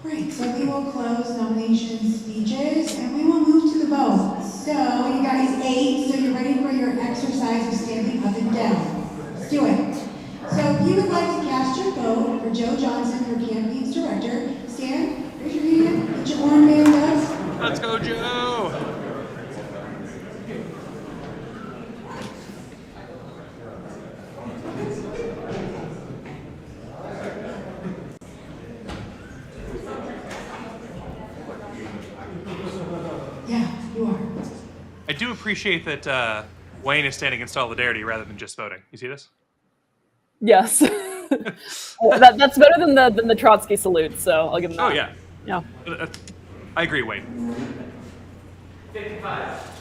All right, so we will close nomination speeches and we will move to the vote. So you guys ate, so you're ready for your exercise of standing up and down. Let's do it. So if you would like to cast your vote for Joe Johnson for campaign's director, stand, raise your hand, get your armband up. Let's go, Joe! Yeah, you are. I do appreciate that Wayne is standing in solidarity rather than just voting. You see this? Yes. That's better than the Trotsky salute, so I'll give him that. Oh, yeah. Yeah. I agree, Wayne. 55.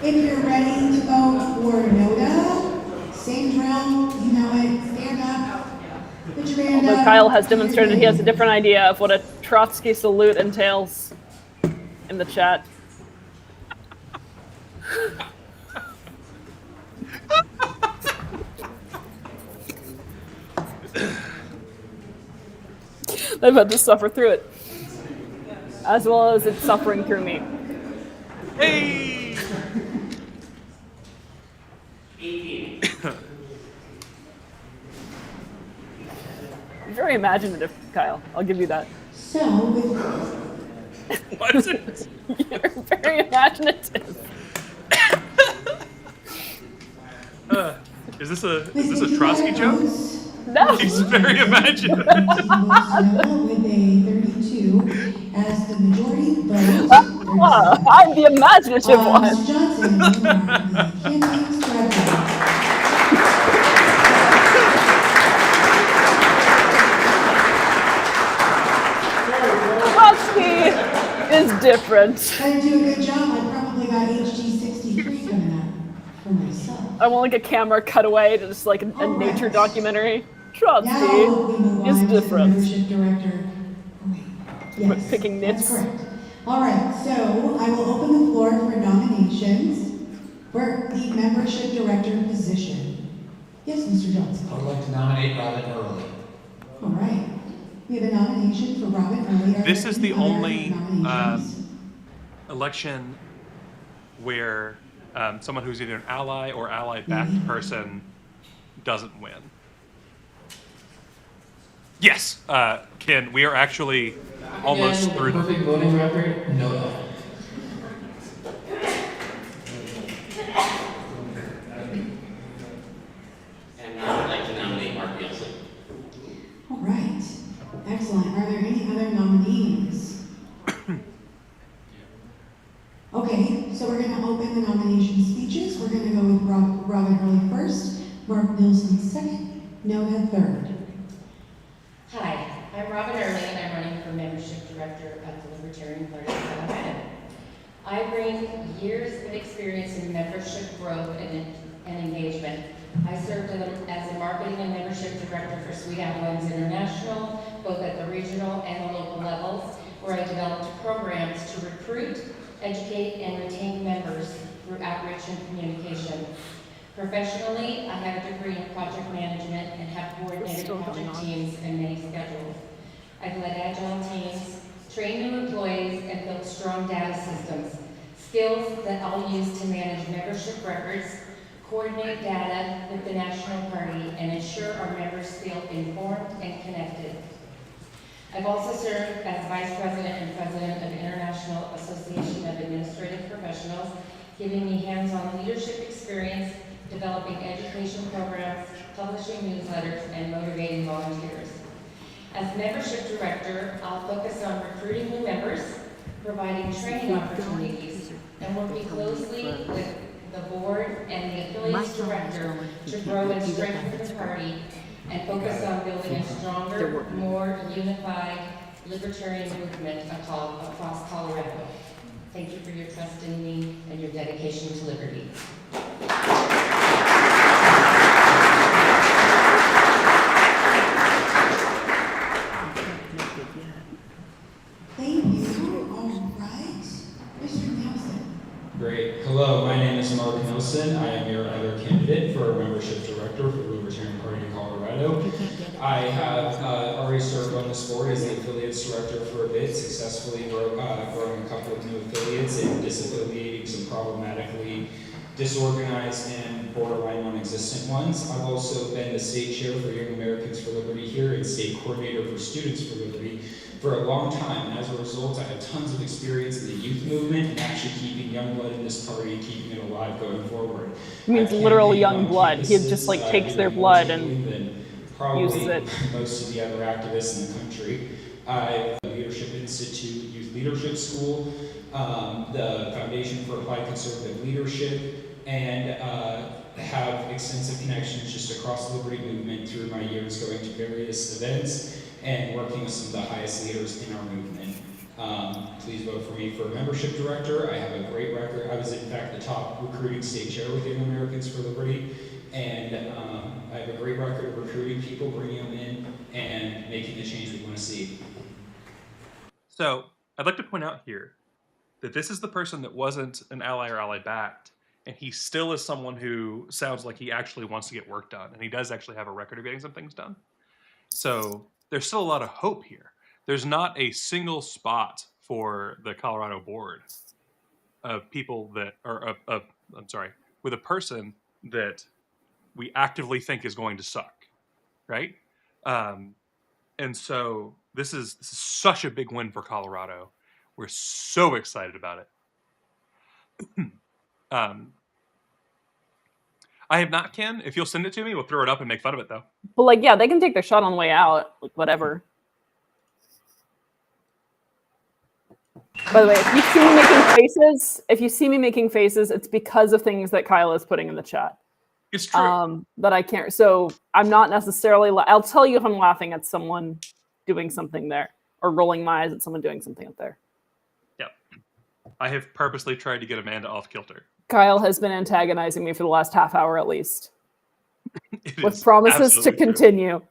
If you're ready to vote for NODA, same drill, you know it, stand up, put your hand Although up. Kyle has demonstrated he has a different idea of what a Trotsky salute entails in the chat. I've had to suffer through it, as well as it's suffering through me. Hey! 18. You're very imaginative, Kyle. I'll give you that. So, with What is it? You're very imaginative. Is this a Trotsky joke? No. He's very imaginative. with a 32 as the majority vote. I'm the imaginative one. Mr. Johnson, you are the campaign's director. Trotsky is different. I do a good job. I probably got HD63 coming up for myself. I want like a camera cutaway to just like a nature documentary. Trotsky Now we move is on to the different. membership director. Oh, wait. Yes, Picking nits. that's correct. All right, so I will open the floor for nominations for the membership director position. Yes, Mr. Johnson. I would like to nominate Robin Early. All right. We have a nomination for Robin Early. Are This there is the any other only nominations? election where someone who's either an ally or ally-backed person doesn't win. Yes, Ken, we are actually almost Again, through. Perfect voting record, NODA. And I would like to nominate Mark Nielsen. All right. Excellent. Are there any other nominees? Okay, so we're going to open the nomination speeches. We're going to go with Robin Early first, Mark Nielsen second, Nona third. Hi, I'm Robin Early and I'm running for membership director of the Libertarian Party of Colorado. I bring years of experience in membership growth and engagement. I served as a marketing and membership director for Sweet Avalons International, both at the regional and the local levels, where I developed programs to recruit, educate, and retain members through outreach and communication. Professionally, I have a degree in project management and have coordinated 100 teams and many schedules. I've led agile teams, trained new employees, and built strong data systems, skills that I'll use to manage membership records, coordinate data with the National Party, and ensure our members feel informed and connected. I've also served as Vice President and President of International Association of Administrative Professionals, giving me hands-on leadership experience, developing education programs, publishing newsletters, and motivating volunteers. As Membership Director, I'll focus on recruiting new members, providing training opportunities, and working closely with the board and the Affiliates Director to grow and strengthen the party and focus on building a stronger, more unified libertarian movement across Colorado. Thank you for your trust in me and your dedication to liberty. Thank you. All right. Mr. Nelson. Great. Hello, my name is Mark Nelson. I am your other candidate for Membership Director for the Libertarian Party of Colorado. I have already served on this board as the Affiliates Director for a bit, successfully growing a couple of new affiliates and disaffiliating some problematically disorganized and borderline non-existent ones. I've also been the state chair for Young Americans for Liberty here and state coordinator for Students for Liberty for a long time, and as a result, I have tons of experience in the youth movement and actually keeping young blood in this party and keeping it alive going forward. It means literal young blood. He just like takes their blood and uses it. Most of the other activists in the country. I Leadership Institute Youth Leadership School, the Foundation for Applied Conservative Leadership, and have extensive connections just across the Liberty movement through my years going to various events and working with some of the highest leaders in our movement. Please vote for me for Membership Director. I have a great record. I was in fact the top recruiting state chair with Young Americans for Liberty, and I have a great record of recruiting people, bringing them in, and making the change we want to see. So I'd like to point out here that this is the person that wasn't an ally or ally-backed, and he still is someone who sounds like he actually wants to get work done, and he does actually have a record of getting some things done. So there's still a lot of hope here. There's not a single spot for the Colorado board of people that are with a person that we actively think is going to suck, right? And so this is such a big win for Colorado. We're so excited about it. I have not, Ken. If you'll send it to me, we'll throw it up and make fun of it, though. But like, yeah, they can take their shot on the way out, like whatever. By the way, if you see me making faces, it's because of things that Kyle is putting in the chat. It's true. That I can't. So I'm not necessarily. I'll tell you if I'm laughing at someone doing something there, or rolling my eyes at someone doing something up there. Yep. I have purposely tried to get Amanda off kilter. Kyle has been antagonizing me for the last half hour at least, with promises to continue.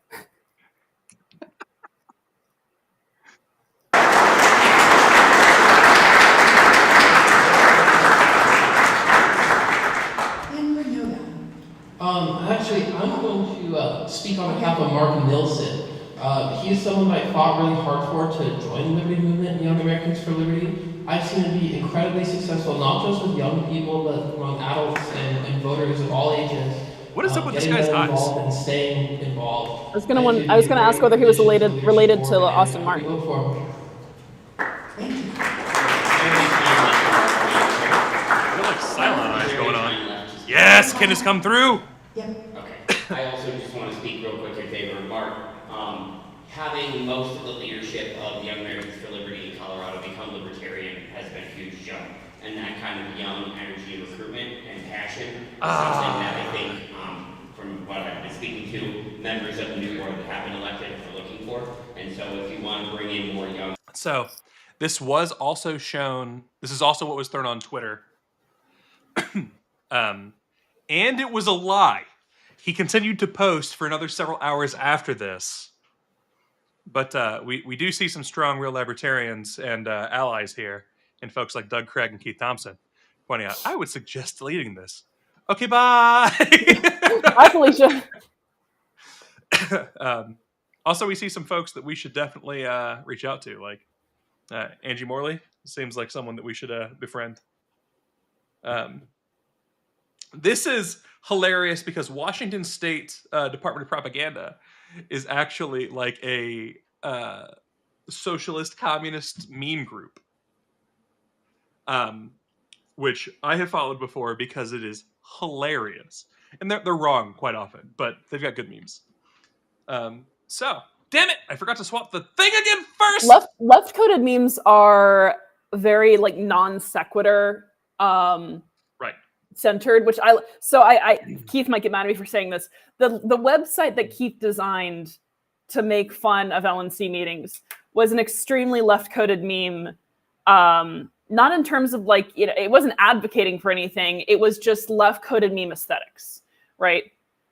Actually, I'm going to speak on behalf of Mark Nilsson. He is someone I fought really hard for to join the Liberty Movement and Young Americans for Liberty. I've seen him be incredibly successful, not just with young people, but among adults and voters of all ages. What is up with this guy's eyes? Involved and staying involved. I was gonna ask whether he was related to Austin Martin. I feel like silent eyes going on. Yes, Ken has come through. Okay. I also just want to speak real quick in favor of Mark. Having most of the leadership of the Young Americans for Liberty in Colorado become libertarian has been a huge jump. And that kind of young energy and recruitment and passion is something that I think, from what I've been speaking to, members of the new board that have been elected are looking for. And so if you want to bring in more young... So this was also shown, this is also what was thrown on Twitter. And it was a lie. He continued to post for another several hours after this. But we do see some strong real libertarians and allies here, and folks like Doug Craig and Keith Thompson pointing out, I would suggest deleting this. Okay, bye. Hi, Felicia. Also, we see some folks that we should definitely reach out to, like Angie Morley. Seems like someone that we should befriend. This is hilarious because Washington State Department of Propaganda is actually like a socialist communist meme group, which I have followed before because it is hilarious. And they're wrong quite often, but they've got good memes. So, damn it, I forgot to swap the thing again first. Left-coded memes are very like non sequitur right centered, which Keith might get mad at me for saying this. The website that Keith designed to make fun of LNC meetings was an extremely left-coded meme. Not in terms of like, you know, it wasn't advocating for anything. It was just left-coded meme aesthetics, right?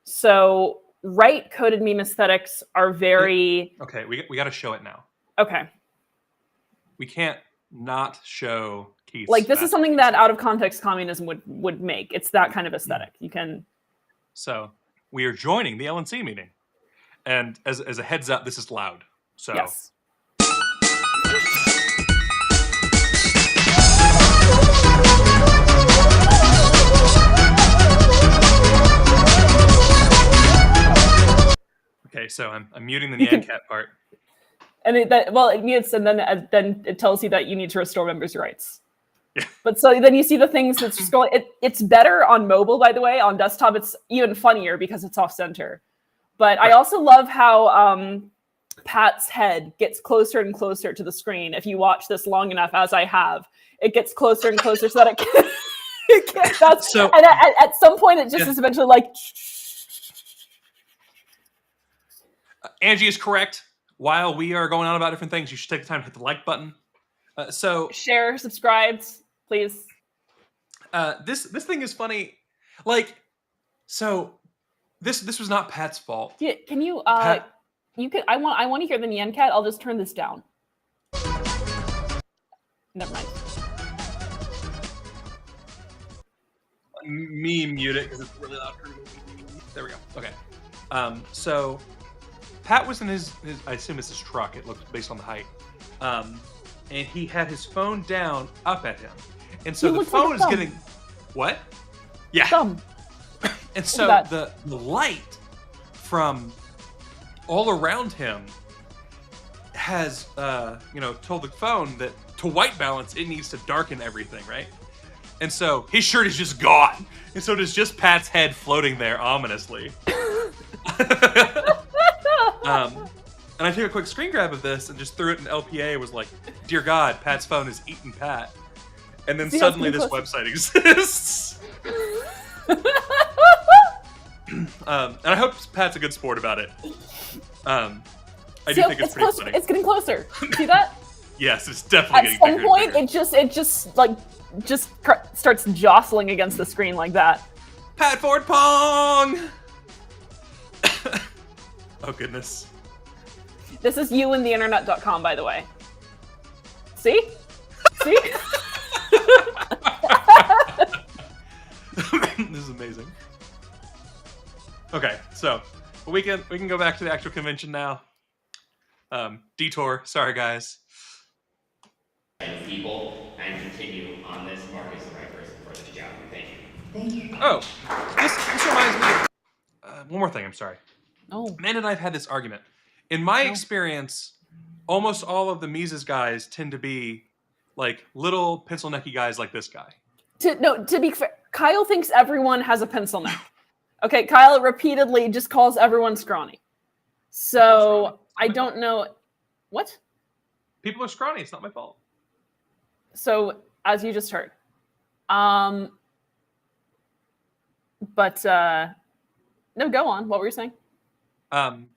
So right-coded meme aesthetics are very... Okay, we got to show it now. Okay. We can't not show Keith's... Like, this is something that out-of-context communism would make. It's that kind of aesthetic. You can... So, we are joining the LNC meeting. And as a heads up, this is loud. So... Yes. Okay, so I'm muting the Nyan Cat part. And it mutes, and then it tells you that you need to restore members' rights. Yeah. But so then you see the things that's just going. It's better on mobile, by the way. On desktop, it's even funnier because it's off center. But right. I also love how Pat's head gets closer and closer to the screen. If you watch this long enough, as I have, it gets closer and closer so that it can. And at some point, it just is eventually like. Angie is correct. While we are going on about different things, you should take the time to hit the like button. So share, subscribe, please. This thing is funny. Like, so this was not Pat's fault. Yeah, can you? I want to hear the Nyan Cat. I'll just turn this down. Never mind. Me mute it because it's really loud. There we go. Okay. So Pat was in his I assume it's his truck. It looks based on the height. And he had his phone down up at him. And so the phone is getting what? Yeah. Thumb. And so the light from all around him has told the phone that to white balance it needs to darken everything, right? And so his shirt is just gone. And so there's just Pat's head floating there ominously. And I took a quick screen grab of this and just threw it in LPA. It was like, dear God, Pat's phone is eating Pat. And then suddenly this website exists. And I hope Pat's a good sport about it. I do think it's pretty funny. It's getting closer. See that? Yes, it's definitely getting bigger. At some point, it just starts jostling against the screen like that. Pat Ford Pong! Oh, goodness. This is youandtheinternet.com, by the way. See? See? This is amazing. Okay, so we can go back to the actual convention now. Detour, sorry guys. People and continue on this. Mark is the right person for this job. Thank you. Thank you. Oh, this reminds me. One more thing. I'm sorry. Oh. Amanda and I've had this argument. In my experience, almost all of the Mises guys tend to be like little pencil necky guys like this guy. To be fair, Kyle thinks everyone has a pencil neck. Okay, Kyle repeatedly just calls everyone scrawny. So I don't know what. People are scrawny. It's not my fault. So as you just heard, but no, go on. What were you saying? And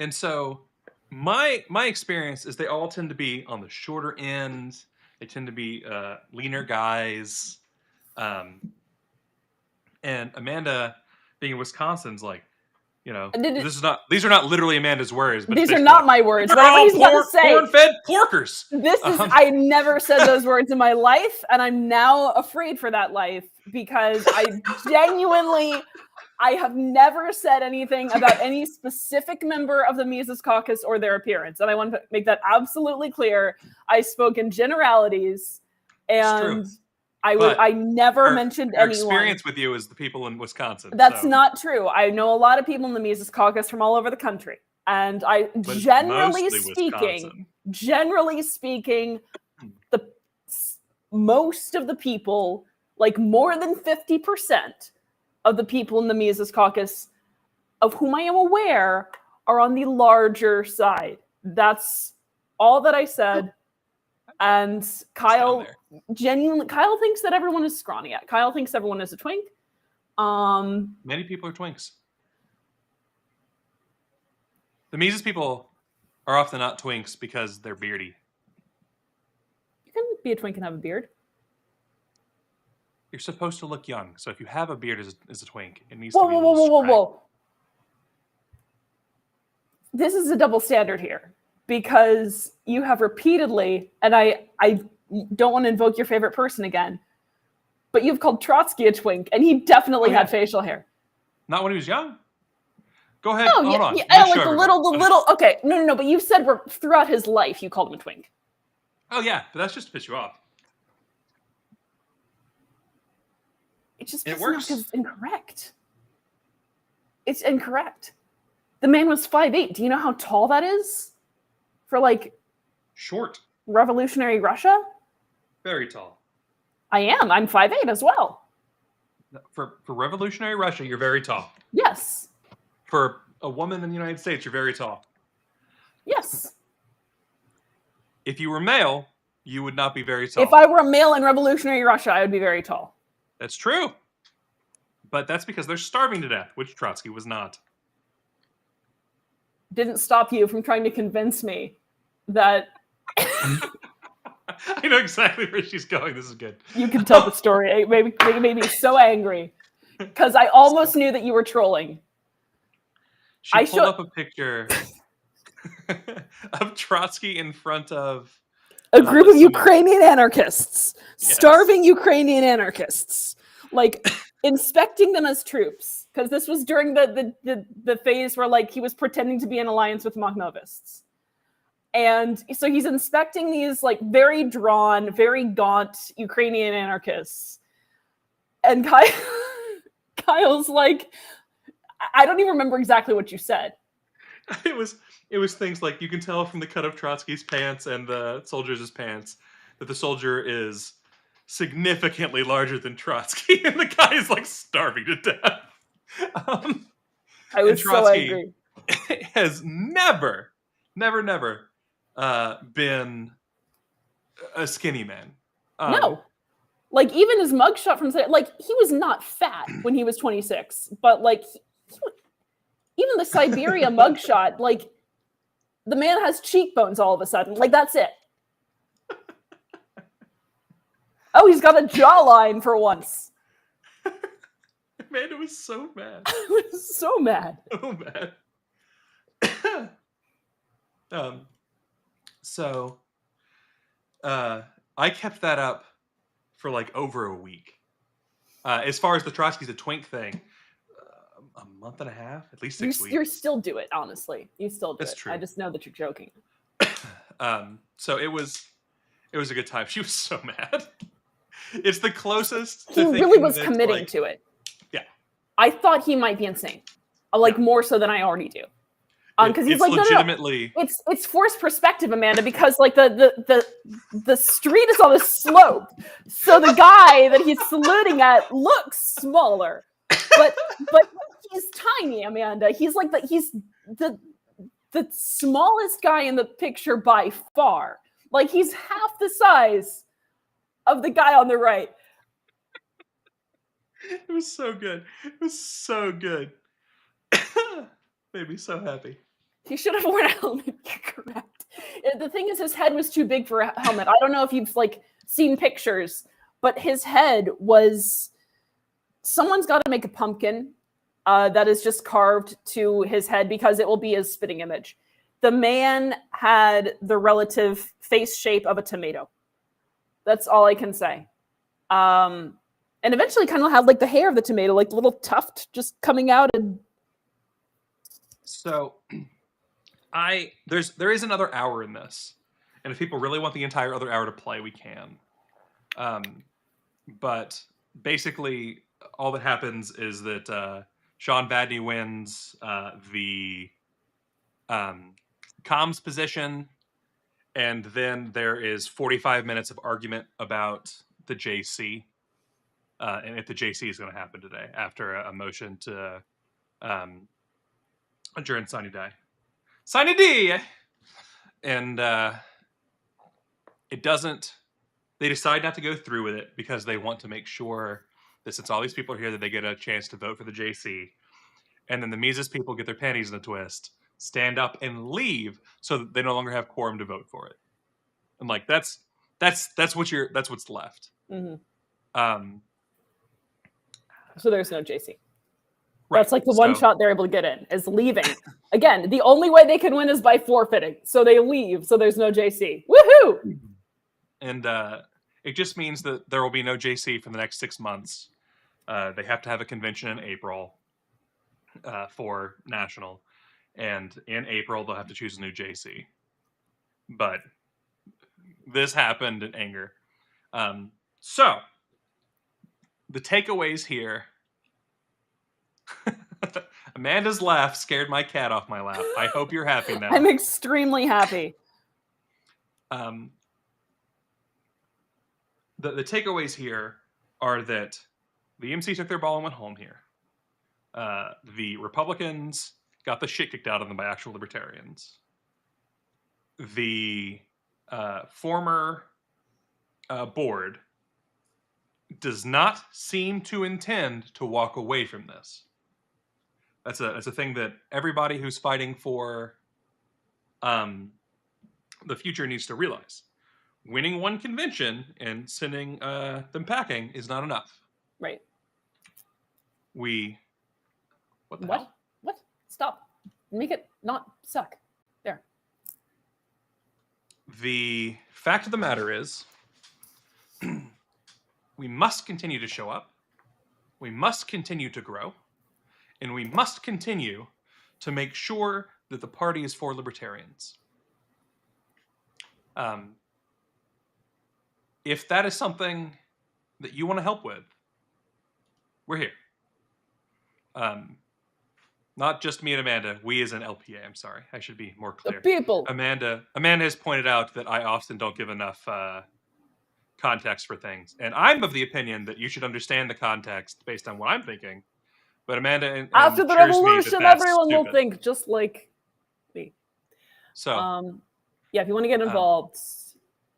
so my experience is they all tend to be on the shorter end. They tend to be leaner guys. And Amanda, being in Wisconsin's like, these are not literally Amanda's words. But these are not my words. They're all corn-fed porkers. This is, I never said those words in my life, and I'm now afraid for that life because I genuinely I have never said anything about any specific member of the Mises Caucus or their appearance. And I want to make that absolutely clear. I spoke in generalities, and I never mentioned our anyone. experience with you is the people in Wisconsin. That's so. not true. I know a lot of people in the Mises Caucus from all over the country. And But generally speaking, most of the people, like more than 50% of the people in the Mises Caucus, of whom I am aware, are on the larger side. That's all that I said. And Kyle thinks that everyone is scrawny. Kyle thinks everyone is a twink. Many people are twinks. The Mises people are often not twinks because they're beardy. You can be a twink and have a beard. You're supposed to look young, so if you have a beard as a twink, it needs Whoa, to be whoa. This is a double standard here, because you have repeatedly, and I don't want to invoke your favorite person again, but you've called Trotsky a twink, and he definitely had facial hair. Not when he was young. Go ahead. Oh, Hold on. Like the little. Okay, no. But you said throughout his life you called him a twink. Oh yeah, but that's just to piss you off. It just pisses me off because it's incorrect. It's incorrect. The man was 5'8". Do you know how tall that is? For short. Revolutionary Russia? Very tall. I am. I'm 5'8" as well. For Revolutionary Russia, you're very tall. Yes. For a woman in the United States, you're very tall. Yes. If you were male, you would not be very tall. If I were a male in Revolutionary Russia, I would be very tall. That's true. But that's because they're starving to death, which Trotsky was not. Didn't stop you from trying to convince me that... I know exactly where she's going. This is good. You can tell the story. It made me so angry. Because I almost knew that you were trolling. She pulled up a picture of Trotsky in front of... a group of Ukrainian anarchists. Yes. Starving Ukrainian anarchists. Inspecting them as troops. Because this was during the phase where he was pretending to be in alliance with Makhnovists. And so he's inspecting these very drawn, very gaunt Ukrainian anarchists. And Kyle's like, I don't even remember exactly what you said. It was things like, you can tell from the cut of Trotsky's pants and the soldier's pants that the soldier is significantly larger than Trotsky, and the guy is starving to death. I was so angry. Has never been a skinny man. No. Even his mugshot from he was not fat when he was 26, but even the Siberia mugshot, the man has cheekbones all of a sudden. That's it. Oh, he's got a jawline for once. Amanda was so mad. I was so mad. So mad. So I kept that up for over a week. As far as the Trotsky's a twink thing, a month and a half, at least 6 weeks. You still do it, honestly. You still do it. True. I just know that you're joking. So it was a good time. She was so mad. It's the closest. He really was committing to it. Yeah. I thought he might be insane, more so than I already do. Because he's legitimately... no. It's forced perspective, Amanda, because the street is on a slope, so the guy that he's saluting at looks smaller, but he's tiny, Amanda. He's he's the smallest guy in the picture by far. He's half the size of the guy on the right. It was so good. It was so good. Made me so happy. He should have worn a helmet. You're correct. The thing is, his head was too big for a helmet. I don't know if you've seen pictures, but his head was... Someone's got to make a pumpkin that is just carved to his head because it will be his spitting image. The man had the relative face shape of a tomato. That's all I can say. And eventually kind of had like the hair of the tomato, like the little tuft just coming out. And so there is another hour in this. And if people really want the entire other hour to play, we can. But basically, all that happens is that Sean Badney wins the comms position, and then there is 45 minutes of argument about the JC, and if the JC is going to happen today after a motion to adjourn sine die. Sine die! And it doesn't... They decide not to go through with it because they want to make sure that since all these people are here, that they get a chance to vote for the JC. And then the Mises people get their panties in a twist, stand up and leave so that they no longer have quorum to vote for it. And like that's what's left. mm-hmm. So there's no JC. Right. That's like the one shot they're able to get in is leaving. Again, the only way they can win is by forfeiting. So they leave. So there's no JC. Woohoo! And it just means that there will be no JC for the next 6 months. They have to have a convention in April for national. And in April, they'll have to choose a new JC. But this happened in anger. So, the takeaways here. Amanda's laugh scared my cat off my lap. I hope you're happy now. I'm extremely happy. The takeaways here are that the EMC took their ball and went home here. The Republicans got the shit kicked out of them by actual libertarians. The former board does not seem to intend to walk away from this. That's a thing that everybody who's fighting for the future needs to realize. Winning one convention and sending them packing is not enough. Right. What the hell? What? Stop. Make it not suck. There. The fact of the matter is, we must continue to show up. We must continue to grow. And we must continue to make sure that the party is for libertarians. If that is something that you want to help with, we're here. Not just me and Amanda. We as an LPA. I'm sorry. I should be more clear. The people. Amanda has pointed out that I often don't give enough context for things. And I'm of the opinion that you should understand the context based on what I'm thinking. But Amanda after the revolution, everyone will think just like me. So, yeah, if you want to get involved,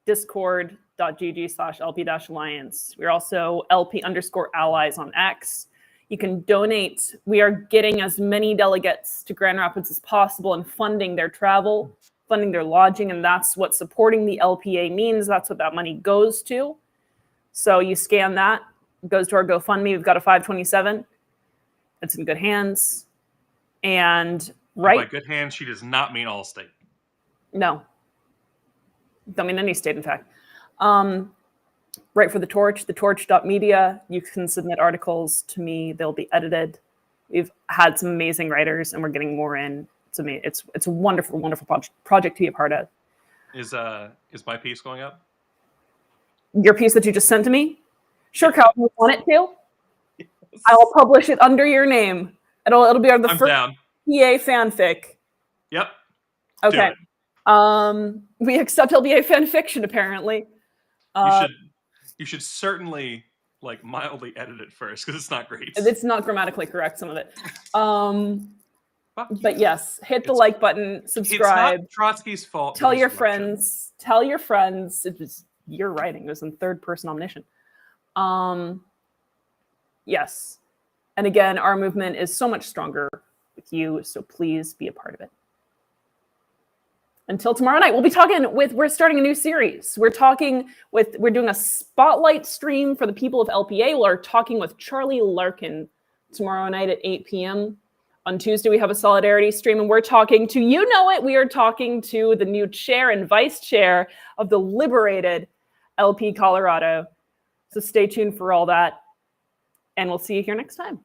discord.gg/LP-Alliance. We're also LP_allies on X. You can donate. We are getting as many delegates to Grand Rapids as possible and funding their travel, funding their lodging, and that's what supporting the LPA means. That's what that money goes to. So you scan that, it goes to our GoFundMe. We've got a 527. It's in good hands. And by good hands, she does not mean Allstate. No. Don't mean any state, in fact. Right for the Torch, thetorch.media. You can submit articles to me. They'll be edited. We've had some amazing writers, and we're getting more in. It's amazing. It's a wonderful, wonderful project to be a part of. Is my piece going up? Your piece that you just sent to me? Sure, Cal, you want it to? Yes. I will publish it under your name. It'll be the first down. PA fanfic. Yep. Okay. We accept LBA fan fiction, apparently. You should certainly mildly edit it first because it's not great. It's not grammatically correct, some of it. But yes, hit the like button, subscribe. It's not Trotsky's fault. Tell your friends. Tell your friends. It was your writing. It was in third person omniscient. Yes. And again, our movement is so much stronger with you, so please be a part of it. Until tomorrow night, we'll be we're starting a new series. We're doing a spotlight stream for the people of LPA. We're talking with Charlie Larkin tomorrow night at 8 p.m. On Tuesday, we have a solidarity stream, and we're talking to, we are talking to the new chair and vice chair of the liberated LP Colorado. So stay tuned for all that. and we'll see you here next time.